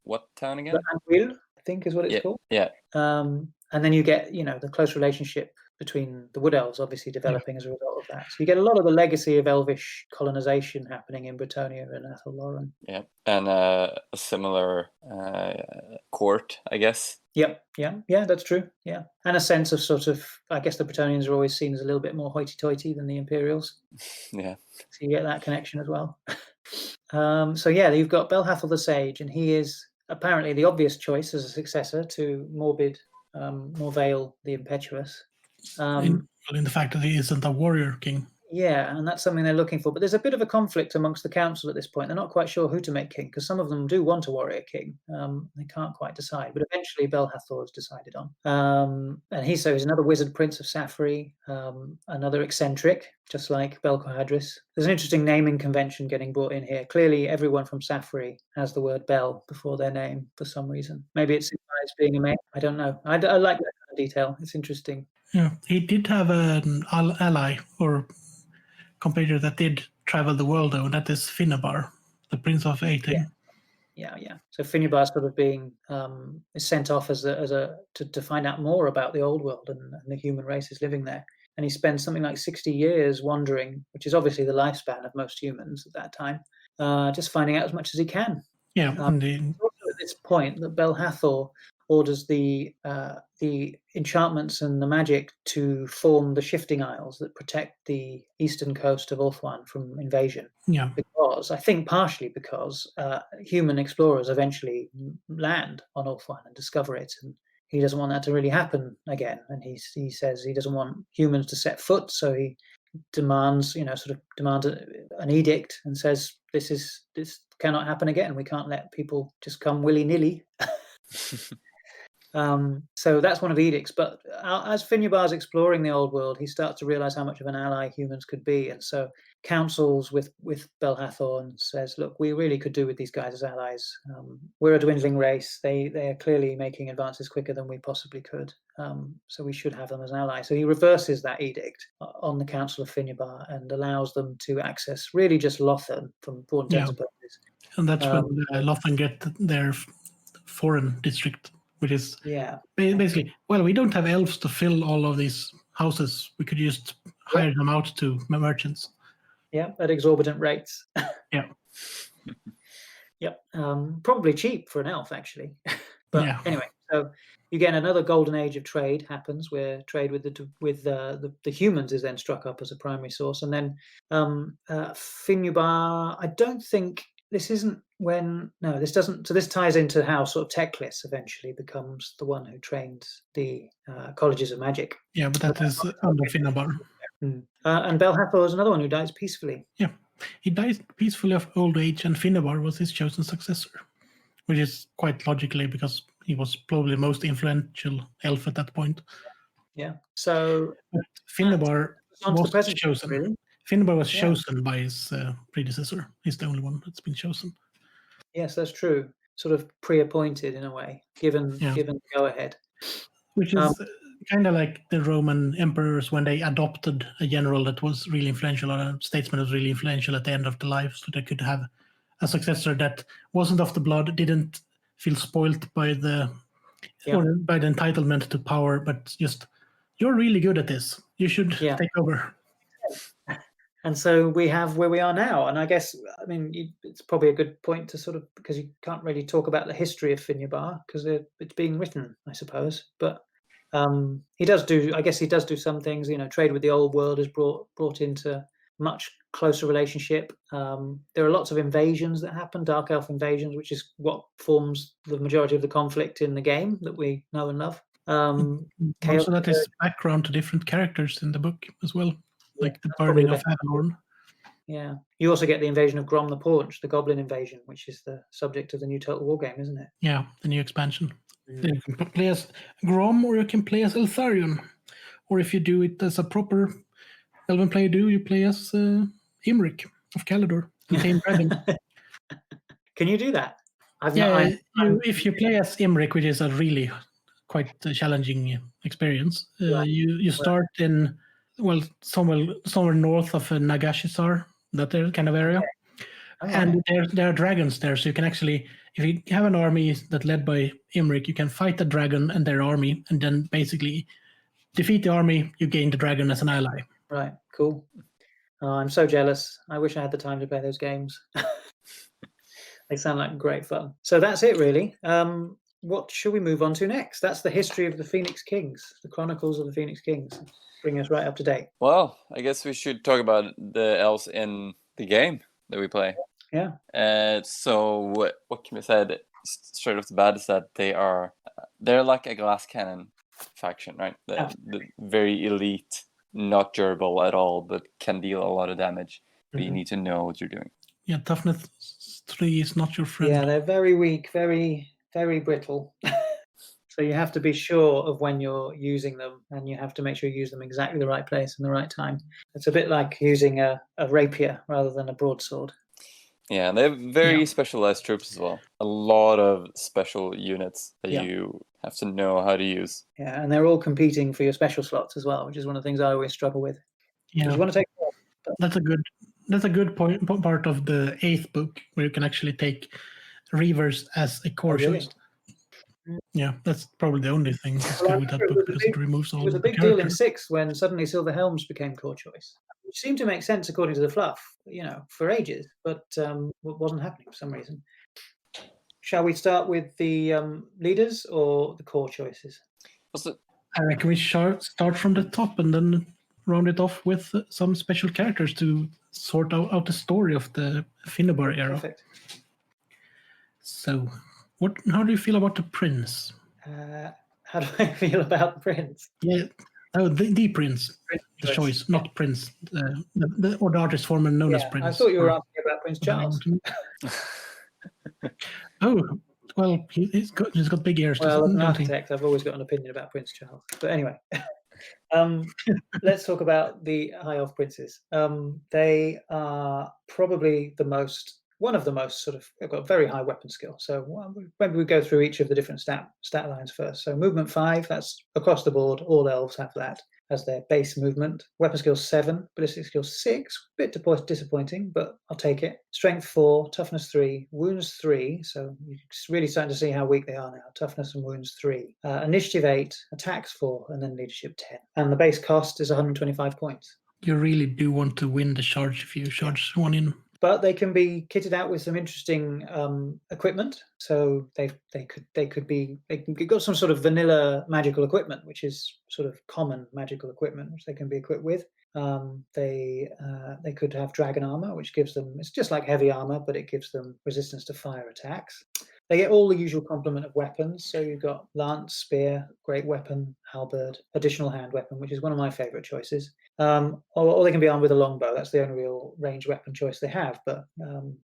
what town again? Anguil, I think is what it's called. Yeah. And then you get, the close relationship between the wood elves obviously developing as a result of that. So you get a lot of the legacy of elvish colonization happening in Bretonnia and Athel Loren. Yeah, and a similar court, I guess. Yeah, that's true. Yeah, and a sense of sort of, I guess the Bretonnians are always seen as a little bit more hoity-toity than the Imperials. Yeah. So you get that connection as well. So yeah, you've got Belhathel the Sage, and he is apparently the obvious choice as a successor to Morbid Morvale the Impetuous. In the fact that he isn't a warrior king. Yeah, and that's something they're looking for. But there's a bit of a conflict amongst the council at this point. They're not quite sure who to make king, because some of them do want a warrior king. They can't quite decide. But eventually Belhathor is decided on. And he's another wizard prince of Safri, another eccentric, just like Belcohadris. There's an interesting naming convention getting brought in here. Clearly, everyone from Safri has the word Bel before their name for some reason. Maybe it signifies being a male. I don't know. I like that kind of detail. It's interesting. Yeah, he did have an ally or competitor that did travel the world, though, and that is Finnabar, the Prince of Aething. Yeah. So Finnabar sort of being is sent off to find out more about the old world and the human races living there. And he spends something like 60 years wandering, which is obviously the lifespan of most humans at that time, just finding out as much as he can. Yeah, indeed. It's also at this point that Belhathor orders the enchantments and the magic to form the Shifting Isles that protect the eastern coast of Ulthuan from invasion. Yeah. Because, I think partially because human explorers eventually land on Ulthuan and discover it, and he doesn't want that to really happen again. And he says he doesn't want humans to set foot, so he demands an edict and says this cannot happen again. We can't let people just come willy-nilly. So that's one of the edicts. But as Finnabar's exploring the old world, he starts to realize how much of an ally humans could be, and so counsels with Belhathor and says, look, we really could do with these guys as allies. We're a dwindling race. They are clearly making advances quicker than we possibly could. So we should have them as an ally. So he reverses that edict on the Council of Finnabar and allows them to access really just Lothan from all intents and purposes. And that's when Lothan get their foreign district, which is basically, well, we don't have elves to fill all of these houses. We could just hire them out to merchants. Yeah, at exorbitant rates. Yeah. Yep. Probably cheap for an elf, actually. But anyway, so you get another golden age of trade happens, where trade with the humans is then struck up as a primary source, and then Finnabar. I don't think this isn't when. No, this doesn't. So this ties into how sort of Teclis eventually becomes the one who trains the colleges of magic. Yeah, but that is under Finnabar. And Belhathor is another one who dies peacefully. Yeah, he dies peacefully of old age, and Finnabar was his chosen successor, which is quite logically because he was probably the most influential elf at that point. Yeah. So but Finnabar was chosen. Really? Finnabar was chosen by his predecessor. He's the only one that's been chosen. Yes, that's true. Sort of pre-appointed in a way, given the go-ahead. Which is kind of like the Roman emperors when they adopted a general that was really influential, or a statesman that was really influential at the end of the life, so they could have a successor that wasn't of the blood, didn't feel spoiled by the entitlement to power, but just, you're really good at this. You should take over. And so we have where we are now. And I guess, I mean, it's probably a good point to sort of, because you can't really talk about the history of Finnabar because it's being written, I suppose. But he does do some things. Trade with the old world is brought into much closer relationship. There are lots of invasions that happen, dark elf invasions, which is what forms the majority of the conflict in the game that we know and love. Also, that is background to different characters in the book as well, like the burning of Avalorn. Yeah. You also get the invasion of Grom the Paunch, the Goblin invasion, which is the subject of the new Total War game, isn't it? Yeah, the new expansion. You can play as Grom, or you can play as Eltharion. Or if you do it as a proper Elven player you play as Imric of Caledor, the Tame Dragon. Can you do that? If you play as Imric, which is a really quite challenging experience, you start in somewhere north of Nagashisar, that kind of area. Okay. And there are dragons there, so you can actually, if you have an army that's led by Imric, you can fight the dragon and their army, and then basically defeat the army, you gain the dragon as an ally. Right, cool. I'm so jealous. I wish I had the time to play those games. They sound like great fun. So that's it, really. What should we move on to next? That's the history of the Phoenix Kings, the Chronicles of the Phoenix Kings. Bring us right up to date. Well, I guess we should talk about the elves in the game that we play. Yeah. So what can be said straight off the bat is that they're like a glass cannon faction, right? The very elite, not durable at all, but can deal a lot of damage. But you need to know what you're doing. Yeah, toughness 3 is not your friend. Yeah, they're very weak, very, very brittle. So you have to be sure of when you're using them, and you have to make sure you use them exactly the right place and the right time. It's a bit like using a rapier rather than a broadsword. Yeah, they have very specialized troops as well. A lot of special units that you have to know how to use. Yeah, and they're all competing for your special slots as well, which is one of the things I always struggle with. Yeah. Do you want to take? That's a good part of the 8th book, where you can actually take Reavers as a core choice. Yeah, that's probably the only thing that's good with that book, because it removes all. It was a big deal in 6th when suddenly Silver Helms became core choice, which seemed to make sense according to the fluff, for ages, but wasn't happening for some reason. Shall we start with the leaders or the core choices? I reckon we start from the top and then round it off with some special characters to sort out the story of the Finnebar era. Perfect. So, how do you feel about the prince? How do I feel about the prince? Yeah, the prince, the choice, not prince, or the artist former known as prince. I thought you were asking about Prince Charles. Oh, well, he's got big ears. Well, as an architect, I've always got an opinion about Prince Charles. But anyway, let's talk about the High Elf princes. They are probably one of the most they've got very high weapon skill. So maybe we go through each of the different stat lines first. So movement 5, that's across the board. All elves have that as their base movement. Weapon skill 7, ballistic skill 6, a bit disappointing, but I'll take it. Strength 4, toughness 3, wounds 3. So you're really starting to see how weak they are now. Toughness and wounds 3. Initiative 8, attacks 4, and then leadership 10. And the base cost is 125 points. You really do want to win the charge if you charge one in. But they can be kitted out with some interesting equipment. So they've got some sort of vanilla magical equipment, which is sort of common magical equipment, which they can be equipped with. They could have dragon armor, which gives them, it's just like heavy armor, but it gives them resistance to fire attacks. They get all the usual complement of weapons. So you've got lance, spear, great weapon, halberd, additional hand weapon, which is one of my favorite choices. Or they can be armed with a longbow. That's the only real ranged weapon choice they have, but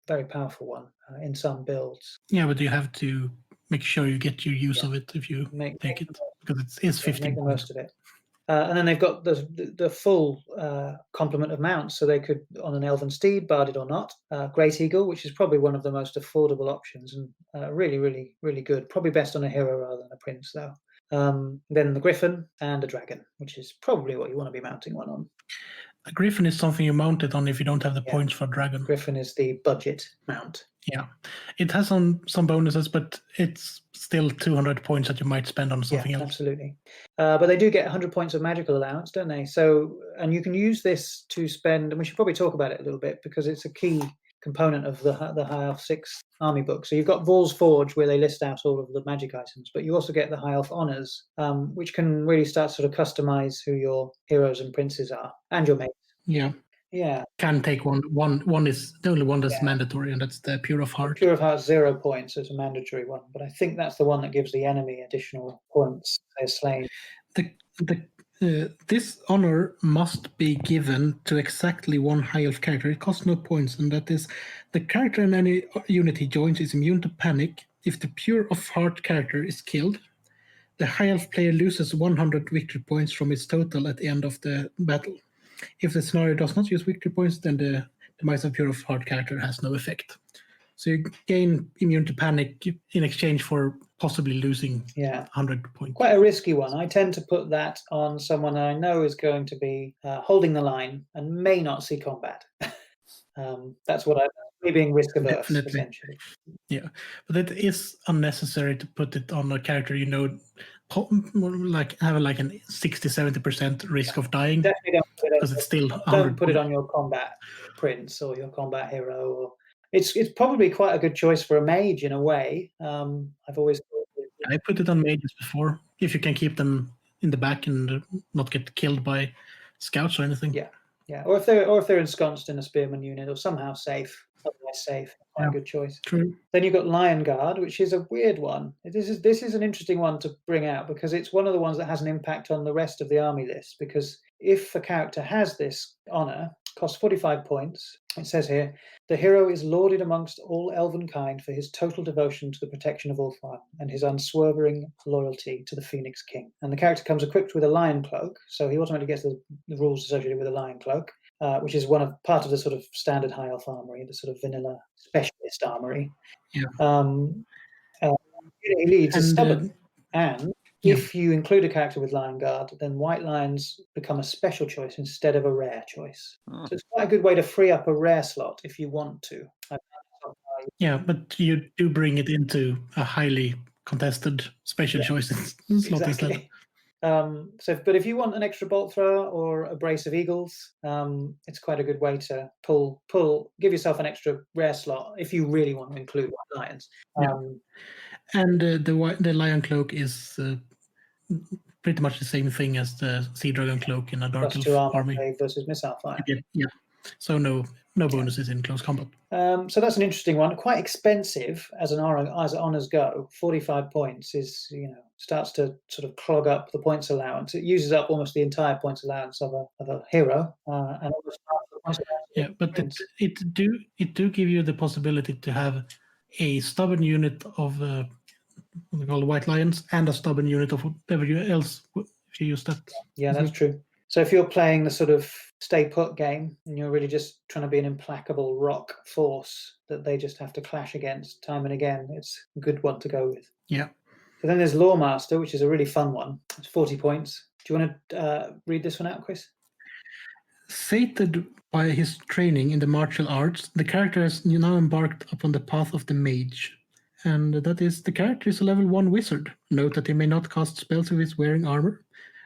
very powerful one in some builds. Yeah, but you have to make sure you get your use of it if you take it, because it is 15 make the points. most of it. And then they've got the full complement of mounts. So they could, on an elven steed, barded or not, Great Eagle, which is probably one of the most affordable options, and really, really, really good. Probably best on a hero rather than a prince, though. Then the Griffin and a Dragon, which is probably what you want to be mounting one on. A Griffin is something you mount it on if you don't have the points for Dragon. Griffin is the budget mount. Yeah, it has some bonuses, but it's still 200 points that you might spend on something else. Absolutely. But they do get 100 points of magical allowance, don't they? So, and you can use this to spend, and we should probably talk about it a little bit, because it's a key component of the High Elf 6 army book. So you've got Vor's Forge, where they list out all of the magic items, but you also get the High Elf Honors, which can really start to sort of customize who your heroes and princes are, and your mates. Yeah. Can take one is the only one that's mandatory, and that's the Pure of Heart. Pure of Heart 0 points is a mandatory one, but I think that's the one that gives the enemy additional points they're slain. The This honor must be given to exactly one High Elf character. It costs no points, and that is the character in any unit he joins is immune to panic if the pure of heart character is killed. The High Elf player loses 100 victory points from its total at the end of the battle. If the scenario does not use victory points, then the demise of pure of heart character has no effect. So you gain immune to panic in exchange for possibly losing 100 points. Quite a risky one. I tend to put that on someone I know is going to be holding the line and may not see combat. That's what me being risk averse, essentially. Yeah, but it is unnecessary to put it on a character like have like a 60-70% risk of dying. Definitely don't put it because it's still 100 don't put it on your combat prince or your combat hero. Or it's probably quite a good choice for a mage in a way. I've always thought I put it on mages before if you can keep them in the back and not get killed by scouts or anything. Yeah, or if they're ensconced in a spearman unit or somehow safe, otherwise safe. Quite a good choice. True. Then you've got Lion Guard, which is a weird one. This is an interesting one to bring out because it's one of the ones that has an impact on the rest of the army list. Because if a character has this honor, costs 45 points. It says here, the hero is lauded amongst all elven kind for his total devotion to the protection of Ulthuan and his unswerving loyalty to the Phoenix King. And the character comes equipped with a lion cloak, so he automatically gets the rules associated with a lion cloak, which is part of the sort of standard High Elf armory, the sort of vanilla specialist armory. Yeah. He leads a stubborn, and if you include a character with Lion Guard, then White Lions become a special choice instead of a rare choice. So it's quite a good way to free up a rare slot if you want to. Yeah, but you do bring it into a highly contested special choice slot instead. But if you want an extra bolt thrower or a brace of eagles, it's quite a good way to give yourself an extra rare slot if you really want to include White Lions. And the Lion Cloak is pretty much the same thing as the Sea Dragon Cloak in a Dark Elf army. Versus missile fire. Yeah. So no bonuses in close combat. So that's an interesting one. Quite expensive as honors go. 45 points is starts to sort of clog up the points allowance. It uses up almost the entire points allowance of a hero, and almost half the points allowance. Yeah, but it do give you the possibility to have a stubborn unit of what they call White Lions and a stubborn unit of whatever else if you use that. Yeah, that's true. So if you're playing the sort of stay put game and you're really just trying to be an implacable rock force that they just have to clash against time and again, it's a good one to go with. Yeah. So then there's Lawmaster, which is a really fun one. It's 40 points. Do you want to read this one out, Chris? Sated by his training in the martial arts, the character has now embarked upon the path of the mage. And that is, the character is a level 1 wizard. Note that he may not cast spells if he's wearing armor.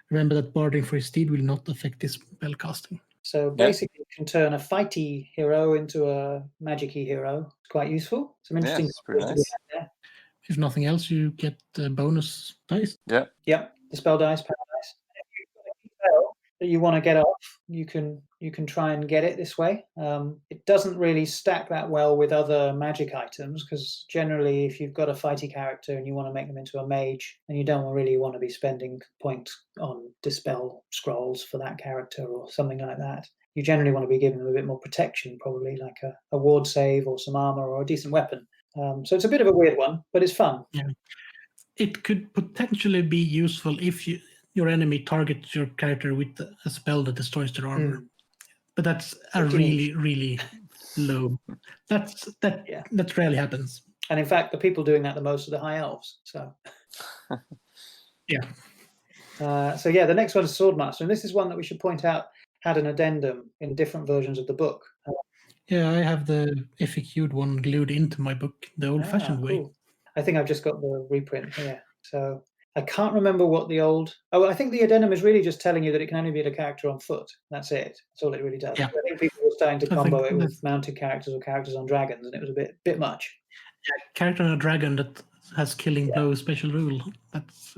Remember that barding for his steed will not affect his spell casting. So basically, you can turn a fighty hero into a magic-y hero. It's quite useful. Some interesting pretty nice. There. If nothing else, you get bonus dice. Yeah. Yep. The spell dice, power dice. If you've got a spell that you want to get off, you can try and get it this way. It doesn't really stack that well with other magic items because generally, if you've got a fighty character and you want to make them into a mage, then you don't really want to be spending points on dispel scrolls for that character or something like that. You generally want to be giving them a bit more protection, probably like a ward save or some armor or a decent weapon. So it's a bit of a weird one, but it's fun. Yeah, it could potentially be useful if your enemy targets your character with a spell that destroys their armor. But that's a really, really low. That rarely happens. And in fact, the people doing that the most are the High Elves. So yeah. The next one is Swordmaster, and this is one that we should point out had an addendum in different versions of the book. Yeah, I have the FAQ'd one glued into my book the old-fashioned way. I think I've just got the reprint here. So I can't remember what the old... I think the addendum is really just telling you that it can only be a character on foot. That's it. That's all it really does. Yeah. I think people were starting to combo it with mounted characters or characters on dragons, and it was a bit much. Yeah, character on a dragon that has killing blow special rule. That's...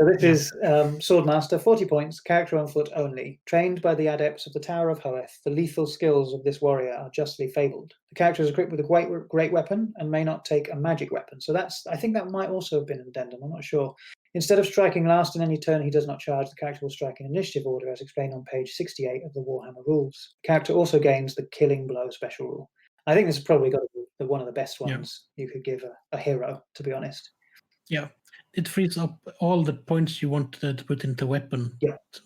So this is Swordmaster, 40 points, character on foot only. Trained by the adepts of the Tower of Hoeth, the lethal skills of this warrior are justly fabled. The character is equipped with a great weapon and may not take a magic weapon. So I think that might also have been an addendum. I'm not sure. Instead of striking last in any turn he does not charge, the character will strike in initiative order, as explained on page 68 of the Warhammer rules. The character also gains the killing blow special rule. I think this has probably got to be one of the best ones you could give a hero, to be honest. Yeah, it frees up all the points you want to put into weapon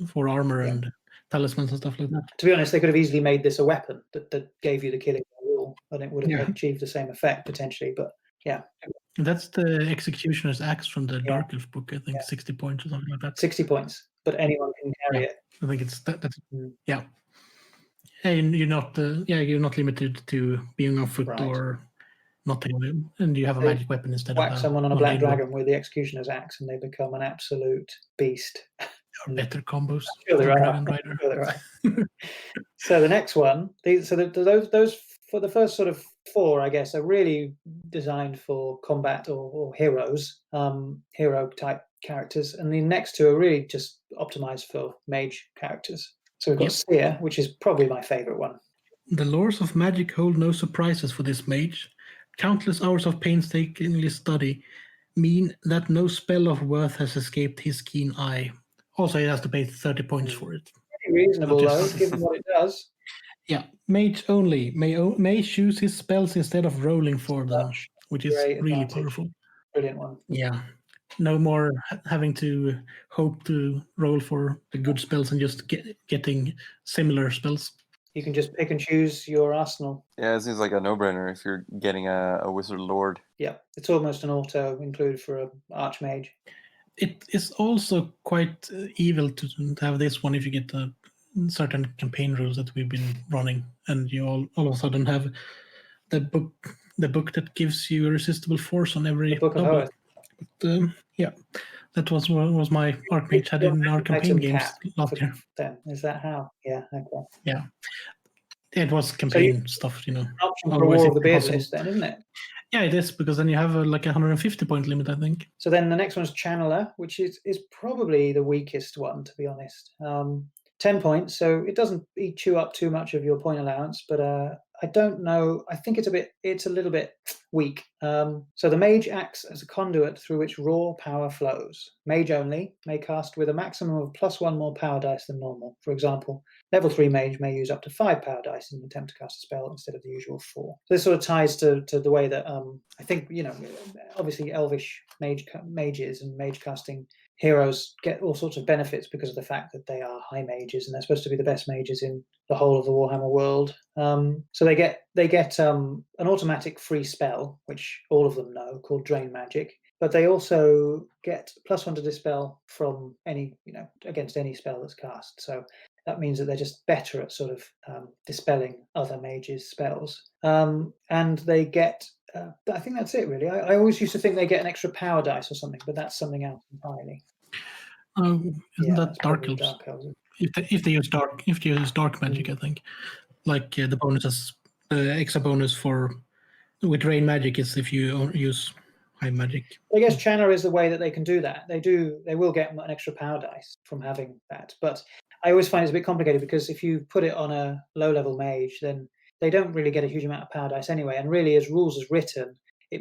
for armor and talismans and stuff like that. To be honest, they could have easily made this a weapon that gave you the killing rule, and it would have achieved the same effect potentially. But yeah, that's the Executioner's Axe from the Dark Elf book. I think 60 points or something like that. 60 points, but anyone can carry it. I think it's that's And you're not limited to being on foot or nothing, and you have a magic weapon instead. Whack someone on a black dragon with the Executioner's Axe, and they become an absolute beast. Better combos. So the next one, those for the first sort of 4, I guess, are really designed for combat or heroes, hero type characters, and the next 2 are really just optimized for mage characters. So we've got Seer, which is probably my favorite one. The laws of magic hold no surprises for this mage. Countless hours of painstakingly study mean that no spell of worth has escaped his keen eye. Also, he has to pay 30 points for it. Pretty reasonable, though, given what it does. Yeah, mage only may choose his spells instead of rolling for them, which is really powerful. Brilliant one. Yeah, no more having to hope to roll for the good spells and just getting similar spells. You can just pick and choose your arsenal. Yeah, it seems like a no-brainer if you're getting a Wizard Lord. Yeah, it's almost an auto include for an Archmage. It is also quite evil to have this one if you get certain campaign rules that we've been running, and you all of a sudden have the book that gives you irresistible force on every double. But that was my Archmage had in our campaign games last year. Then is that how? Yeah, okay. Yeah, it was campaign stuff, Option for War of the Beard list, then, isn't it? Yeah, it is, because then you have like a 150 point limit, I think. So then the next one's Channeler, which is probably the weakest one, to be honest. 10 points, so it doesn't chew up too much of your point allowance, but I don't know. I think it's a little bit weak. So the mage acts as a conduit through which raw power flows. Mage only may cast with a maximum of +1 more power dice than normal. For example, level 3 mage may use up to 5 power dice in an attempt to cast a spell instead of the usual 4. So this sort of ties to the way that I think, obviously elvish mages and mage casting heroes get all sorts of benefits because of the fact that they are high mages and they're supposed to be the best mages in the whole of the Warhammer world. So they get an automatic free spell, which all of them know, called Drain Magic. But they also get +1 to dispel from against any spell that's cast. So that means that they're just better at sort of dispelling other mages' spells. And they get, I think that's it really. I always used to think they get an extra power dice or something, but that's something else entirely. Isn't that Dark Elves? If they use dark magic, I think. Like the bonuses, the extra bonus with Rain Magic is if you use high magic. I guess Channeler is the way that they can do that. They will get an extra power dice from having that. But I always find it's a bit complicated because if you put it on a low-level mage, then they don't really get a huge amount of power dice anyway. And really, as rules is written,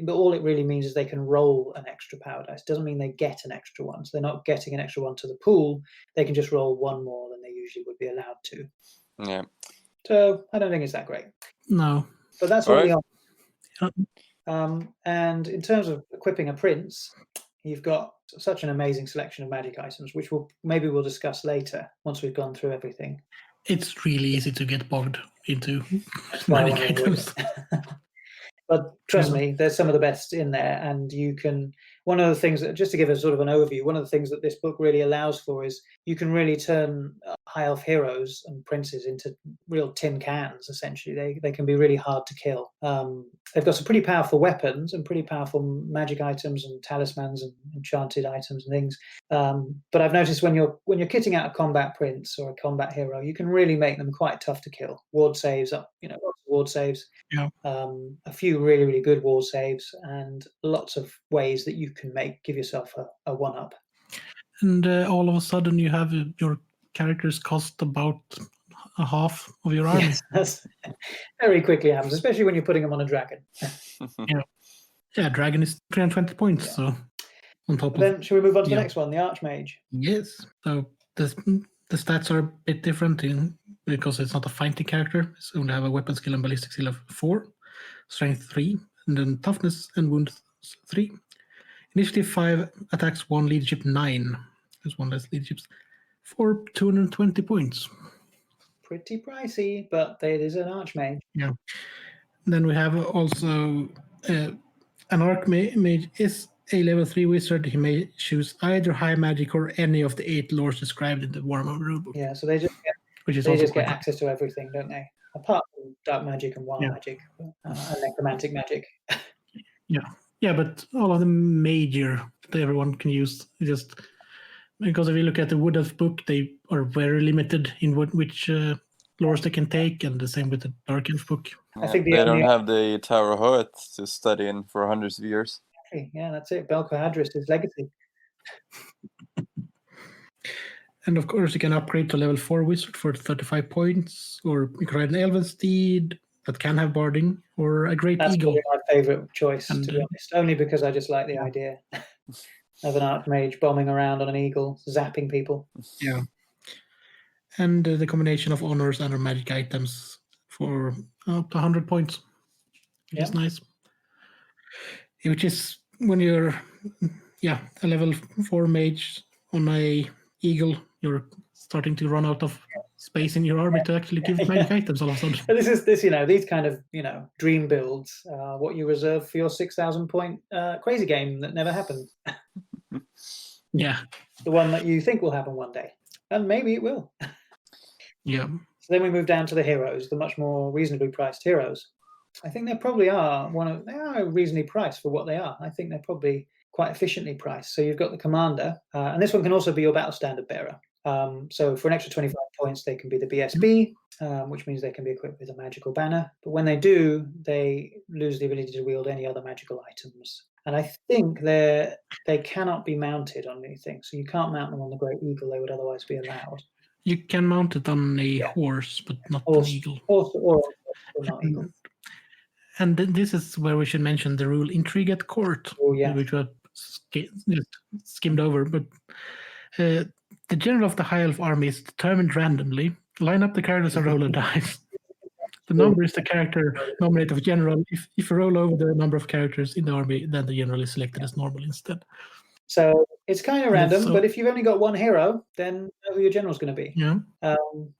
all it really means is they can roll an extra power dice. It doesn't mean they get an extra one. So they're not getting an extra one to the pool. They can just roll 1 more than they usually would be allowed to. Yeah. So I don't think it's that great. No. But that's what we are. And in terms of equipping a prince, you've got such an amazing selection of magic items, which we'll discuss later once we've gone through everything. It's really easy to get bogged into magic items. But trust me, there's some of the best in there, and you can. One of the things that, just to give a sort of an overview, one of the things that this book really allows for is you can really turn high elf heroes and princes into real tin cans. Essentially, they can be really hard to kill. They've got some pretty powerful weapons and pretty powerful magic items and talismans and enchanted items and things. But I've noticed when you're kitting out a combat prince or a combat hero, you can really make them quite tough to kill. Ward saves up, lots of ward saves. Yeah. A few really, really good ward saves, and lots of ways that you can give yourself a one-up. And all of a sudden you have your characters cost about a half of your army. Yes, that's very quickly happens, especially when you're putting them on a dragon. Yeah, dragon is 320 points. Yeah. So on top But then, should we move on to the next one, the Archmage? Yes. So the stats are a bit different because it's not a fighting character. It's only have a weapon skill and ballistic skill of 4, strength 3, and then toughness and wound 3. Initiative 5, attacks 1, leadership 9. There's one less leaderships for 220 points. Pretty pricey, but it is an Archmage. Yeah. Then we have also an Archmage is a level 3 wizard. He may choose either high magic or any of the 8 lores described in the Warhammer rulebook. Yeah, so they just get access to everything, don't they? Apart from dark magic and wild magic and necromantic magic. Yeah, but all of the major that everyone can use. Just because if you look at the Wood Elf book, they are very limited in which lores they can take, and the same with the Dark Elf book. I think they don't have the Tower of Hoeth to study in for hundreds of years. Yeah, that's it. Belko Hadris' legacy. And of course, you can upgrade to level 4 wizard for 35 points, or you can ride an Elven steed that can have barding, or a great eagle. That's probably my favourite choice, to be honest. Only because I just like the idea of an Archmage bombing around on an eagle, zapping people. Yeah. And the combination of honors and magic items for up to 100 points, which is nice. Which is when you're, a level 4 mage on a eagle, you're starting to run out of space in your army to actually give magic items all of a sudden. But these kind of dream builds, what you reserve for your 6,000 point crazy game that never happened. Yeah. The one that you think will happen one day, and maybe it will. Yeah. So then we move down to the heroes, the much more reasonably priced heroes. I think they probably are they are reasonably priced for what they are. I think they're probably quite efficiently priced. So you've got the commander, and this one can also be your battle standard bearer. So for an extra 25 points, they can be the BSB, which means they can be equipped with a magical banner. But when they do, they lose the ability to wield any other magical items. And I think they cannot be mounted on anything. So you can't mount them on the Great Eagle. They would otherwise be allowed. You can mount it on a horse, but not an eagle. Or not eagle. And this is where we should mention the rule Intrigue at Court, which was skimmed over. But the general of the High Elf army is determined randomly. Line up the characters and roll a dice. The number is the character nominated of general. If you roll over the number of characters in the army, then the general is selected as normal instead. So it's kind of random, but if you've only got one hero, then you know who your general's going to be.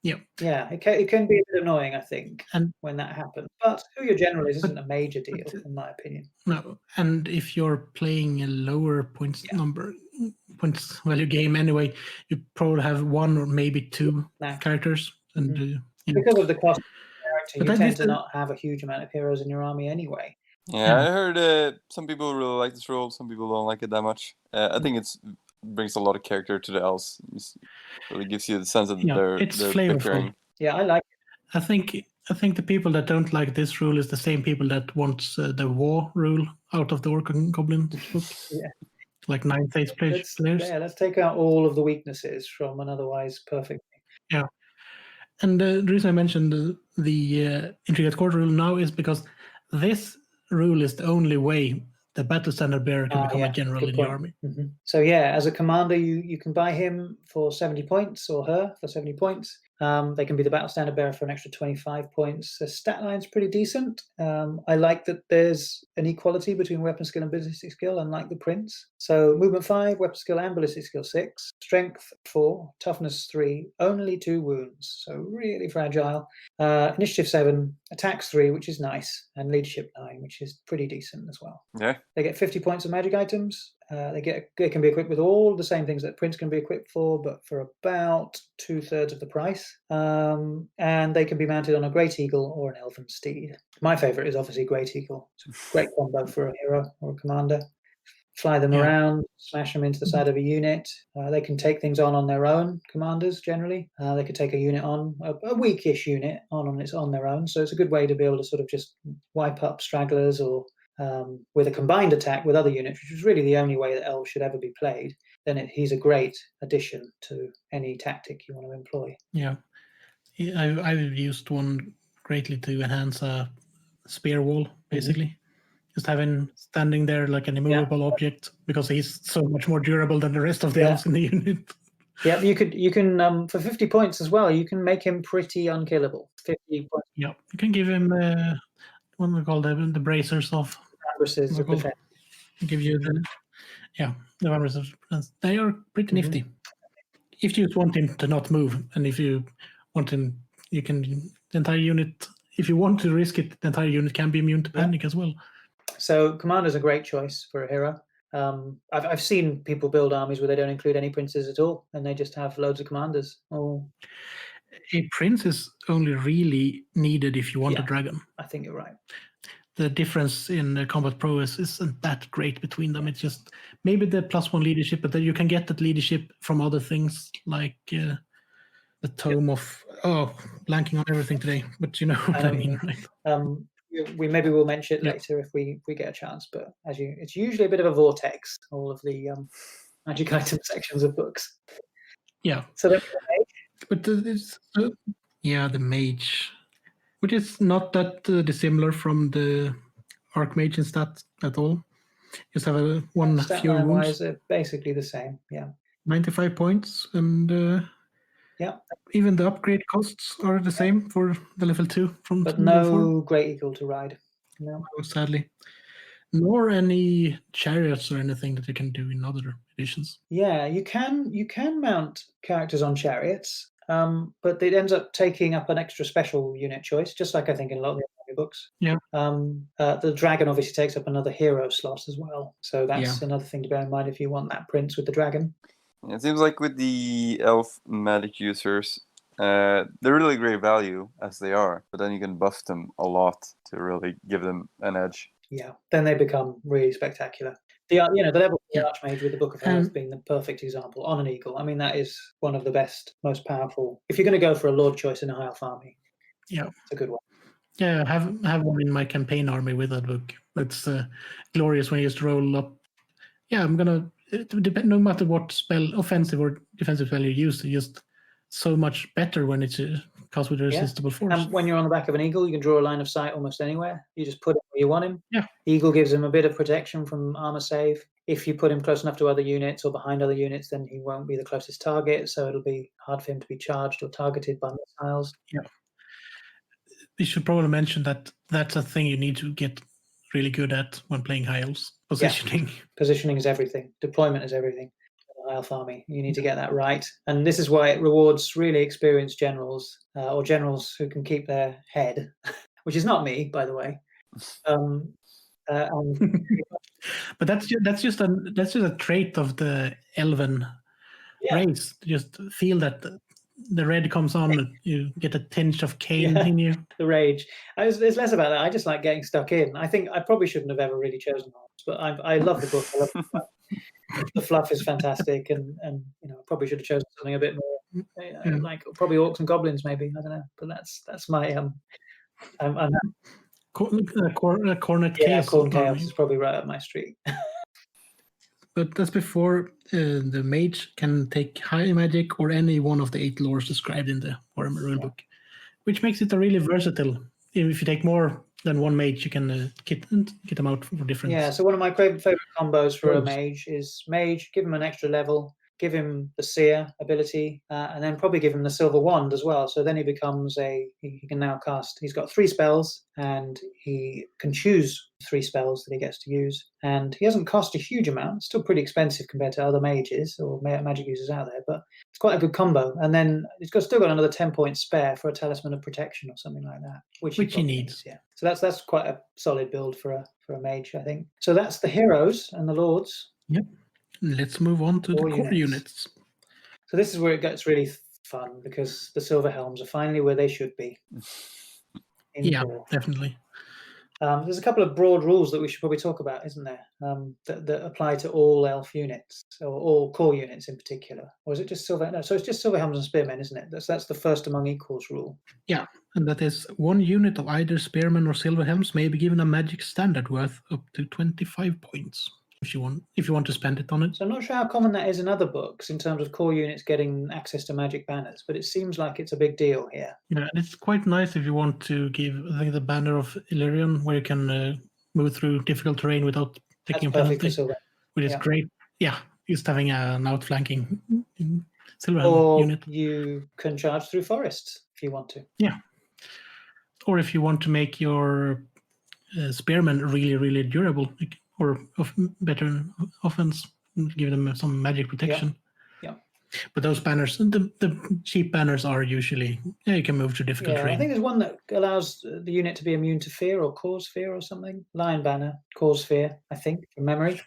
It can be a bit annoying, I think, when that happens. But who your general isn't a major deal, in my opinion. No, and if you're playing a lower points value game anyway, you probably have one or maybe two characters. And because of the cost of the character, you tend to not have a huge amount of heroes in your army anyway. Yeah, I heard some people really like this rule, some people don't like it that much. I think it brings a lot of character to the elves. It really gives you the sense that they're flavorful. bickering. Yeah, I like it. I think the people that don't like this rule is the same people that wants the war rule out of the Orc and Goblin book. Like 9th players. Yeah, let's take out all of the weaknesses from an otherwise perfect thing. Yeah. And the reason I mentioned the Intrigue at Court rule now is because this rule is the only way the battle standard bearer can become a general in the army. Mm-hmm. So as a commander, you can buy him for 70 points or her for 70 points. They can be the battle standard bearer for an extra 25 points. The stat line's pretty decent. I like that there's an equality between weapon skill and ballistic skill, unlike the prince. So movement 5, weapon skill and ballistic skill 6, strength 4, toughness 3, only 2 wounds. So really fragile. Initiative 7, attacks 3, which is nice, and leadership 9, which is pretty decent as well. Yeah. They get 50 points of magic items. They can be equipped with all the same things that prince can be equipped for, but for about 2/3 of the price. And they can be mounted on a Great Eagle or an Elven Steed. My favourite is obviously Great Eagle. It's a great combo for a hero or a commander. Fly them around, smash them into the side of a unit. They can take things on their own, commanders generally. They could take a unit on, a weakish unit on their own. So it's a good way to be able to sort of just wipe up stragglers or with a combined attack with other units, which is really the only way that elves should ever be played, then he's a great addition to any tactic you want to employ. Yeah, I've used one greatly to enhance a spear wall, basically. just having standing there like an immovable object because he's so much more durable than the rest of the elves in the unit. Yeah, you can for 50 points as well. You can make him pretty unkillable. 50 points. Yeah, you can give him what we call the bracers of defense. Give you the bracers of defense. They are pretty nifty. If you just want him to not move, and if you want him, you can the entire unit. If you want to risk it, the entire unit can be immune to panic as well. So commander's a great choice for a hero. I've seen people build armies where they don't include any princes at all, and they just have loads of commanders. A prince is only really needed if you want a dragon. I think you're right. The difference in combat prowess isn't that great between them. It's just maybe the +1 leadership, but then you can get that leadership from other things like the tome of blanking on everything today. But you know what I mean, right? We maybe will mention it later if we get a chance. But it's usually a bit of a vortex. All of the magic item sections of books. Yeah. So the mage, which is not that dissimilar from the archmage in stat at all. Just have one fewer wounds. They're basically the same. Yeah. 95 points, and even the upgrade costs are the same for the level 2 but no great eagle to ride. No, sadly. Nor any chariots or anything that you can do in other editions. Yeah, you can mount characters on chariots, but it ends up taking up an extra special unit choice, just like I think in a lot of the other books. Yeah. The dragon obviously takes up another hero slot as well, so that's another thing to bear in mind if you want that prince with the dragon. It seems like with the elf magic users, they're really great value as they are, but then you can buff them a lot to really give them an edge. Yeah, then they become really spectacular. The level of the Archmage with the Book of Health being the perfect example on an eagle. I mean, that is one of the best, most powerful. If you're going to go for a Lord choice in a High Elf army, it's a good one. Yeah, I have one in my campaign army with that book. It's glorious when you just roll up. Yeah, I'm gonna depend no matter what spell, offensive or defensive spell you use, it's just so much better when it's cast with irresistible force. And when you're on the back of an eagle, you can draw a line of sight almost anywhere. You just put him where you want him. Yeah. Eagle gives him a bit of protection from armor save. If you put him close enough to other units or behind other units, then he won't be the closest target, so it'll be hard for him to be charged or targeted by missiles. Yeah. We should probably mention that that's a thing you need to get really good at when playing High Elves. Positioning. Yeah. Positioning is everything. Deployment is everything. High Elf army. You need to get that right. And this is why it rewards really experienced generals or generals who can keep their head, which is not me, by the way. But that's just a trait of the elven race. Just feel that the red comes on, you get a tinge of Cain in you. The rage. It's less about that. I just like getting stuck in. I think I probably shouldn't have ever really chosen arms, but I love the book. I love the fluff. The fluff is fantastic, and I probably should have chosen something a bit more like probably orcs and goblins, maybe. I don't know, but that's my Cornet Chaos. Cornet Chaos is probably right up my street. But that's before the mage can take high magic or any one of the 8 lores described in the Warhammer rulebook, which makes it a really versatile. If you take more than one mage, you can kit them out for different. Yeah, so one of my favorite combos for a mage is mage, give him an extra level, give him the seer ability, and then probably give him the silver wand as well. So then he becomes he can now cast, he's got 3 spells, and he can choose 3 spells that he gets to use. And he doesn't cost a huge amount, it's still pretty expensive compared to other mages or magic users out there, but it's quite a good combo. And then he's still got another 10 points spare for a talisman of protection or something like that, which he needs. Yeah. So that's quite a solid build for a mage, I think. So that's the heroes and the lords. Yep. Let's move on to the core units. So this is where it gets really fun, because the Silver Helms are finally where they should be. Definitely. There's a couple of broad rules that we should probably talk about, isn't there? That apply to all elf units, or all core units in particular. Or is it just Silver? No, so it's just Silver Helms and Spearmen, isn't it? That's the first among equals rule. Yeah, and that is 1 unit of either Spearmen or Silver Helms may be given a magic standard worth up to 25 points. If you want to spend it on it. So I'm not sure how common that is in other books in terms of core units getting access to magic banners, but it seems like it's a big deal here. Yeah, and it's quite nice if you want to give, I think, the Banner of Illyrian, where you can move through difficult terrain without taking That's a perfect for penalty, silver. which is Yeah. great. Yeah, just having an outflanking Silverhelm Or unit. you can charge through forests if you want to. Yeah. Or if you want to make your spearmen really, really durable, or better offense, give them some magic protection. Yeah. But those banners, the cheap banners are usually, you can move to difficult Yeah, terrain. I think there's one that allows the unit to be immune to fear or cause fear or something. Lion banner, cause fear, I think, from memory.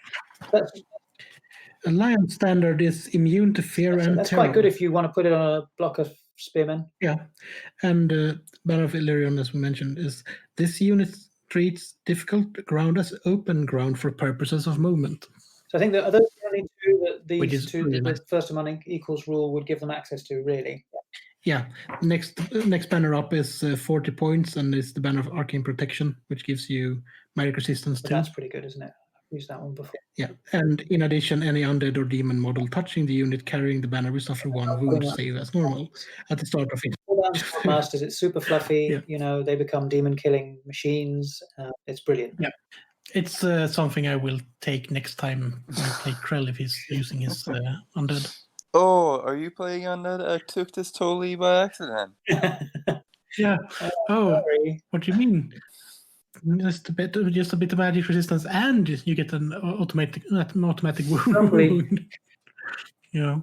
A lion standard is immune to fear and That's terror. quite good if you want to put it on a block of spearmen. Yeah, and Banner of Illyrian, as we mentioned, is this unit treats difficult ground as open ground for purposes of movement. So I think that are those the only two that these two, really the nice. first among equals rule would give them access to, really. Yeah, next banner up is 40 points, and it's the banner of Arcane Protection, which gives you magic resistance But too. that's pretty good, isn't it? I've used that one before. Yeah, and in addition, any undead or demon model touching the unit carrying the banner will suffer 1 wound save as normal at the start of it. Masters, it's super fluffy. Yeah. You know, they become demon killing machines. It's brilliant. Yeah, it's something I will take next time I play Krell if he's using his undead. Oh, are you playing undead? I took this totally by accident. Yeah. Oh, Sorry. what do you mean? Just a bit of magic resistance, and you get an automatic wound. Yeah,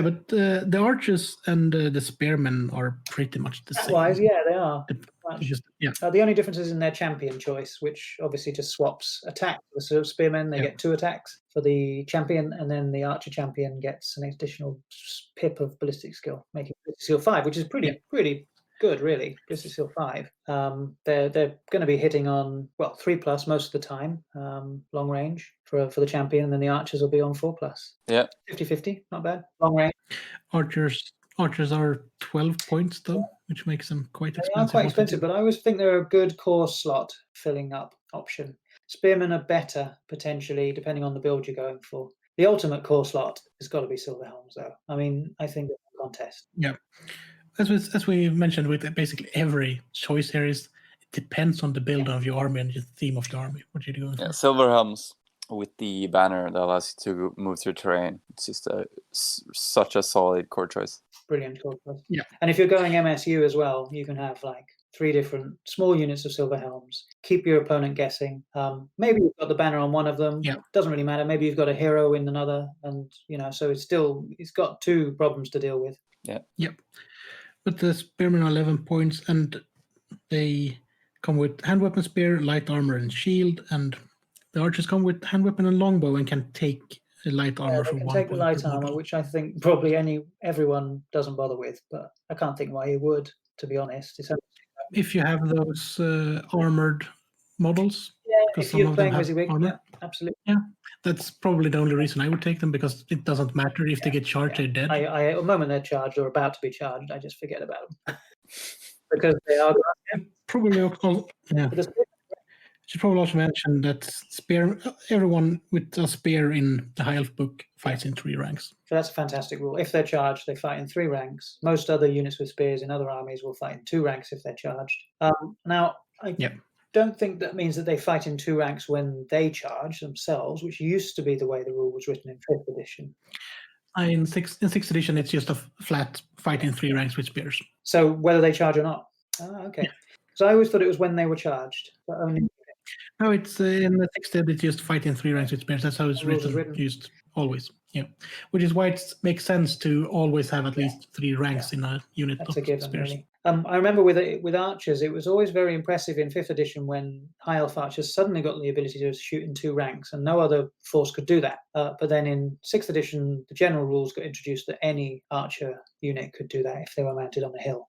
but the archers and the spearmen are pretty much the same. Wise, yeah, they are. The only difference is in their champion choice, which obviously just swaps attack. The sort of spearmen, they get 2 attacks for the champion, and then the archer champion gets an additional pip of ballistic skill, making ballistic skill 5, which is pretty good, really. Ballistic skill 5. They're going to be hitting on 3+ most of the time, long range for the champion, and then the archers will be on 4+. Yeah, 50-50, not bad. Long range. Archers are 12 points though, which makes them quite expensive. They are quite expensive, but I always think they're a good core slot filling up option. Spearmen are better potentially, depending on the build you're going for. The ultimate core slot has got to be Silverhelms, though. I mean, I think it's a contest. Yeah. As we mentioned with basically every choice here, it depends on the build of your army and the theme of your army. What you're doing. Yeah, Silverhelms with the banner that allows you to move through terrain. It's just such a solid core choice. Brilliant core choice. Yeah. And if you're going MSU as well, you can have 3 different small units of Silverhelms. Keep your opponent guessing. Maybe you've got the banner on one of them. Yeah. Doesn't really matter. Maybe you've got a hero in another, and so it's got 2 problems to deal with. Yeah. Yep. But the spearmen are 11 points, and they come with hand weapon, spear, light armor, and shield. And the archers come with hand weapon and longbow and can take light armor for 1 point. Take the light armor, which I think probably everyone doesn't bother with, but I can't think why you would, to be honest. If you have those armored models. Yeah, if you're playing WYSIWYG, yeah, absolutely. Yeah, that's probably the only reason I would take them, because it doesn't matter if they get charged, they're dead. At the moment they're charged or about to be charged, I just forget about them. Because they are. Probably also, yeah. Should probably also mention that everyone with a spear in the High Elf book fights in 3 ranks. So that's a fantastic rule. If they're charged, they fight in 3 ranks. Most other units with spears in other armies will fight in 2 ranks if they're charged. Now, I don't think that means that they fight in 2 ranks when they charge themselves, which used to be the way the rule was written in 5th edition. In 6th edition, it's just a flat fight in 3 ranks with spears. So whether they charge or not? Okay. So I always thought it was when they were charged, but only. No, it's in the 6th ed, it's just fight in 3 ranks with spears. That's how it's written. Used always. Yeah, which is why it makes sense to always have at least 3 ranks in a unit. That's a given, really. I remember with archers, it was always very impressive in 5th edition when High Elf archers suddenly got the ability to shoot in 2 ranks, and no other force could do that. But then in 6th edition, the general rules got introduced that any archer unit could do that if they were mounted on a hill,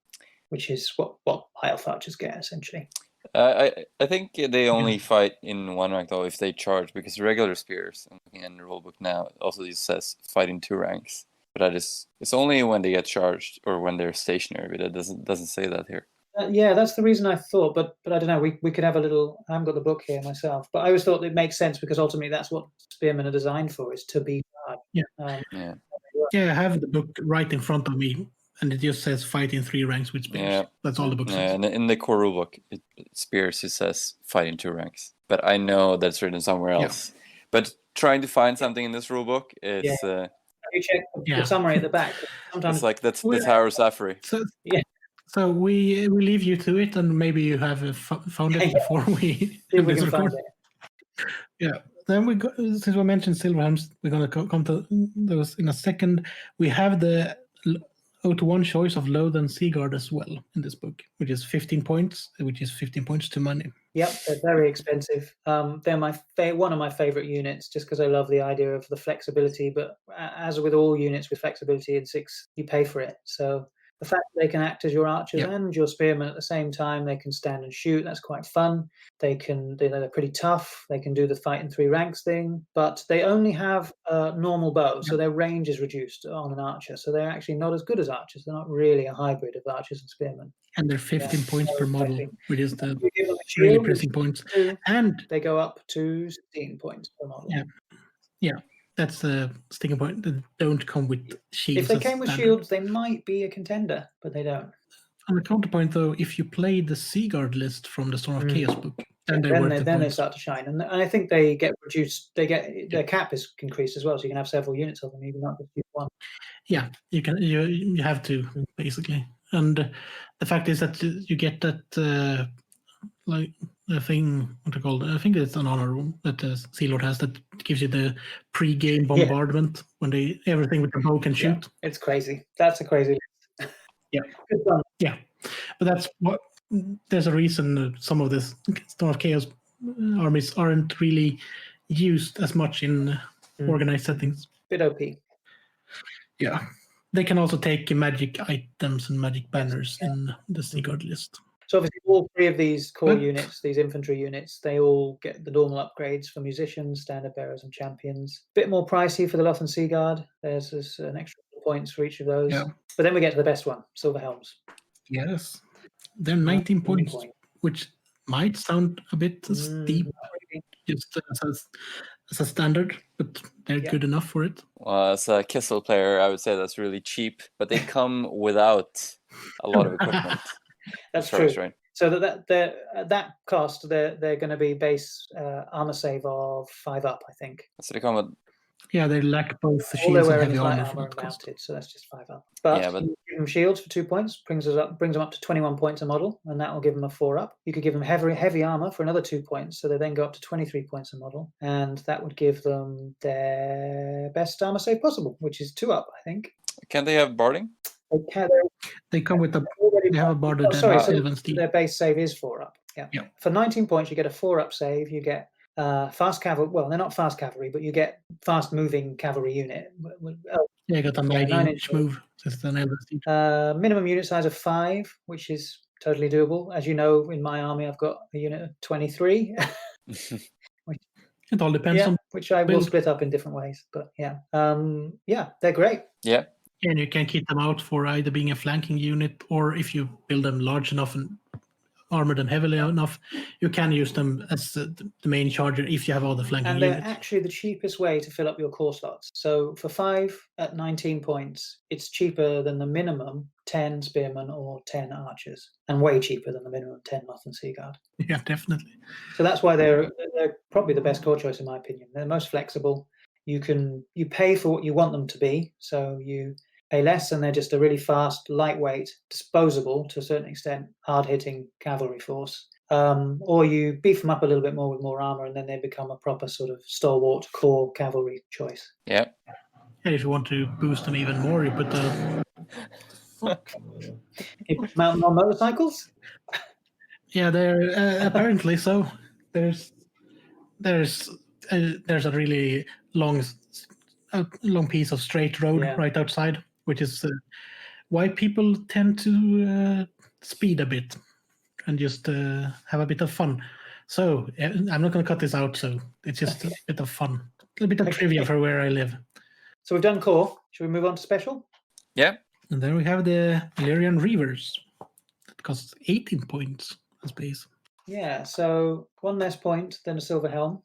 which is what High Elf archers get essentially. I think they only fight in 1 rank though if they charge, because regular spears, I'm looking in the rulebook now, it also says fight in 2 ranks. But it's only when they get charged or when they're stationary, but it doesn't say that here. Yeah, that's the reason I thought, but I don't know. We could have a little. I haven't got the book here myself, but I always thought it makes sense because ultimately that's what spearmen are designed for, is to be charged. Yeah. I have the book right in front of me, and it just says fight in 3 ranks with spears. Yeah. That's all the book says. And in the core rulebook, spears it says fight in 2 ranks. but I know that's written somewhere else. But trying to find something in this rulebook is Have you checked the summary at the back? Sometimes it's like that's Harrow Safari. So we leave you to it, and maybe you have found it before we can find it. Yeah. Then since we mentioned Silverhelms, we're going to come to those in a second. We have the 0-1 choice of Lothian Seaguard as well in this book, which is 15 points, which is 15 points to money. Yep, they're very expensive. They're one of my favorite units, just because I love the idea of the flexibility. But as with all units with flexibility in 6, you pay for it. So the fact that they can act as your archers and your spearmen at the same time, they can stand and shoot. That's quite fun. They're pretty tough. They can do the fight in 3 ranks thing, but they only have a normal bow, so their range is reduced on an archer. So they're actually not as good as archers. They're not really a hybrid of archers and spearmen. And they're 15 points per model, which is the really pressing points. And they go up to 16 points per model. Yeah. That's the sticking point. They don't come with shields. If they came with shields, they might be a contender, but they don't. On the counterpoint, though, if you play the Seaguard list from the Storm of Chaos book, then they start to shine. And I think they get reduced. Their cap is increased as well, so you can have several units of them, even not just one. Yeah, you can. You have to basically. And the fact is that you get that like the thing, what they call it? I think it's an honor room that the Sea Lord has that gives you the pre-game bombardment when everything with the bow can shoot. Yeah, it's crazy. That's a crazy list. Good fun. Yeah, but that's what. There's a reason some of this Storm of Chaos armies aren't really used as much in organized settings. Bit OP. Yeah, they can also take magic items and magic banners in the Seaguard list. So obviously all 3 of these core units, these infantry units, they all get the normal upgrades for musicians, standard bearers, and champions. Bit more pricey for the Lothian Seaguard. There's an extra points for each of those. Yeah. But then we get to the best one, Silverhelms. Yes. They're 19 points, which might sound a bit steep, just as a standard, but they're good enough for it. Well, as a Kissel player, I would say that's really cheap, but they come without a lot of equipment. That's true. Right. So at that cost, they're going to be base armor save of 5 up, I think. So they come with. Yeah, they lack both the shields and heavy armor and mounted, so that's just 5 up. But you give them shields for 2 points, brings them up to 21 points a model, and that will give them a 4 up. You could give them heavy armor for another 2 points, so they then go up to 23 points a model, and that would give them their best armor save possible, which is 2 up, I think. Can they have barding? They come with they have a barded their base save is 4 up. Yeah. For 19 points, you get a 4 up save. You get fast cavalry. Well, they're not fast cavalry, but you get fast moving cavalry unit. You got a 9-inch move. Minimum unit size of 5, which is totally doable. As you know, in my army, I've got a unit of 23. It all depends on which I will split up in different ways. But they're great. Yeah. And you can keep them out for either being a flanking unit, or if you build them large enough and armored and heavily enough, you can use them as the main charger if you have all the flanking units. And they're actually the cheapest way to fill up your core slots. So for 5 at 19 points, it's cheaper than the minimum 10 spearmen or 10 archers, and way cheaper than the minimum 10 Lothian Seaguard. Yeah, definitely. So that's why they're probably the best core choice in my opinion. They're most flexible. You pay for what you want them to be, so you pay less, and they're just a really fast, lightweight, disposable, to a certain extent, hard-hitting cavalry force. Or you beef them up a little bit more with more armor, and then they become a proper sort of stalwart core cavalry choice. Yeah. If you want to boost them even more, you put You put them out on motorcycles? Yeah, they're apparently so. There's a really long piece of straight road right outside, which is why people tend to speed a bit and just have a bit of fun. So I'm not going to cut this out, so it's just a bit of fun. A bit of trivia for where I live. So we've done core. Should we move on to special? Yeah. And then we have the Illyrian Reavers. That costs 18 points as base. Yeah, so 1 less point than a Silver Helm.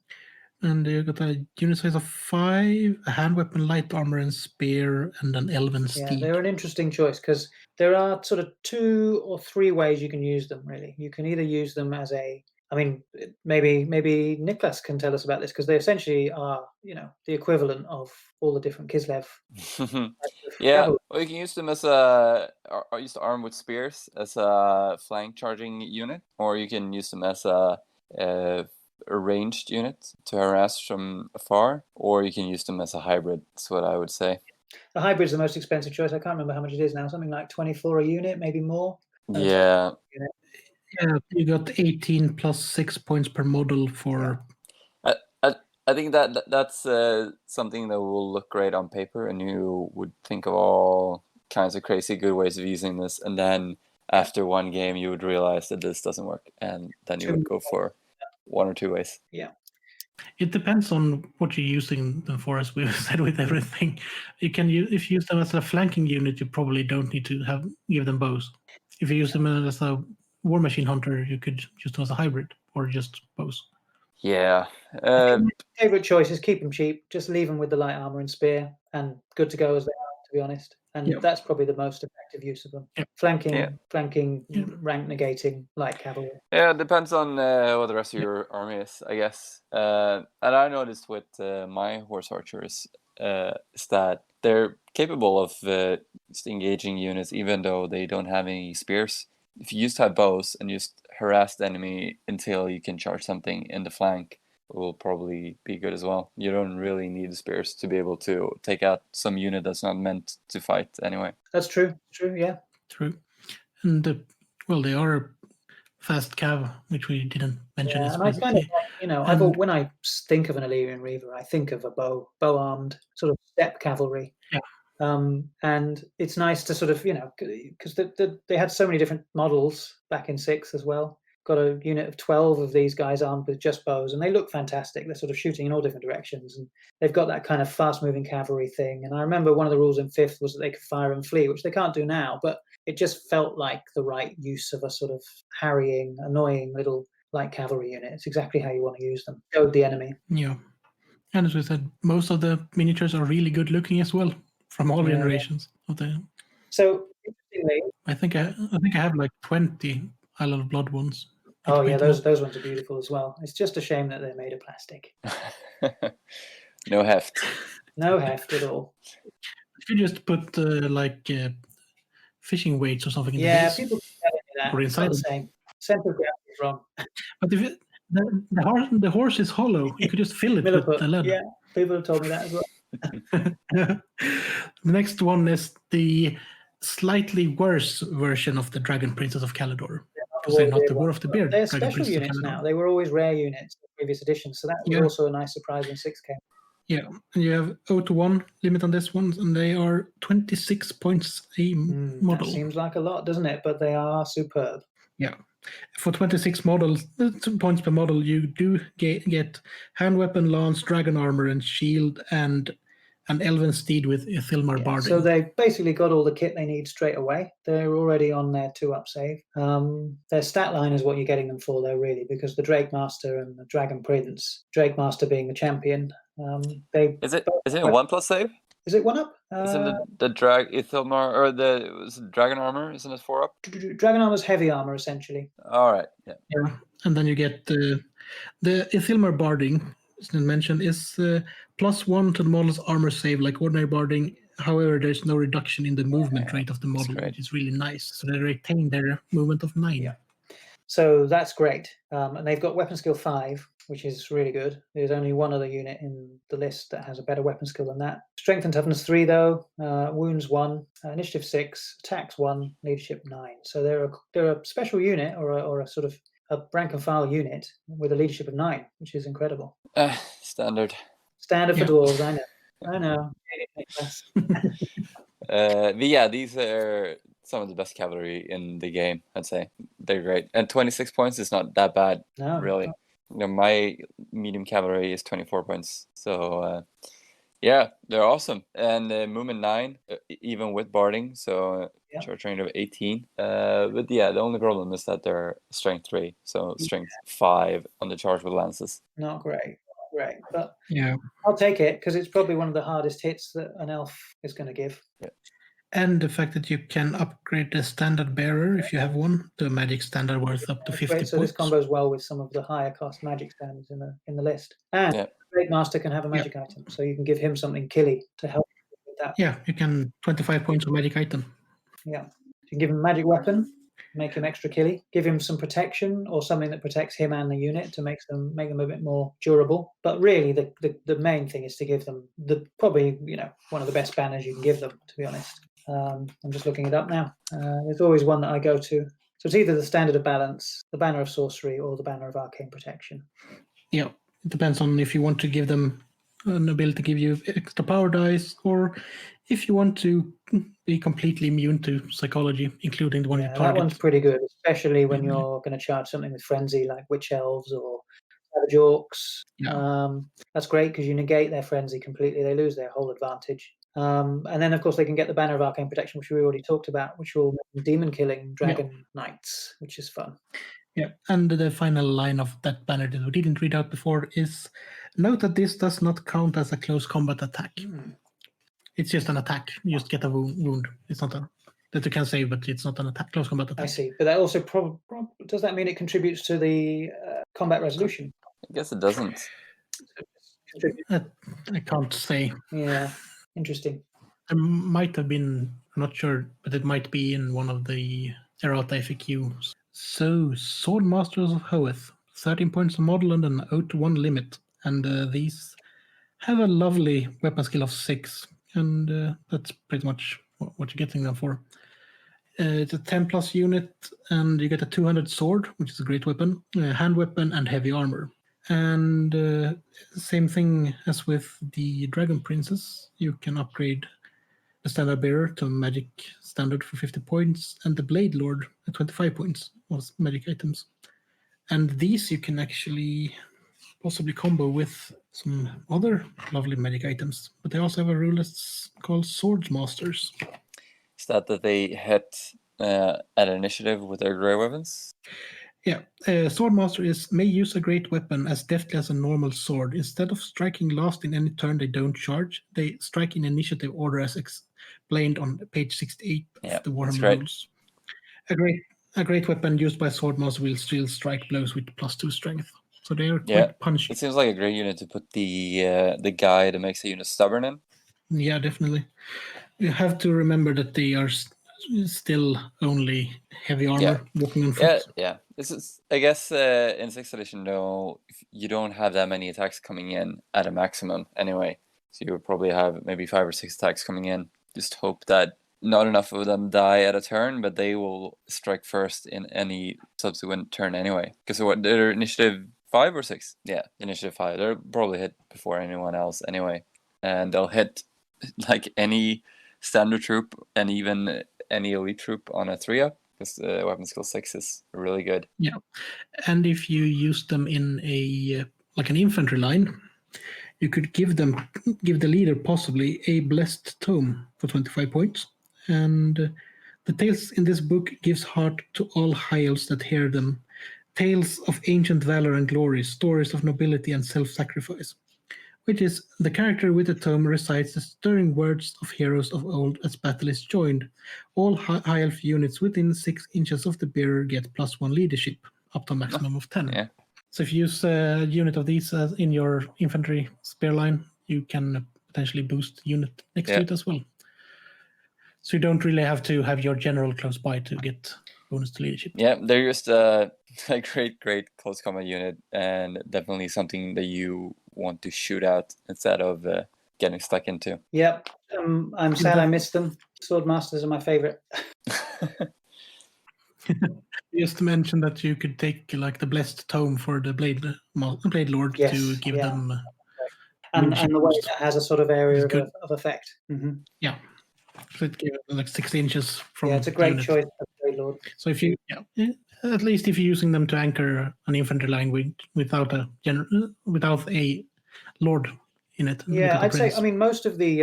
And you got a unit size of 5, a hand weapon, light armor, and spear, and an elven steed. Yeah, they're an interesting choice because there are sort of 2 or 3 ways you can use them, really. You can either use them as a I mean, maybe Niklas can tell us about this, because they essentially are, the equivalent of all the different Kislev. Yeah, well, you can use them as a used to arm with spears as a flank charging unit, or you can use them as a ranged unit to harass from afar, or you can use them as a hybrid. That's what I would say. The hybrid's the most expensive choice. I can't remember how much it is now. Something like 24 a unit, maybe more. Yeah. Yeah, you got 18 plus 6 points per model for. I think that's something that will look great on paper, and you would think of all kinds of crazy good ways of using this, and then after one game you would realize that this doesn't work, and then you would go for one or two ways. Yeah. It depends on what you're using them for, as we've said with everything. You can if you use them as a flanking unit, you probably don't need to give them bows. If you use them as a war machine hunter, you could use them as a hybrid or just bows. Yeah. My favorite choice is keep them cheap. Just leave them with the light armor and spear, and good to go as they are, to be honest. And that's probably the most effective use of them. Yeah. Flanking, rank negating, light cavalry. Yeah, it depends on what the rest of your army is, I guess. And I noticed with my horse archers is that they're capable of just engaging units even though they don't have any spears. If you just have bows and just harass the enemy until you can charge something in the flank, it will probably be good as well. You don't really need the spears to be able to take out some unit that's not meant to fight anyway. That's true. True, yeah. True. And they are fast cav, which we didn't mention. Yeah, and I kind of when I think of an Illyrian Reaver, I think of a bow-armed sort of step cavalry. Yeah. And it's nice to sort of, because they had so many different models back in 6 as well. Got a unit of 12 of these guys armed with just bows, and they look fantastic. They're sort of shooting in all different directions, and they've got that kind of fast-moving cavalry thing. And I remember one of the rules in 5th was that they could fire and flee, which they can't do now, but it just felt like the right use of a sort of harrying, annoying little light cavalry unit. It's exactly how you want to use them. Goad the enemy. Yeah. And as we said, most of the miniatures are really good looking as well, from all generations of the. So interestingly, I think I have like 20 Isle of Blood ones. Oh yeah, those ones are beautiful as well. It's just a shame that they're made of plastic. No heft. No heft at all. If you just put fishing weights or something in the people tell me that. Or inside the same. Center of gravity is wrong. But if the horse is hollow, you could just fill it with the lead. Yeah, people have told me that as well. The next one is the slightly worse version of the Dragon Princess of Calidor. Because they're not the War of the Beard. They're special units now. They were always rare units in previous editions, so that was also a nice surprise when 6 came. Yeah, and you have 0-1 limit on this one, and they are 26 points a model. That seems like a lot, doesn't it? But they are superb. Yeah. For 26 models, 2 points per model, you do get hand weapon, lance, dragon armor, and shield, and an elven steed with Ithilmar Barding. So they basically got all the kit they need straight away. They're already on their 2-up save. Their stat line is what you're getting them for, though, really, because the Drake Master and the Dragon Prince, Drake Master being the champion, Is it a 1+ save? Is it 1-up? Isn't the Ithilmar or the Dragon Armor? Isn't it 4-up? Dragon Armor's heavy armor, essentially. All right. Yeah. And then you get the Ithilmar Barding. As mentioned, is +1 to the model's armor save like ordinary barding. However, there's no reduction in the movement rate of the model, which is really nice. So they retain their movement of 9. Yeah. So that's great. And they've got weapon skill 5, which is really good. There's only one other unit in the list that has a better weapon skill than that. Strength and toughness 3, though. Wounds 1, initiative 6, attacks 1, leadership 9. So they're a special unit or a sort of a rank and file unit with a leadership of 9, which is incredible. Standard. Standard for dwarves, I know. But yeah, these are some of the best cavalry in the game, I'd say. They're great. And 26 points is not that bad, really. No. My medium cavalry is 24 points. So, yeah, they're awesome. And movement 9, even with barding, so charge range of 18. But yeah, the only problem is that they're strength 3, so strength 5 on the charge with lances. Not great. But I'll take it because it's probably one of the hardest hits that an elf is going to give. Yeah. And the fact that you can upgrade the standard bearer if you have one to a magic standard worth up to 50 Great. So points. this combos well with some of the higher cost magic standards in the list. And Yeah. the Great Master can have a magic item, so you can give him something killy to help with that. Yeah, you can 25 points of magic item. Yeah. You can give him a magic weapon, make him extra killy, give him some protection or something that protects him and the unit to make them a bit more durable. But really the main thing is to give them probably one of the best banners you can give them, to be honest. I'm just looking it up now. There's always one that I go to. So it's either the Standard of Balance, the Banner of Sorcery, or the Banner of Arcane Protection. Yeah, it depends on if you want to give them an ability to give you extra power dice, or if you want to be completely immune to psychology, including the one you target. That one's pretty good, especially when you're going to charge something with Frenzy, like Witch Elves or Savage Orcs. Yeah. That's great because you negate their Frenzy completely. They lose their whole advantage. And then, of course, they can get the Banner of Arcane Protection, which we already talked about, which will make them demon-killing Dragon Knights, which is fun. Yeah, and the final line of that banner that we didn't read out before is, note that this does not count as a close combat attack. It's just an attack. You just get a wound. It's not that you can save, but it's not an attack, close combat attack. I see. But that also does that mean it contributes to the combat resolution? I guess it doesn't. I can't say. Yeah, interesting. It might have been, I'm not sure, but it might be in one of the errata FAQs. So, Sword Masters of Hoeth, 13 points a model and an 0-1 limit. And these have a lovely weapon skill of 6. And that's pretty much what you're getting them for. It's a 10 plus unit, and you get a 200 sword, which is a great weapon, hand weapon, and heavy armor. And same thing as with the Dragon Princess, you can upgrade the standard bearer to magic standard for 50 points, and the Blade Lord at 25 points was magic items. And these you can actually possibly combo with some other lovely magic items, but they also have a rule that's called Swords Masters. Is that they hit at initiative with their grey weapons? Yeah, Swordmaster may use a great weapon as deftly as a normal sword. Instead of striking last in any turn they don't charge, they strike in initiative order as explained on page 68 of the Warhammer rules. A great weapon used by Swordmaster will still strike blows with +2 strength. So they are quite punchy. It seems like a great unit to put the guy that makes a unit stubborn in. Yeah, definitely. You have to remember that they are still only heavy armor walking on foot. Yeah. This is, I guess, in 6th edition, though, you don't have that many attacks coming in at a maximum anyway. So you would probably have maybe 5 or 6 attacks coming in. Just hope that not enough of them die at a turn, but they will strike first in any subsequent turn anyway. Because they're initiative 5 or 6? Yeah, initiative 5. They'll probably hit before anyone else anyway. And they'll hit like any standard troop and even any elite troop on a 3-up. Because weapon skill 6 is really good. Yeah, and if you use them in an infantry line, you could give the leader possibly a blessed tome for 25 points. And the tales in this book gives heart to all high elves that hear them. Tales of ancient valor and glory, stories of nobility and self-sacrifice. Which is, the character with the tome recites the stirring words of heroes of old as battle is joined. All high elf units within 6 inches of the bearer get +1 leadership, up to a maximum of 10. Yeah. So if you use a unit of these in your infantry spear line, you can potentially boost the unit next to it as well. So you don't really have to have your general close by to get bonus to leadership. Yeah, they're just a great close combat unit, and definitely something that you want to shoot out instead of getting stuck into. Yep, I'm sad I missed them. Swordmasters are my favorite. Just to mention that you could take like the blessed tome for the Blade Lord to give them. And the way that has a sort of area of effect. Mm-hmm. Yeah. So it gives like 6 inches from. Yeah, it's a great choice for Blade Lord. So if you, at least if you're using them to anchor an infantry line without a lord in it. Yeah, I'd say. I mean, most of the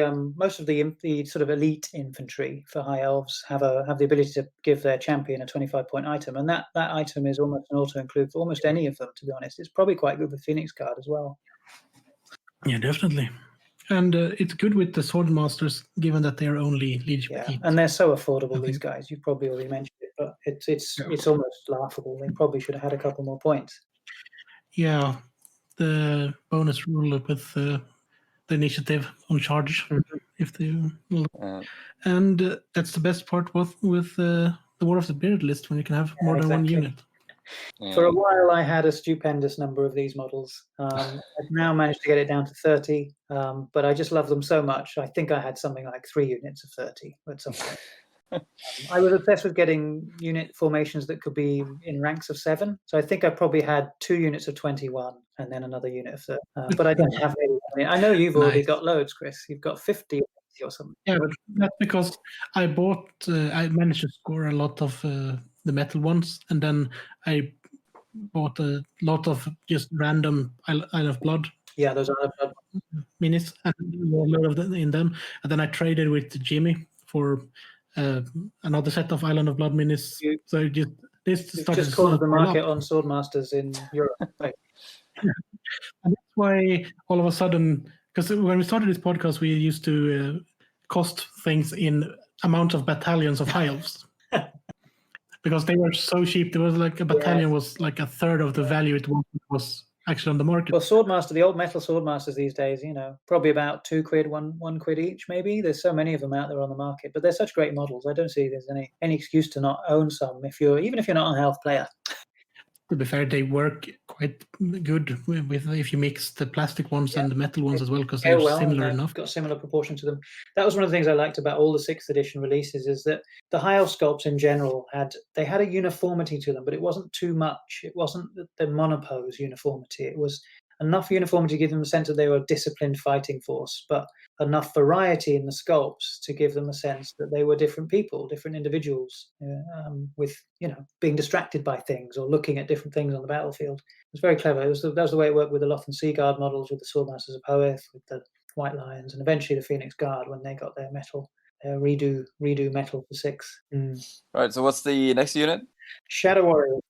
sort of elite infantry for high elves have the ability to give their champion a 25-point item, and that item is almost an auto include for almost any of them. To be honest, it's probably quite good with Phoenix Guard as well. Yeah, definitely. And it's good with the sword masters, given that they are only leadership 8. And they're so affordable, I these think. guys. You probably already mentioned it, but it's Yeah. it's almost laughable. They probably should have had a couple more points. Yeah, the bonus rule with the initiative on charge, if they. And that's the best part with the War of the Beard list, when you can have more than one unit. For a while, I had a stupendous number of these models. I've now managed to get it down to 30, but I just love them so much. I think I had something like 3 units of 30 at some point. I was obsessed with getting unit formations that could be in ranks of 7. So I think I probably had 2 units of 21 and then another unit of 30. But I don't have any. I mean, I know you've already got loads, Chris. You've got 50 or something. Yeah, but that's because I managed to score a lot of the metal ones, and then I bought a lot of just random Isle of Blood. Yeah, those Isle of Blood minis, and a lot of them in them. And then I traded with Jimmy for another set of Island of Blood minis. So this started just cornered the market on Swordmasters in Europe. Right. And that's why all of a sudden, because when we started this podcast, we used to cost things in amount of battalions of High Elves. Because they were so cheap. There was like a battalion was like a third of the value it was actually on the market. Well, Swordmaster, the old metal Swordmasters these days, probably about £2, one quid each, maybe. There's so many of them out there on the market, but they're such great models. I don't see there's any excuse to not own some even if you're not a health player. To be fair, they work quite good with if you mix the plastic ones and the metal ones as well, because they're similar enough. Got a similar proportion to them. That was one of the things I liked about all the 6th edition releases, is that the High Elf sculpts in general had a uniformity to them, but it wasn't too much. It wasn't the monopose uniformity. It was enough uniformity to give them a sense that they were a disciplined fighting force, but enough variety in the sculpts to give them a sense that they were different people, different individuals, with being distracted by things or looking at different things on the battlefield. It was very clever. That was the way it worked with the Loth and Seaguard models, with the Swordmasters of Hoeth, with the White Lions, and eventually the Phoenix Guard when they got their metal, redo metal for 6. Right. So what's the next unit? Shadow Warriors.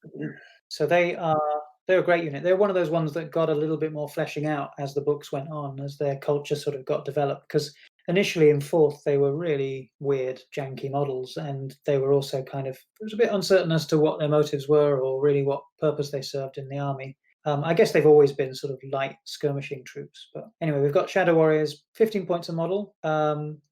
So they're a great unit. They're one of those ones that got a little bit more fleshing out as the books went on, as their culture sort of got developed. Because initially in 4th, they were really weird, janky models, and they were also it was a bit uncertain as to what their motives were or really what purpose they served in the army. I guess they've always been sort of light skirmishing troops. But anyway, we've got Shadow Warriors, 15 points a model,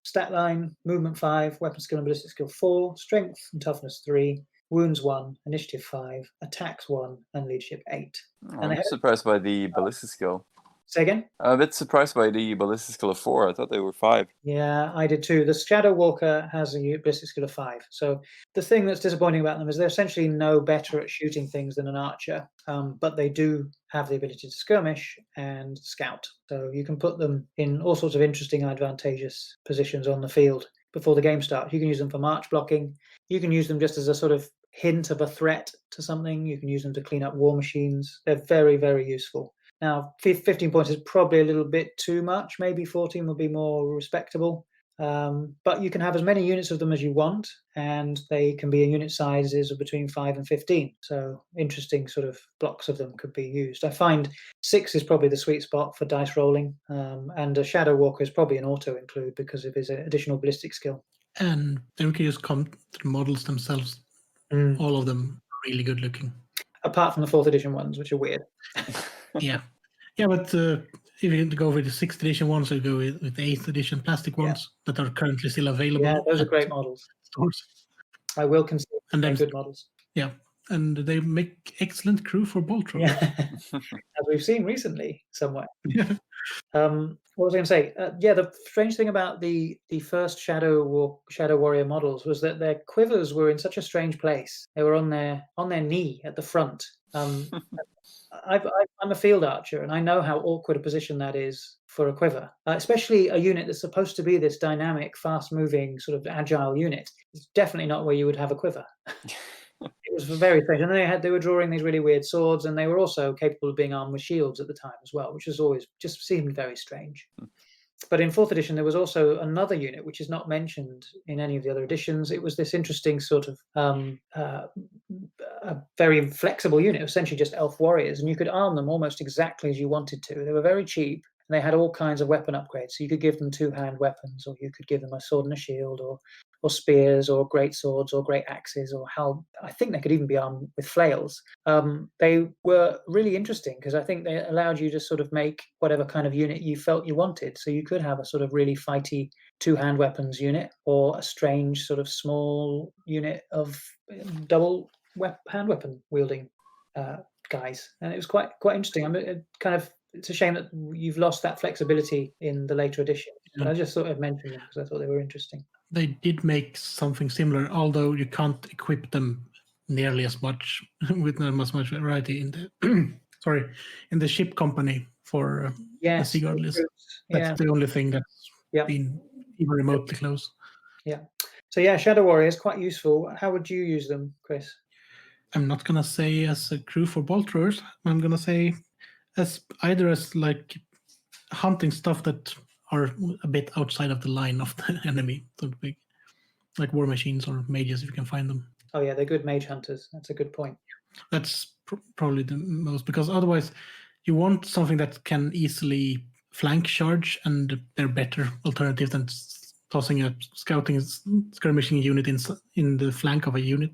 stat line, movement 5, weapon skill and ballistic skill 4, strength and toughness 3, wounds 1, initiative 5, attacks 1, and leadership 8. I'm surprised by the ballistic skill. Say again? I'm a bit surprised by the ballistic skill of 4. I thought they were 5. Yeah, I did too. The Shadow Walker has a ballistic skill of 5. So the thing that's disappointing about them is they're essentially no better at shooting things than an archer, but they do have the ability to skirmish and scout. So you can put them in all sorts of interesting, advantageous positions on the field before the game starts. You can use them for march blocking. You can use them just as a sort of hint of a threat to something. You can use them to clean up war machines. They're very, very useful. Now, 15 points is probably a little bit too much. Maybe 14 would be more respectable. But you can have as many units of them as you want, and they can be in unit sizes of between 5 and 15. So interesting sort of blocks of them could be used. I find 6 is probably the sweet spot for dice rolling, and a Shadow Walker is probably an auto include because of his additional ballistic skill. And then we can just come to the models themselves. All of them really good looking. Apart from the 4th edition ones, which are weird. Yeah, but if you go with the 6th edition ones, or go with the 8th edition plastic ones that are currently still available. Yeah, those are great models. Stores. I will consider them good models. Yeah, and they make excellent crew for Boltron. Yeah. As we've seen recently somewhere. Yeah. What was I going to say? The strange thing about the first Shadow Warrior models was that their quivers were in such a strange place. They were on their knee at the front. I'm a field archer, and I know how awkward a position that is for a quiver, especially a unit that's supposed to be this dynamic, fast-moving, sort of agile unit. It's definitely not where you would have a quiver. It was very strange. And they were drawing these really weird swords, and they were also capable of being armed with shields at the time as well, which has always just seemed very strange. But in 4th edition, there was also another unit, which is not mentioned in any of the other editions. It was this interesting sort of a very flexible unit, essentially just elf warriors, and you could arm them almost exactly as you wanted to. They were very cheap, And they had all kinds of weapon upgrades. So you could give them 2-hand weapons, or you could give them a sword and a shield, or spears, or great swords, or great axes, or I think they could even be armed with flails. They were really interesting because I think they allowed you to sort of make whatever kind of unit you felt you wanted. So you could have a sort of really fighty 2-hand weapons unit, or a strange sort of small unit of double hand weapon wielding guys, and it was quite interesting. I mean, it's a shame that you've lost that flexibility in the later editions. But I just thought I'd mention them because I thought they were interesting. They did make something similar, although you can't equip them nearly as much with not as much variety in the in the ship company for the Seaguard list. That's the only thing that's been even remotely close. Yeah. So Shadow Warriors, quite useful. How would you use them, Chris? I'm not gonna say as a crew for bolt throwers. I'm gonna say as like hunting stuff that are a bit outside of the line of the enemy, so to speak. Like war machines or mages, if you can find them. Oh yeah, they're good mage hunters. That's a good point. That's probably the most, because otherwise you want something that can easily flank charge, and they're better alternative than tossing a skirmishing unit in the flank of a unit.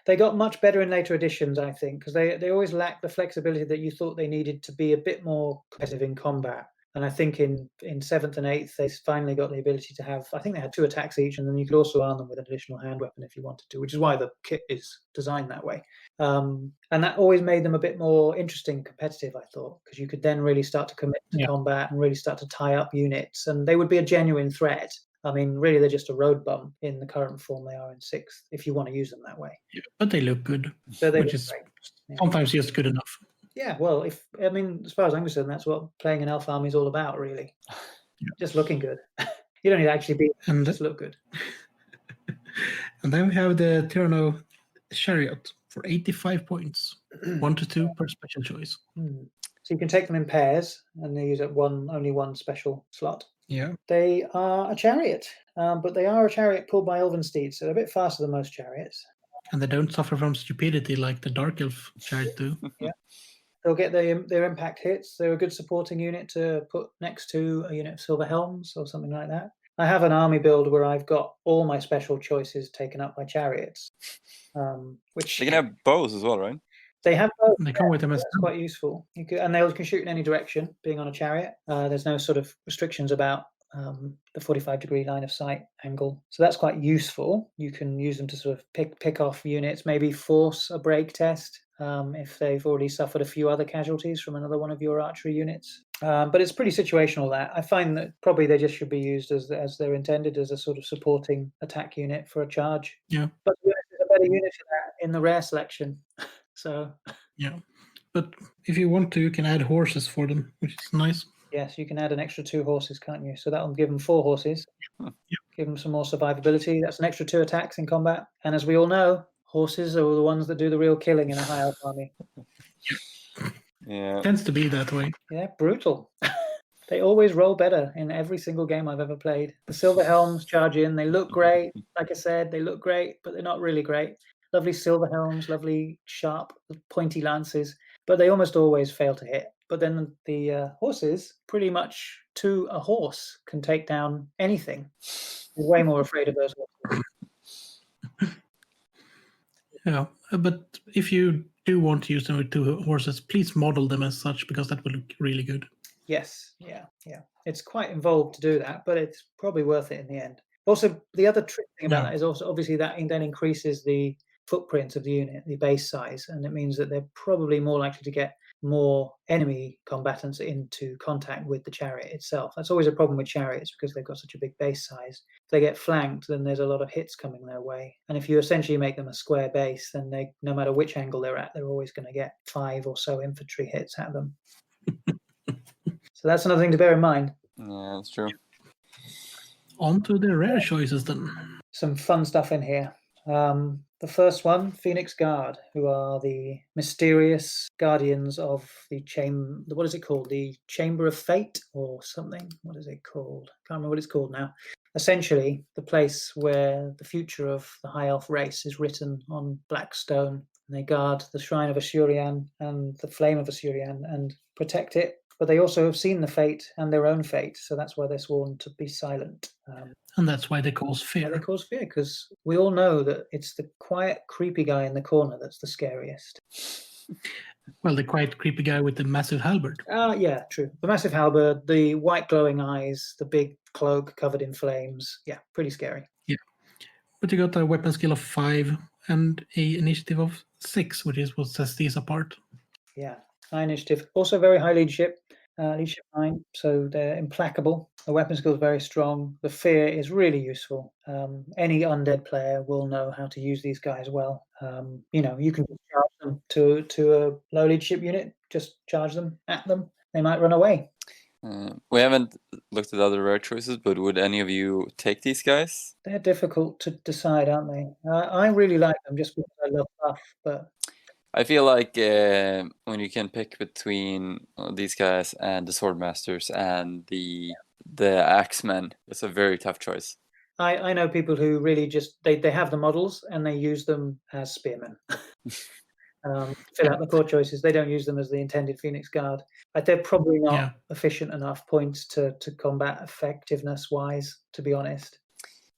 They got much better in later editions, I think, because they always lacked the flexibility that you thought they needed to be a bit more aggressive in combat. And I think in 7th and 8th, they finally got the ability to have, I think they had 2 attacks each, and then you could also arm them with an additional hand weapon if you wanted to, which is why the kit is designed that way. And that always made them a bit more interesting, competitive, I thought, because you could then really start to commit to combat and really start to tie up units, and they would be a genuine threat. I mean, really, they're just a road bump in the current form they are in 6th, if you want to use them that way. Yeah, but they look good, which is great. Sometimes just good enough. Yeah, well, as far as I'm concerned, that's what playing an elf army is all about, really. Just looking good. You don't need to actually just look good. And then we have the Tyranno Chariot for 85 points, 1 to 2 per special choice. So you can take them in pairs, and they use only one special slot. Yeah. They are a chariot, but they are a chariot pulled by elven steeds, so they're a bit faster than most chariots. And they don't suffer from stupidity like the Dark Elf chariot do. Yeah. They'll get their impact hits. They're a good supporting unit to put next to a unit of Silver Helms or something like that. I have an army build where I've got all my special choices taken up by chariots. Which they can have bows as well, right? They have both. They come with them as quite useful. And they can shoot in any direction, being on a chariot. There's no sort of restrictions about the 45-degree line of sight angle. So that's quite useful. You can use them to sort of pick off units, maybe force a break test if they've already suffered a few other casualties from another one of your archery units. But it's pretty situational, that. I find that probably they just should be used as they're intended, as a sort of supporting attack unit for a charge. Yeah. But there's a better unit for that in the rare selection. So. Yeah. But if you want to, you can add horses for them, which is nice. Yes, you can add an extra 2 horses, can't you? So that'll give them 4 horses. Give them some more survivability. That's an extra 2 attacks in combat. And as we all know, horses are the ones that do the real killing in a high elf army. Yeah. Tends to be that way. Yeah, brutal. They always roll better in every single game I've ever played. The Silver Helms charge in. They look great. Like I said, they look great, but they're not really great. Lovely Silver Helms, lovely sharp, pointy lances, but they almost always fail to hit. But then the horses, pretty much to a horse, can take down anything. You're way more afraid of those horses. Yeah, but if you do want to use them with 2 horses, please model them as such, because that will look really good. Yes, yeah. It's quite involved to do that, but it's probably worth it in the end. Also, the other trick thing about that is also obviously that then increases the footprint of the unit, the base size, and it means that they're probably more likely to get more enemy combatants into contact with the chariot itself. That's always a problem with chariots, because they've got such a big base size. If they get flanked, then there's a lot of hits coming their way. And if you essentially make them a square base, then they, no matter which angle they're at, they're always going to get 5 or so infantry hits at them. So that's another thing to bear in mind. Yeah, that's true. On to the rare choices then. Some fun stuff in here. The first one, Phoenix Guard, who are the mysterious guardians of the chamber. What is it called? The Chamber of Fate or something? What is it called? Can't remember what it's called now. Essentially, the place where the future of the High Elf race is written on black stone. And they guard the Shrine of Asurian and the Flame of Asurian and protect it but they also have seen the fate and their own fate, so that's why they're sworn to be silent. And that's why they cause Why fear. they cause fear, because we all know that it's the quiet, creepy guy in the corner that's the scariest. Well, the quite creepy guy with the massive halberd. Yeah, true. The massive halberd, the white glowing eyes, the big cloak covered in flames. Yeah, pretty scary. But you got a weapon skill of 5 and a initiative of 6, which is what sets these apart. Yeah, high initiative. Also very high leadership. Leadership 9, so they're implacable. The weapon skill is very strong. The fear is really useful. Any undead player will know how to use these guys well. You can just charge them to a low leadership unit. Just charge them at them. They might run away. We haven't looked at other rare choices, but would any of you take these guys? They're difficult to decide, aren't they? I really like them just because I love buff, but I feel like when you can pick between these guys and the Swordmasters and the Axemen, it's a very tough choice. I know people who really just they have the models and they use them as spearmen. Fill out the core choices. They don't use them as the intended Phoenix Guard. They're probably not efficient enough points to combat effectiveness wise, to be honest.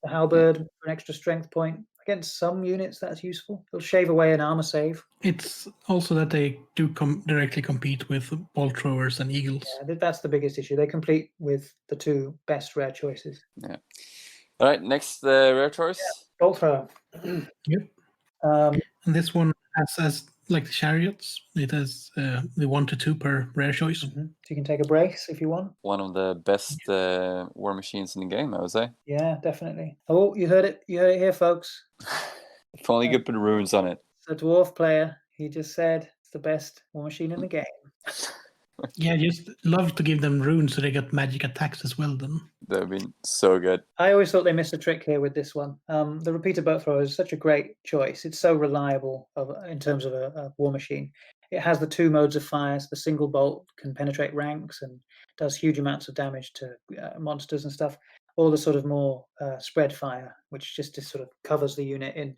The halberd for an extra strength point. Against some units, that's useful. It'll shave away an armor save. It's also that they do directly compete with bolt throwers and eagles. Yeah, that's the biggest issue. They compete with the 2 best rare choices. Yeah. All right, next rare choice. Yeah, bolt thrower. Yep. And this one has like the chariots. It has the 1 to 2 per rare choice. So you can take a brace if you want. One of the best war machines in the game, I would say. Yeah, definitely. Oh, you heard it. You heard it here, folks. If only you could put runes on it. The dwarf player, he just said it's the best war machine in the game. Yeah, just love to give them runes so they got magic attacks as well then. That would be so good. I always thought they missed a trick here with this one. The repeater bolt thrower is such a great choice. It's so reliable in terms of a war machine. It has the 2 modes of fire. So the single bolt can penetrate ranks and does huge amounts of damage to monsters and stuff. Or the sort of more spread fire, which just sort of covers the unit in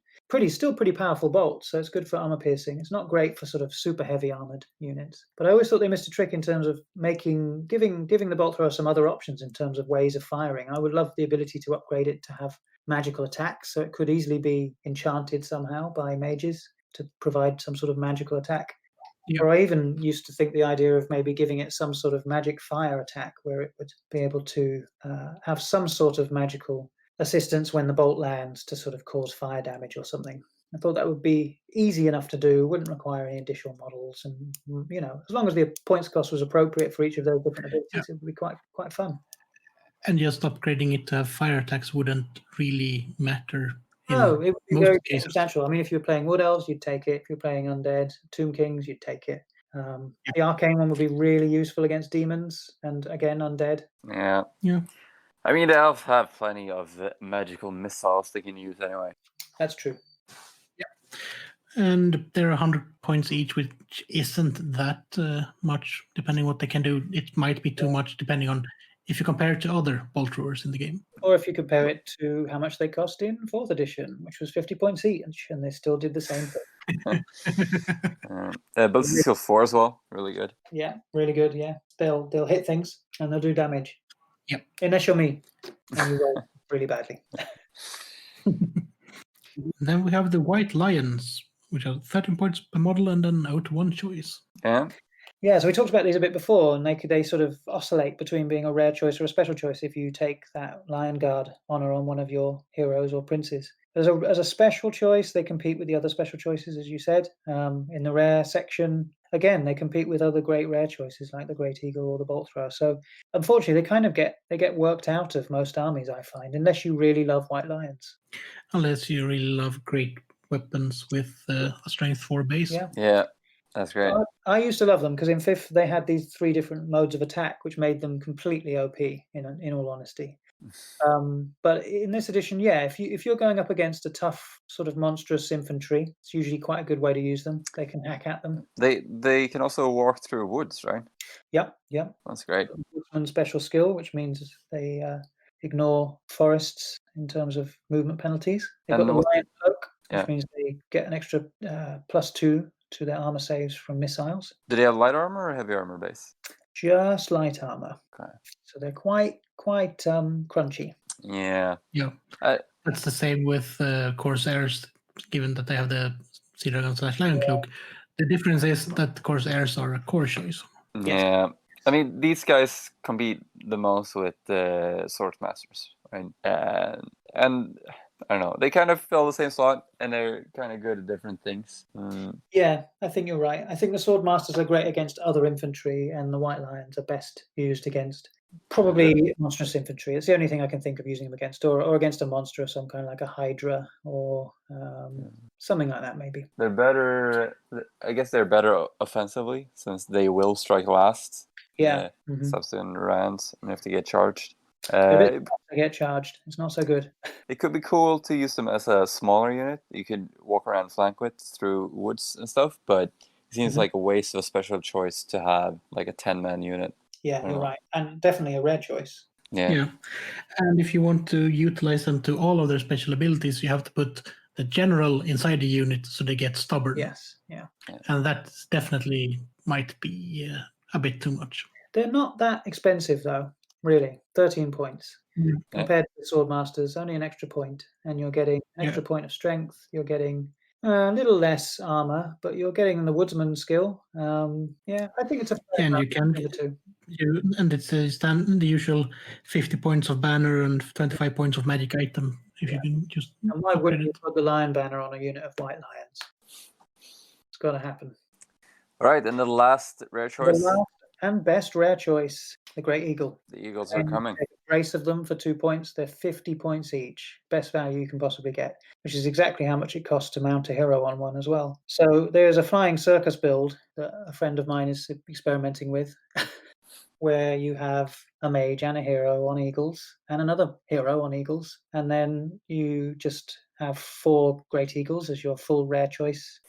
still pretty powerful bolts. So it's good for armor piercing. It's not great for sort of super heavy armored units. But I always thought they missed a trick in terms of giving the bolt thrower some other options in terms of ways of firing. I would love the ability to upgrade it to have magical attacks. So it could easily be enchanted somehow by mages to provide some sort of magical attack. Yeah. Or I even used to think the idea of maybe giving it some sort of magic fire attack where it would be able to have some sort of magical assistance when the bolt lands to sort of cause fire damage or something. I thought that would be easy enough to do, wouldn't require any additional models. And, as long as the points cost was appropriate for each of those different abilities, it would be quite fun. And just upgrading it to have fire attacks wouldn't really matter. No, it would be very substantial. I mean, if you're playing Wood Elves, you'd take it. If you're playing Undead, Tomb Kings, you'd take it. The Arcane one would be really useful against demons and, again, Undead. Yeah. Yeah. I mean, the elves have plenty of magical missiles they can use anyway. That's true. Yeah. And they're 100 points each, which isn't that much, depending what they can do. It might be too much, depending on if you compare it to other bolt throwers in the game. Or if you compare it to how much they cost in 4th edition, which was 50 points each, and they still did the same thing. But skill 4 as well, really good. Yeah, really good, yeah. They'll hit things, and they'll do damage. Yep. Unless you're me, and you roll really badly. Then we have the White Lions, which are 13 points per model and an 0-1 choice. Yeah. Yeah, so we talked about these a bit before, and they sort of oscillate between being a rare choice or a special choice if you take that Lion Guard honor on one of your heroes or princes. As a special choice, they compete with the other special choices, as you said. In the rare section, again, they compete with other great rare choices like the Great Eagle or the Bolt Thrower. So, unfortunately, they kind of get worked out of most armies, I find, unless you really love White Lions. Unless you really love great weapons with a strength 4 base. Yeah. That's great. I used to love them because in 5th they had these 3 different modes of attack, which made them completely OP. In all honesty, but in this edition, if you're going up against a tough sort of monstrous infantry, it's usually quite a good way to use them. They can hack at them. They can also walk through woods, right? Yep. That's great. Woodsman special skill, which means they ignore forests in terms of movement penalties. They've got the Lion Cloak, which means they get an extra +2 to their armor saves from missiles. Do they have light armor or heavy armor base? just light armor. Okay. So they're quite crunchy. Yeah. Yeah. That's the same with Corsairs, given that they have the Sea Dragon / Lion Cloak. The difference is that Corsairs are a core choice. Yeah. I mean, these guys compete the most with Sword Masters, right? And I don't know, they kind of fill the same slot, and they're kind of good at different things. Yeah, I think you're right. I think the Sword Masters are great against other infantry, and the White Lions are best used against probably monstrous infantry. It's the only thing I can think of using them against, or against a monster of some kind, like a Hydra or something like that, maybe. They're better. I guess they're better offensively since they will strike last. Yeah. Subsequent rounds, and have to get charged. They get charged. It's not so good. It could be cool to use them as a smaller unit. You could walk around flank with through woods and stuff, but it seems like a waste of a special choice to have like a 10-man unit. Yeah, you're right. And definitely a rare choice. Yeah. And if you want to utilize them to all of their special abilities, you have to put the general inside the unit so they get stubborn. Yes, yeah. And that definitely might be a bit too much. They're not that expensive, though, really. 13 points. Compared to the Sword Masters, only an extra point. And you're getting an extra point of strength. You're getting a little less armor, but you're getting the woodsman skill. I think it's a fair and you can the two. And it's the usual 50 points of banner and 25 points of magic item. If you can just. And why wouldn't you put the lion banner on a unit of white lions? It's got to happen. All right, and the last rare choice. The last and best rare choice, the Great Eagle. The Eagles are coming. A brace of them for 2 points. They're 50 points each. Best value you can possibly get, which is exactly how much it costs to mount a hero on one as well. So there's a flying circus build that a friend of mine is experimenting with, where you have a mage and a hero on eagles and another hero on eagles, and then you just have 4 great eagles as your full rare choice,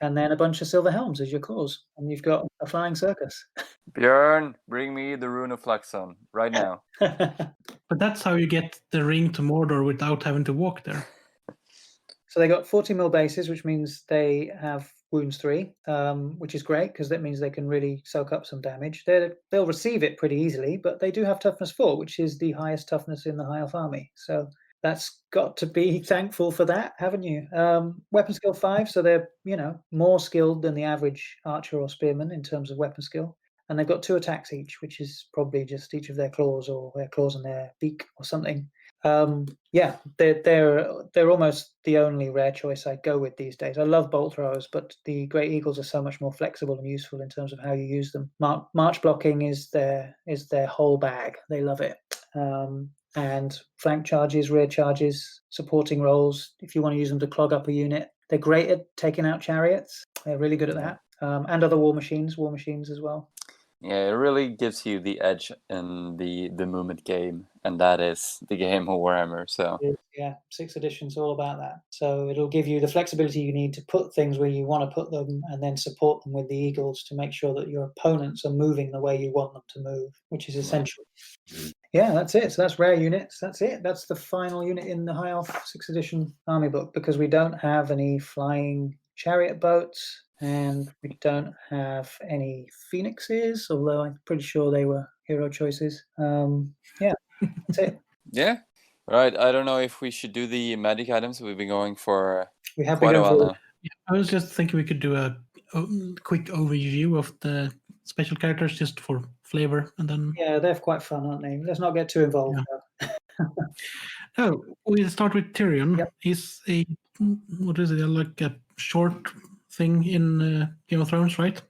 and then a bunch of silver helms as your cause, and you've got a flying circus. Björn, bring me the Rune of Flaxon right now. But that's how you get the ring to Mordor without having to walk there. So they got 40 mil bases, which means they have wounds 3, which is great because that means they can really soak up some damage. They'll receive it pretty easily, but they do have toughness 4, which is the highest toughness in the High Elf army. So that's got to be thankful for that, haven't you? Weapon skill 5, so they're more skilled than the average archer or spearman in terms of weapon skill. And they've got 2 attacks each, which is probably just each of their claws or their claws and their beak or something. They're almost the only rare choice I'd go with these days. I love bolt throwers, but the Great Eagles are so much more flexible and useful in terms of how you use them. March blocking is their whole bag. They love it. And flank charges, rear charges, supporting rolls. If you want to use them to clog up a unit, they're great at taking out chariots. They're really good at that. And other war machines as well. Yeah, it really gives you the edge in the movement game, and that is the game of Warhammer. So yeah, 6th edition's all about that. So it'll give you the flexibility you need to put things where you want to put them, and then support them with the eagles to make sure that your opponents are moving the way you want them to move, which is essential. Yeah, that's it. So that's rare units. That's it. That's the final unit in the High Elf 6th edition army book, because we don't have any flying chariot boats. And we don't have any phoenixes, although I'm pretty sure they were hero choices. That's it. Yeah. Right. I don't know if we should do the magic items. We've been going for we have quite been a while now. Yeah, I was just thinking we could do a quick overview of the special characters just for flavor, and then. Yeah, they're quite fun, aren't they? Let's not get too involved. Yeah. We'll start with Tyrion. Yep. He's like a short thing in Game of Thrones, right?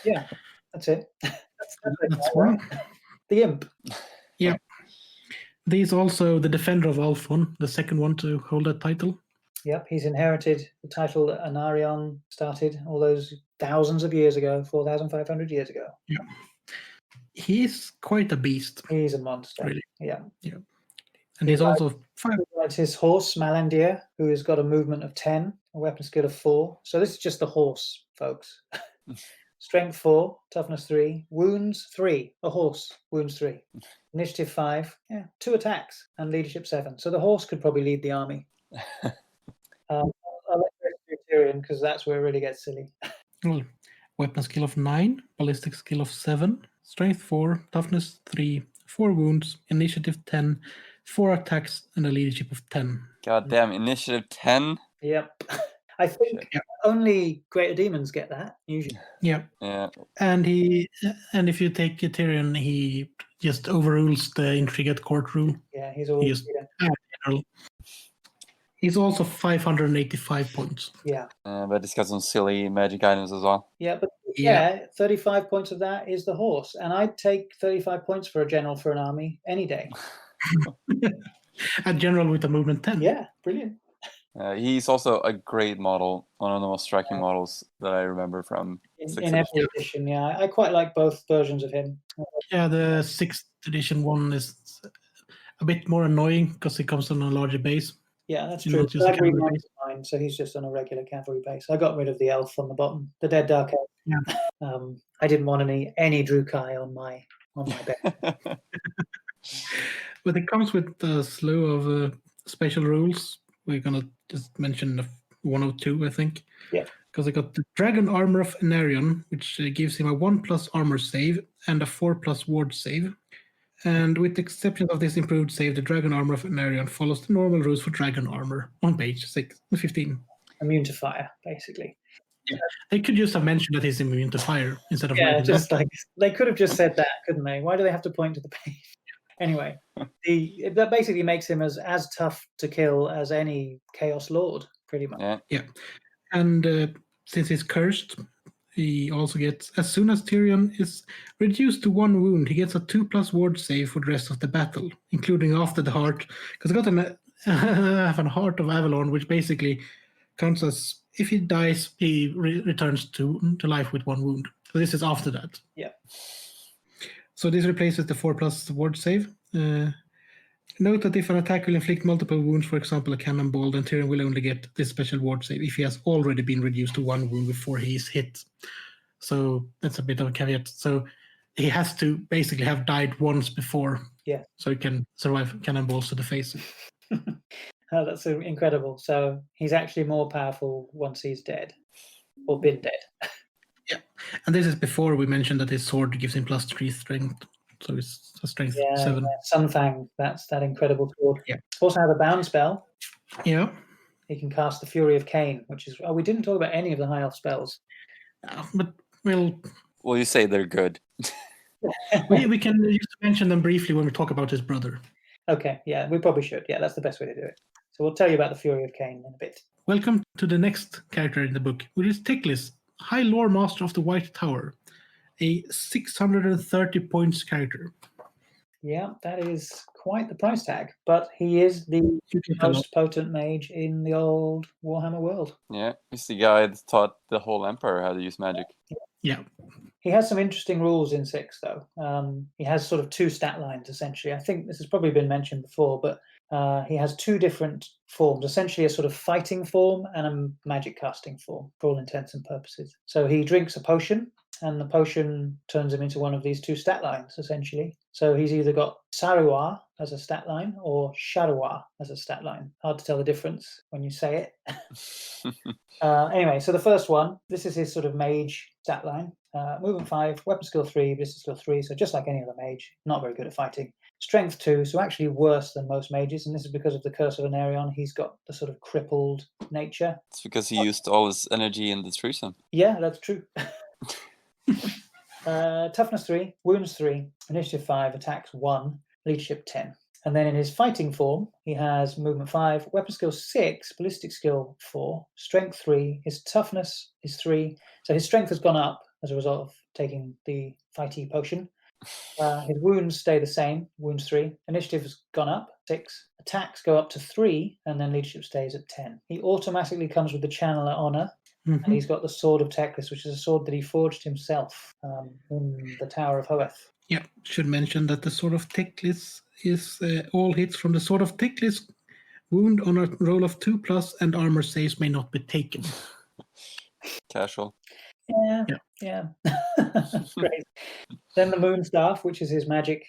Yeah, that's it. That's one. The imp. Yeah. He's also the defender of Ulthuan, the second one to hold that title. Yep, he's inherited the title that Anarion started all those thousands of years ago, 4,500 years ago. Yeah. He's quite a beast. He's a monster. Really. Yeah. And he's also 5. It's his horse, Malandir, who has got a movement of 10, a weapon skill of 4. So this is just the horse, folks. Strength 4, toughness 3, wounds 3, a horse, wounds 3. Initiative 5, 2 attacks, and leadership 7. So the horse could probably lead the army. I'll let you do Tyrion, because that's where it really gets silly. Well, weapon skill of 9, ballistic skill of 7, strength 4, toughness 3, 4 wounds, initiative 10, 4 attacks, and a leadership of 10. God damn, initiative 10? Yep. I think only greater demons get that usually. Yeah. Yeah. And if you take Tyrion, he just overrules the intricate court rule. Yeah, he's always General. He's also 585 points. Yeah. But it's got some silly magic items as well. Yeah, but 35 points of that is the horse. And I'd take 35 points for a general for an army any day. A general with a movement 10. Yeah, brilliant. He's also a great model, one of the most striking models that I remember from in every edition. Yeah, I quite like both versions of him. Yeah, the 6th edition one is a bit more annoying because it comes on a larger base. Yeah, that's true. Mine, so he's just on a regular cavalry base. I got rid of the elf on the bottom, the dead dark elf. Yeah. I didn't want any Drukai on my base. But it comes with a slew of special rules. We're gonna just mention one or two, I think. Yeah. Because I got the Dragon Armor of Anarion, which gives him a 1+ armor save and a 4+ ward save. And with the exception of this improved save, the Dragon Armor of Anarion follows the normal rules for Dragon Armor on page 15. Immune to fire, basically. Yeah. They could just have mentioned that he's immune to fire instead of just that. Like they could have just said that, couldn't they? Why do they have to point to the page? Anyway, that basically makes him as tough to kill as any Chaos Lord, pretty much. Yeah. And since he's cursed, he also gets, as soon as Tyrion is reduced to 1 wound, he gets a 2+ ward save for the rest of the battle, including after the heart. Because I got a Heart of Avalon, which basically counts as, if he dies, he returns to life with 1 wound. So this is after that. Yeah. So this replaces the 4+ ward save. Note that if an attack will inflict multiple wounds, for example, a cannonball, then Tyrion will only get this special ward save if he has already been reduced to 1 wound before he is hit. So that's a bit of a caveat. So he has to basically have died once before. Yeah. So he can survive cannonballs to the face. Oh, that's incredible. So he's actually more powerful once he's dead or been dead. Yeah. And this is before we mentioned that his sword gives him +3 strength. So it's a strength 7. Sunfang, that's that incredible sword. Yeah. Also have a bound spell. Yeah. He can cast the Fury of Cain, which is we didn't talk about any of the high elf spells. But we'll you say they're good. we can just mention them briefly when we talk about his brother. Okay, yeah, we probably should. Yeah, that's the best way to do it. So we'll tell you about the Fury of Cain in a bit. Welcome to the next character in the book, which is Niklas, High Lore Master of the White Tower, a 630 points character. Yeah, that is quite the price tag, but he is the most potent mage in the old Warhammer world. Yeah, he's the guy that taught the whole Empire how to use magic. Yeah. He has some interesting rules in 6, though. He has sort of 2 stat lines, essentially. I think this has probably been mentioned before, but he has 2 different forms, essentially a sort of fighting form and a magic casting form, for all intents and purposes. So he drinks a potion, and the potion turns him into one of these 2 stat lines, essentially. So he's either got Saruar as a stat line or Sharuar as a stat line. Hard to tell the difference when you say it. Anyway, so the first one, this is his sort of mage stat line. Movement 5, weapon skill 3, ballistic skill 3, so just like any other mage, not very good at fighting. Strength 2, so actually worse than most mages, and this is because of the Curse of Anarion. He's got the sort of crippled nature. It's because he used all his energy in the threesome. Yeah, that's true. Toughness 3, wounds 3, initiative 5, attacks 1, leadership 10. And then in his fighting form, he has movement 5, weapon skill 6, ballistic skill 4, strength 3, his toughness is 3. So his strength has gone up as a result of taking the fighty potion. His wounds stay the same, wounds 3. Initiative has gone up, 6. Attacks go up to 3, and then leadership stays at 10. He automatically comes with the Channeler Honor, and he's got the Sword of Teklis, which is a sword that he forged himself in the Tower of Hoeth. Yeah, should mention that the Sword of Teklis is all hits from the Sword of Teklis wound on a roll of 2+ and armor saves may not be taken. Casual. Yeah. Great. Then the moon staff, which is his magic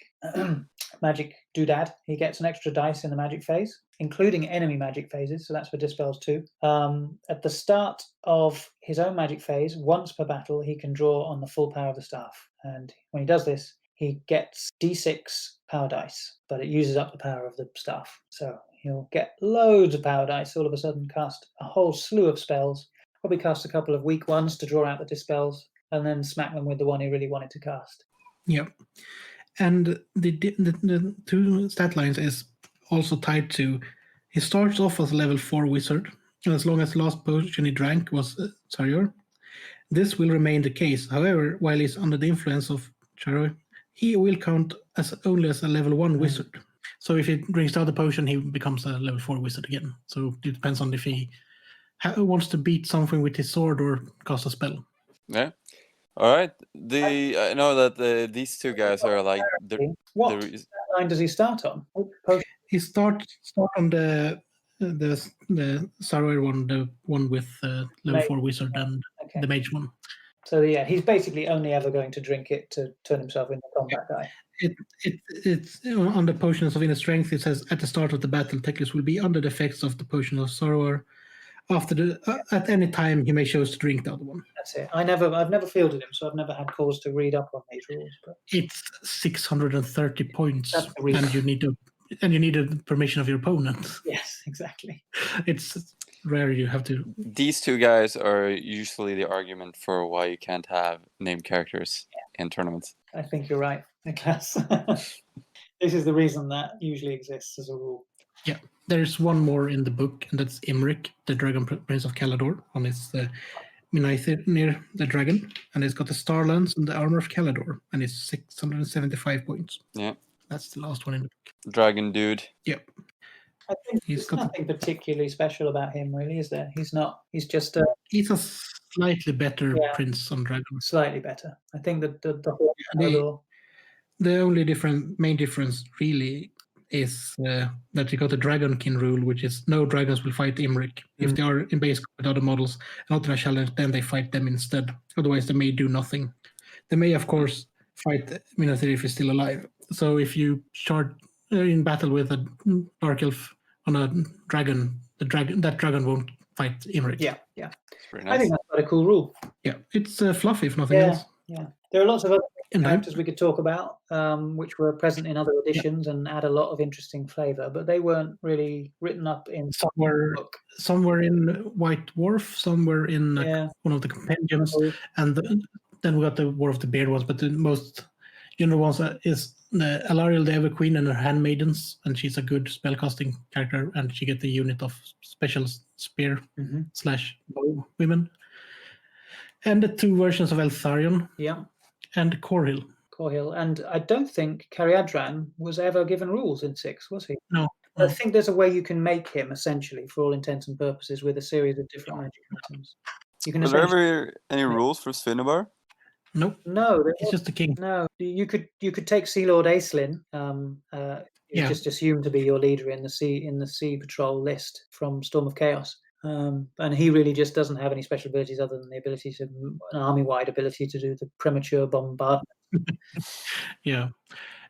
doodad. He gets an extra dice in the magic phase, including enemy magic phases. So that's for dispels too. At the start of his own magic phase, once per battle, he can draw on the full power of the staff. And when he does this, he gets d6 power dice, but it uses up the power of the staff. So he'll get loads of power dice, all of a sudden cast a whole slew of spells, probably cast a couple of weak ones to draw out the dispels, and then smack them with the one he really wanted to cast. Yep. And the two stat lines is also tied to, he starts off as a level 4 wizard, and as long as the last potion he drank was Saryor. This will remain the case. However, while he's under the influence of Saryor, he will count as only as a level 1 wizard. So if he drinks out the potion, he becomes a level 4 wizard again. So it depends on if he wants to beat something with his sword or cast a spell. Yeah. All right. I know that these two guys are like what line does he start on? He starts on the Sarwar one, the one with level 4 wizard and the mage one. So yeah, he's basically only ever going to drink it to turn himself into a combat guy. It's on the potions of inner strength. It says at the start of the battle, Teklis will be under the effects of the potion of Sarwar. After at any time he may choose to drink the other one. That's it. I've never fielded him, so I've never had cause to read up on these rules. But it's 630 points, and you need the permission of your opponent. Yes, exactly. It's rare you have to. These two guys are usually the argument for why you can't have named characters in tournaments. I think you're right, Niklas. This is the reason that usually exists as a rule. Yeah. There's one more in the book, and that's Imric, the Dragon Prince of Calador, on his near the dragon, and it's got the Starlands and the Armor of Calador, and it's 675 points. Yeah. That's the last one in the book. Dragon dude. Yep. I think there's nothing particularly special about him, really, is there? He's not. He's just a. He's a slightly better prince on dragon. Slightly better. I think that the only main difference really is that you got the Dragonkin rule, which is no dragons will fight Imric. If they are in base with other models, not in a challenge, then they fight them instead. Otherwise, they may do nothing. They may, of course, fight Minotaur if he's still alive. So if you start in battle with a Dark Elf on a dragon, that dragon won't fight Imric. Yeah. Nice. I think that's quite a cool rule. Yeah, it's fluffy if nothing else. Yeah. There are lots of other characters we could talk about, which were present in other editions and add a lot of interesting flavour, but they weren't really written up in book. Somewhere in White Dwarf, somewhere in one of the compendiums, and then we got the War of the Beard ones, but the most general ones is Alariel, the Ever Queen, and her handmaidens, and she's a good spellcasting character, and she get the unit of special spear / bow women. And the two versions of Eltharion. Yeah. And Corhil. And I don't think Cariadran was ever given rules in 6, was he? No. I think there's a way you can make him, essentially, for all intents and purposes, with a series of different magic items. Was there ever any rules for Svinnebar? Nope. No. He's just the king. No. You could take Sea Lord Aislinn, just assumed to be your leader in the sea patrol list from Storm of Chaos. And he really just doesn't have any special abilities other than the ability to an army-wide ability to do the premature bombardment. Yeah,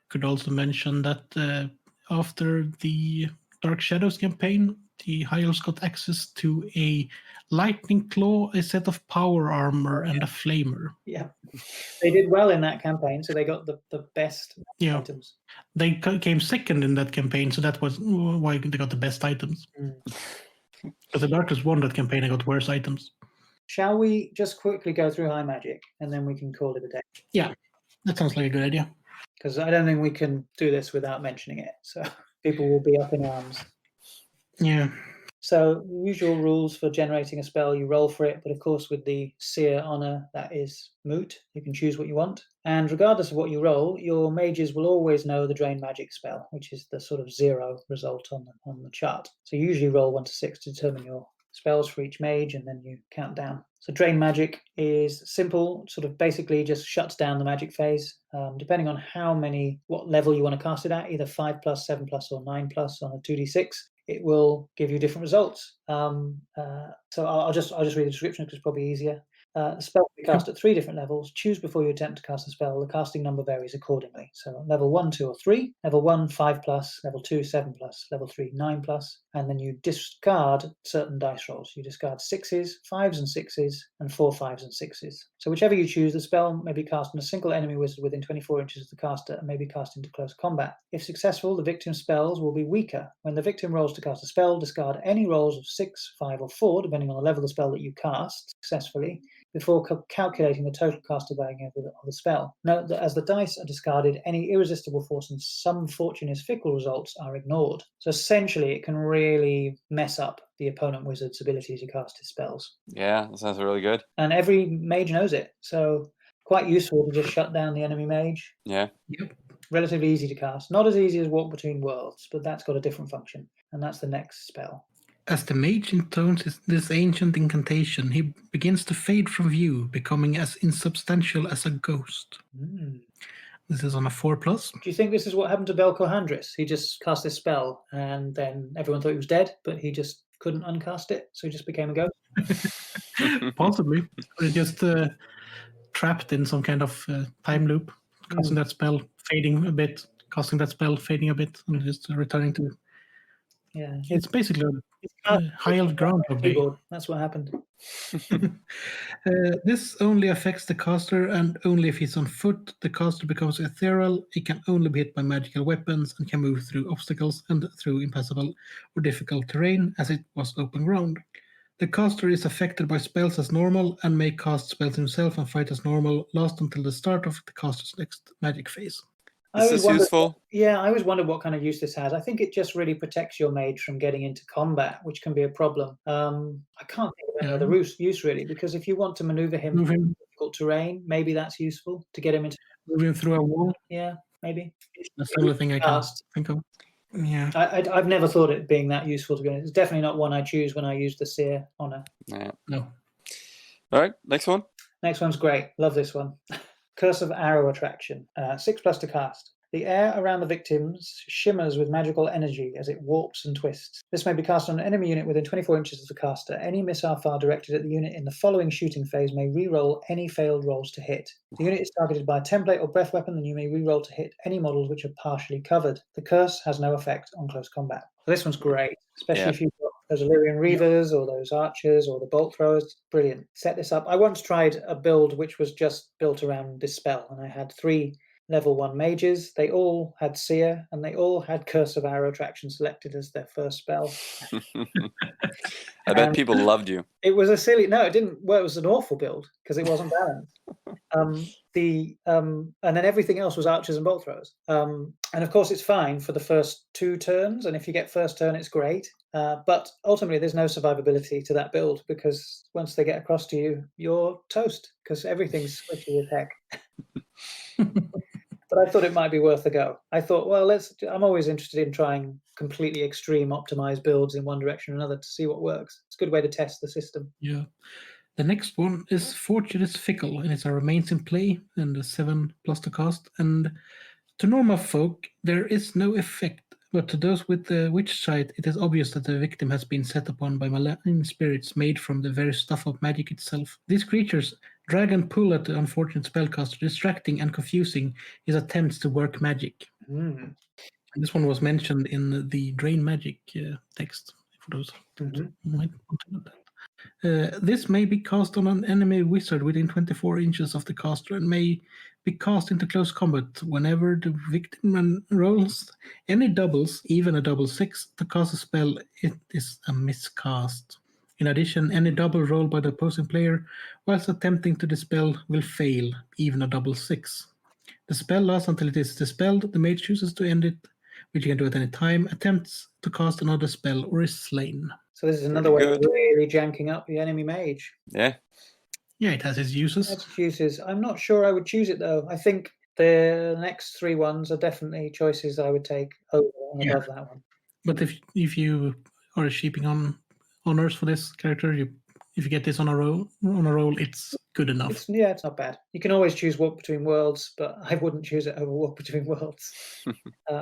could also mention that after the Dark Shadows campaign, the High Elves got access to a lightning claw, a set of power armor, and a flamer. Yeah, they did well in that campaign, so they got the best items. They came second in that campaign, so that was why they got the best items. Because the Darkest won that campaign and got worse items. Shall we just quickly go through High Magic and then we can call it a day? Yeah, that sounds like a good idea. Because I don't think we can do this without mentioning it. So people will be up in arms. Yeah. So usual rules for generating a spell, you roll for it, but of course with the Seer Honor, that is moot. You can choose what you want. And regardless of what you roll, your mages will always know the Drain Magic spell, which is the sort of 0 result on the chart. So you usually roll 1 to 6 to determine your spells for each mage, and then you count down. So Drain Magic is simple, sort of basically just shuts down the magic phase, depending on what level you want to cast it at, either 5+, 7+, or 9+ on a 2d6. It will give you different results. So I'll just read the description because it's probably easier. The spell can be cast at 3 different levels. Choose before you attempt to cast a spell. The casting number varies accordingly. So level 1, 2, or 3. Level 1, 5+. Level 2, 7+. Level 3, 9+. And then you discard certain dice rolls. You discard 6s, 5s and 6s, and 4 5s and 6s. So whichever you choose, the spell may be cast on a single enemy wizard within 24 inches of the caster and may be cast into close combat. If successful, the victim's spells will be weaker. When the victim rolls to cast a spell, discard any rolls of 6, 5, or 4, depending on the level of the spell that you cast successfully, before calculating the total caster value of the spell. Note that as the dice are discarded, any irresistible force and some fortune's fickle results are ignored. So essentially, it can really mess up the opponent wizard's ability to cast his spells. Yeah, that sounds really good. And every mage knows it, so quite useful to just shut down the enemy mage. Yeah. Yep. Relatively easy to cast. Not as easy as Walk Between Worlds, but that's got a different function, and that's the next spell. As the mage intones this ancient incantation, he begins to fade from view, becoming as insubstantial as a ghost. This is on a 4+. Do you think this is what happened to Belcohandris? He just cast this spell, and then everyone thought he was dead, but he just couldn't uncast it, so he just became a ghost? Possibly. Or just trapped in some kind of time loop, casting that spell, fading a bit, casting that spell, fading a bit, and just returning to... Yeah. It's basically a High Elf Groundhog Day. That's what happened. This only affects the caster, and only if he's on foot, the caster becomes ethereal. He can only be hit by magical weapons and can move through obstacles and through impassable or difficult terrain as it was open ground. The caster is affected by spells as normal and may cast spells himself and fight as normal, last until the start of the caster's next magic phase. Is this useful? Yeah, I always wondered what kind of use this has. I think it just really protects your mage from getting into combat, which can be a problem. I can't think of any other use really, because if you want to maneuver him through difficult terrain, maybe that's useful to get him into... Moving through a wall? Yeah, maybe. That's the only thing I can think of. Yeah. I've never thought it being that useful, to be honest. It's definitely not one I choose when I use the Seer Honor. Yeah. No. All right, next one. Next one's great. Love this one. Curse of Arrow Attraction. 6+ to cast. The air around the victims shimmers with magical energy as it warps and twists. This may be cast on an enemy unit within 24 inches of the caster. Any missile fire directed at the unit in the following shooting phase may re-roll any failed rolls to hit. If the unit is targeted by a template or breath weapon, then you may re-roll to hit any models which are partially covered. The curse has no effect on close combat. So this one's great, especially if you've got those Illyrian Reavers or those archers or the bolt throwers. Brilliant. Set this up. I once tried a build which was just built around this spell, and I had 3 level 1 mages. They all had Seer, and they all had Curse of Arrow Attraction selected as their first spell. I bet people loved you. It was a silly... No, it didn't... Well, it was an awful build because it wasn't balanced. And then everything else was archers and bolt throwers. And of course, it's fine for the first 2 turns, and if you get first turn, it's great. But ultimately, there's no survivability to that build because once they get across to you, you're toast because everything's squishy as heck. But I thought it might be worth a go. I thought, well, I'm always interested in trying completely extreme optimized builds in one direction or another to see what works. It's a good way to test the system. Yeah. The next one is Fortune is Fickle, and it remains in play, and 7+ to cast. And to normal folk, there is no effect, but to those with the witch sight, it is obvious that the victim has been set upon by malign spirits made from the very stuff of magic itself. These creatures drag and pull at the unfortunate spellcaster, distracting and confusing his attempts to work magic. And this one was mentioned in the Drain Magic text, for those who might want to know that. This may be cast on an enemy wizard within 24 inches of the caster and may be cast into close combat whenever the victim rolls any doubles, even a double 6, to cast a spell. It is a miscast. In addition, any double roll by the opposing player whilst attempting to dispel will fail, even a double 6. The spell lasts until it is dispelled. The mage chooses to end it, which you can do at any time, attempts to cast another spell, or is slain. So this is another way of really janking up the enemy mage. Yeah. Yeah, it has its uses. It has its uses. I'm not sure I would choose it, though. I think the next 3 ones are definitely choices I would take over and above that one. But if you are sheeping on honors for this character, if you get this on a roll, it's good enough. It's not bad. You can always choose Walk Between Worlds, but I wouldn't choose it over Walk Between Worlds.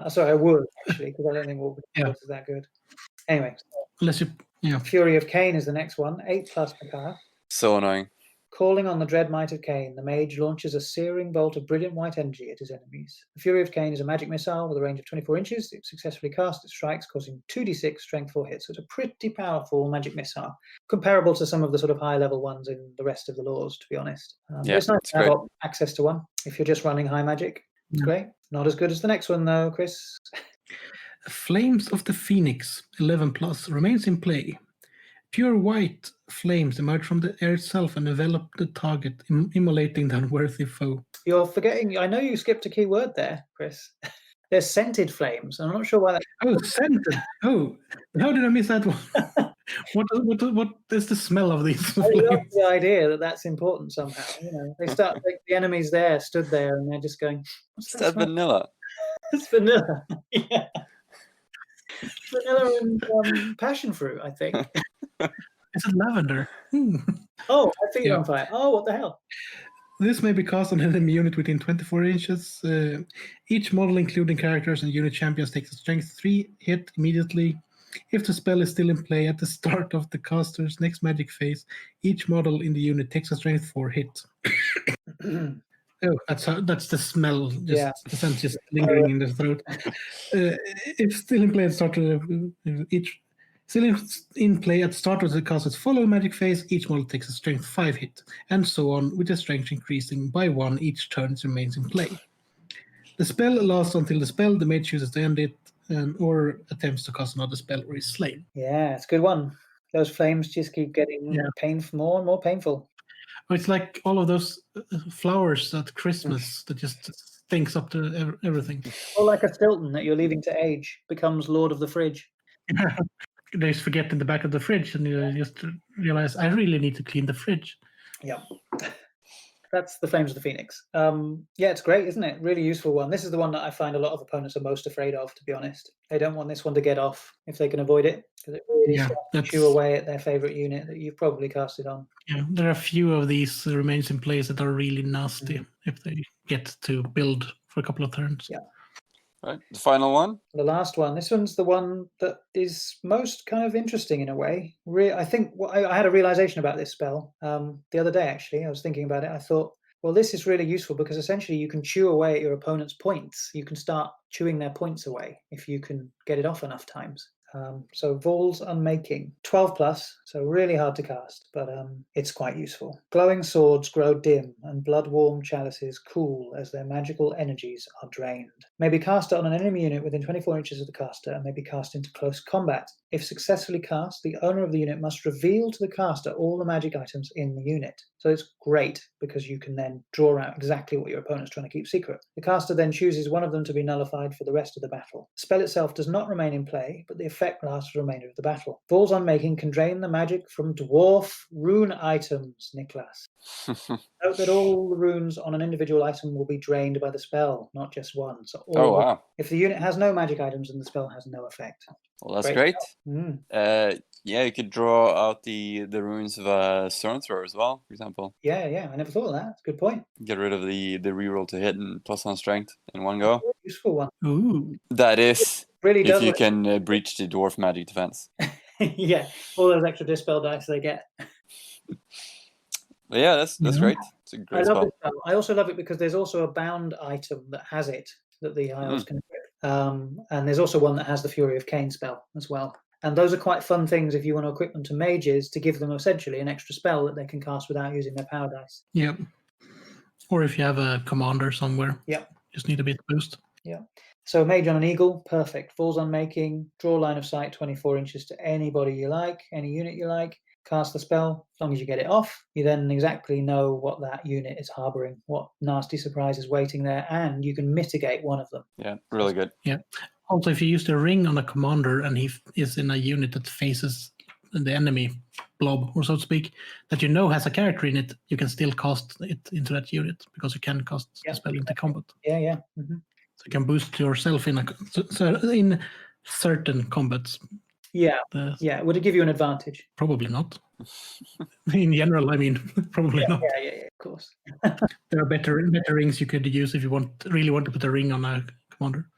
Sorry, I would, actually, because I don't think Walk Between Worlds is that good. Anyway. Unless you... Yeah. Fury of Cain is the next one. 8+ per card. So annoying. Calling on the dread might of Cain, the mage launches a searing bolt of brilliant white energy at his enemies. The Fury of Cain is a magic missile with a range of 24 inches. If successfully cast, it strikes, causing 2d6 strength 4 hits. So it's a pretty powerful magic missile, comparable to some of the sort of high-level ones in the rest of the laws, to be honest. It's nice to have access to one if you're just running high magic. It's great. Not as good as the next one, though, Chris. Flames of the Phoenix, 11+, remains in play. Pure white flames emerge from the air itself and envelop the target, immolating the unworthy foe. You're forgetting, I know you skipped a key word there, Chris. There's scented flames. I'm not sure why that... Oh, scented. Oh, how did I miss that one? What is the smell of these flames? I love the idea that that's important somehow. They start, the enemies there stood there and they're just going, what's that smell? Vanilla. It's vanilla. Yeah. Vanilla and passion fruit, I think. Is it lavender? Oh, I think you're on fire. Oh, what the hell? This may be cast on an enemy unit within 24 inches. Each model, including characters and unit champions, takes a strength 3 hit immediately. If the spell is still in play at the start of the caster's next magic phase, each model in the unit takes a strength 4 hit. Oh, that's the smell. The scent just lingering in the throat. If still in play at the start of the caster's following magic phase, each model takes a strength 5 hit, and so on, with the strength increasing by 1 each turn it remains in play. The spell lasts until the mage chooses to end it, or attempts to cast another spell or is slain. Yeah, it's a good one. Those flames just keep getting more and more painful. It's like all of those flowers at Christmas that just stinks up to everything. Or like a Stilton that you're leaving to age becomes Lord of the Fridge. They just forget in the back of the fridge, and you just realize, I really need to clean the fridge. Yeah. That's the Flames of the Phoenix. It's great, isn't it? Really useful one. This is the one that I find a lot of opponents are most afraid of, to be honest. They don't want this one to get off if they can avoid it, because it really starts to chew away at their favourite unit that you've probably casted on. Yeah, there are a few of these remains in place that are really nasty if they get to build for a couple of turns. Yeah. Right, the final one? The last one. This one's the one that is most kind of interesting in a way. I think I had a realization about this spell the other day, actually. I was thinking about it. I thought, well, this is really useful because essentially you can chew away at your opponent's points. You can start chewing their points away if you can get it off enough times. So Vol's Unmaking, 12+, so really hard to cast, but it's quite useful. Glowing swords grow dim and blood-warm chalices cool as their magical energies are drained. May be cast on an enemy unit within 24 inches of the caster and may be cast into close combat. If successfully cast, the owner of the unit must reveal to the caster all the magic items in the unit. So it's great because you can then draw out exactly what your opponent's trying to keep secret. The caster then chooses one of them to be nullified for the rest of the battle. The spell itself does not remain in play, but the effect lasts for the remainder of the battle. Vol's Unmaking can drain the magic from dwarf rune items, Niklas. Note that all the runes on an individual item will be drained by the spell, not just one. So if the unit has no magic items, then the spell has no effect. Well, that's great. You could draw out the runes of a Stone Thrower as well, for example. Yeah, I never thought of that. That's a good point. Get rid of the reroll to hit and +1 strength in one go. Useful one. Ooh. That is, really if you can breach the dwarf magic defense. Yeah, all those extra dispel dice they get. But yeah, that's great. It's a great spell. This spell. I also love it because there's also a bound item that has it that the High Elves can equip. And there's also one that has the Fury of Cain spell as well. And those are quite fun things if you want to equip them to mages to give them essentially an extra spell that they can cast without using their power dice. Yep. Or if you have a commander somewhere. Yep. Just need a bit of boost. Yeah. So mage on an eagle, perfect. Vol's Unmaking, draw line of sight 24 inches to anybody you like, any unit you like. Cast the spell. As long as you get it off, you then exactly know what that unit is harboring, what nasty surprise is waiting there, and you can mitigate one of them. Yeah, really good. Yeah. Also, if you use the ring on a commander and he is in a unit that faces the enemy blob, or so to speak, that you know has a character in it, you can still cast it into that unit because you can cast the spell into combat. Yeah. Mm-hmm. So you can boost yourself in certain combats. Yeah. Would it give you an advantage? Probably not. In general, I mean, probably not. Yeah, of course. There are better rings you could use if you really want to put a ring on a commander.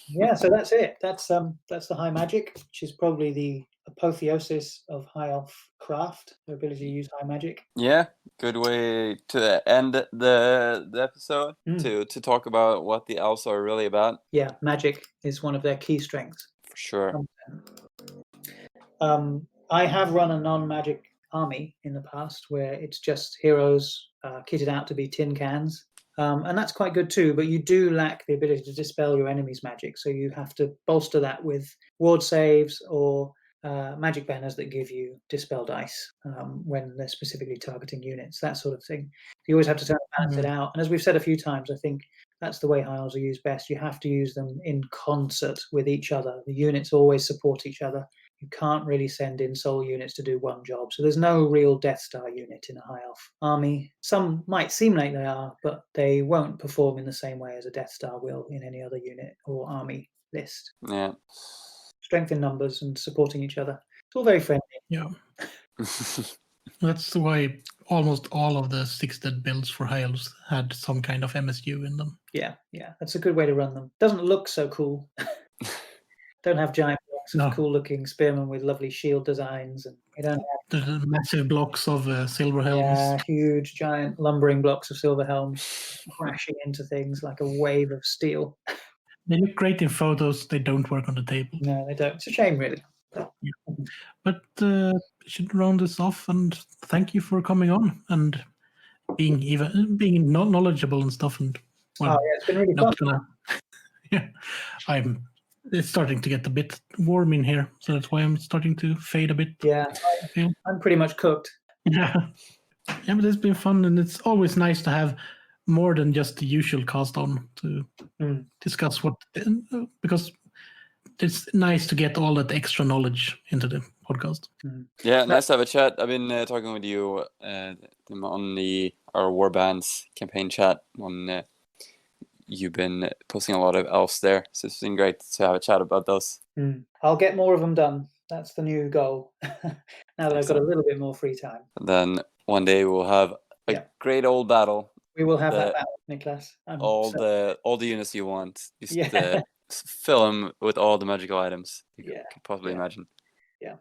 Yeah, so that's it. That's the high magic, which is probably the apotheosis of high elf craft, their ability to use high magic. Yeah, good way to end the episode to talk about what the elves are really about. Yeah, magic is one of their key strengths. For sure. I have run a non-magic army in the past where it's just heroes kitted out to be tin cans. And that's quite good too, but you do lack the ability to dispel your enemy's magic. So you have to bolster that with ward saves or magic banners that give you dispel dice when they're specifically targeting units, that sort of thing. You always have to balance it out. And as we've said a few times, I think that's the way high elves are used best. You have to use them in concert with each other. The units always support each other. You can't really send in soul units to do one job. So there's no real Death Star unit in a high elf army. Some might seem like they are, but they won't perform in the same way as a Death Star will in any other unit or army list. Yeah. Strength in numbers and supporting each other. It's all very friendly. Yeah. That's why almost all of the 6-dead builds for high elves had some kind of MSU in them. Yeah. That's a good way to run them. Doesn't look so cool. Don't have giant blocks of cool-looking spearmen with lovely shield designs, and we don't have the massive blocks of silver helms. Yeah, huge, giant, lumbering blocks of silver helms crashing into things like a wave of steel. They look great in photos. They don't work on the table. No, they don't. It's a shame, really. Yeah. But we should round this off, and thank you for coming on and being knowledgeable and stuff. And it's been really fun. It's starting to get a bit warm in here, so that's why I'm starting to fade a bit. Yeah, I'm pretty much cooked. Yeah, but it's been fun, and it's always nice to have more than just the usual cast on to discuss because it's nice to get all that extra knowledge into the podcast. Yeah, nice to have a chat. I've been talking with you on our Warbands campaign chat on. You've been posting a lot of elves there, so it's been great to have a chat about those. I'll get more of them done. That's the new goal. Now that I've got a little bit more free time. And then one day we'll have a great old battle. We will have that battle, Niklas. All the units you want. Just fill them with all the magical items you could possibly imagine. Yeah.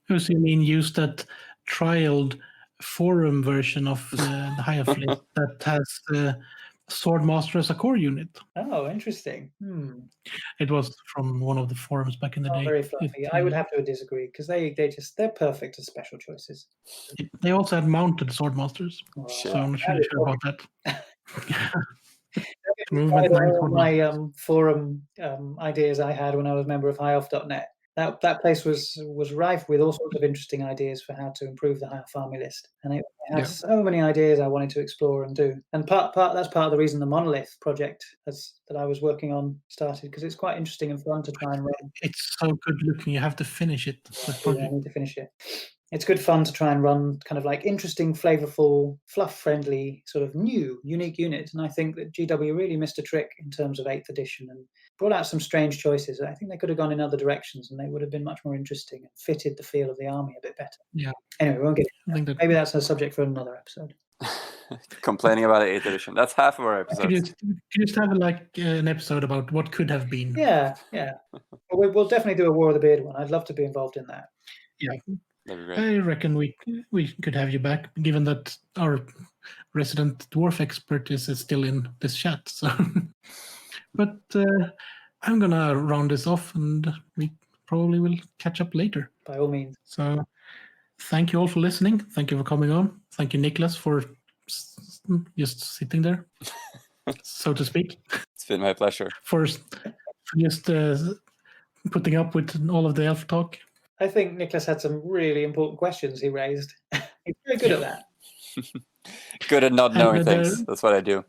So you mean use that trialed forum version of the High Elf list that has Swordmaster as a core unit? Oh, interesting. It was from one of the forums back in the day. Very fluffy. I would have to disagree because they're perfect as special choices. They also had mounted Swordmasters, so I'm not really sure about that. My forum ideas I had when I was a member of highelf.net. That place was rife with all sorts of interesting ideas for how to improve the High Elf army list, and it had so many ideas I wanted to explore and do. And that's part of the reason the Monolith project that I was working on started, because it's quite interesting and fun to try and run. It's so good looking. You have to finish it. I need to finish it. It's good fun to try and run kind of like interesting, flavorful, fluff-friendly, sort of new, unique units. And I think that GW really missed a trick in terms of 8th edition and brought out some strange choices. I think they could have gone in other directions and they would have been much more interesting and fitted the feel of the army a bit better. Yeah. Anyway, we won't get into that. Maybe that's a subject for another episode. Complaining about 8th edition. That's half of our episodes. Could you just have an episode about what could have been? Yeah. Well, we'll definitely do a War of the Beard one. I'd love to be involved in that. Yeah. I reckon we could have you back, given that our resident dwarf expert is still in this chat. So, but I'm gonna round this off, and we probably will catch up later. By all means. So, thank you all for listening. Thank you for coming on. Thank you, Niklas, for just sitting there, so to speak. It's been my pleasure. For just putting up with all of the elf talk. I think Niklas had some really important questions he raised. He's very good at that. Good at not knowing things. That's what I do.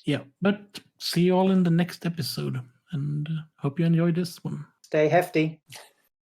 Yeah, but see you all in the next episode, and hope you enjoyed this one. Stay hefty.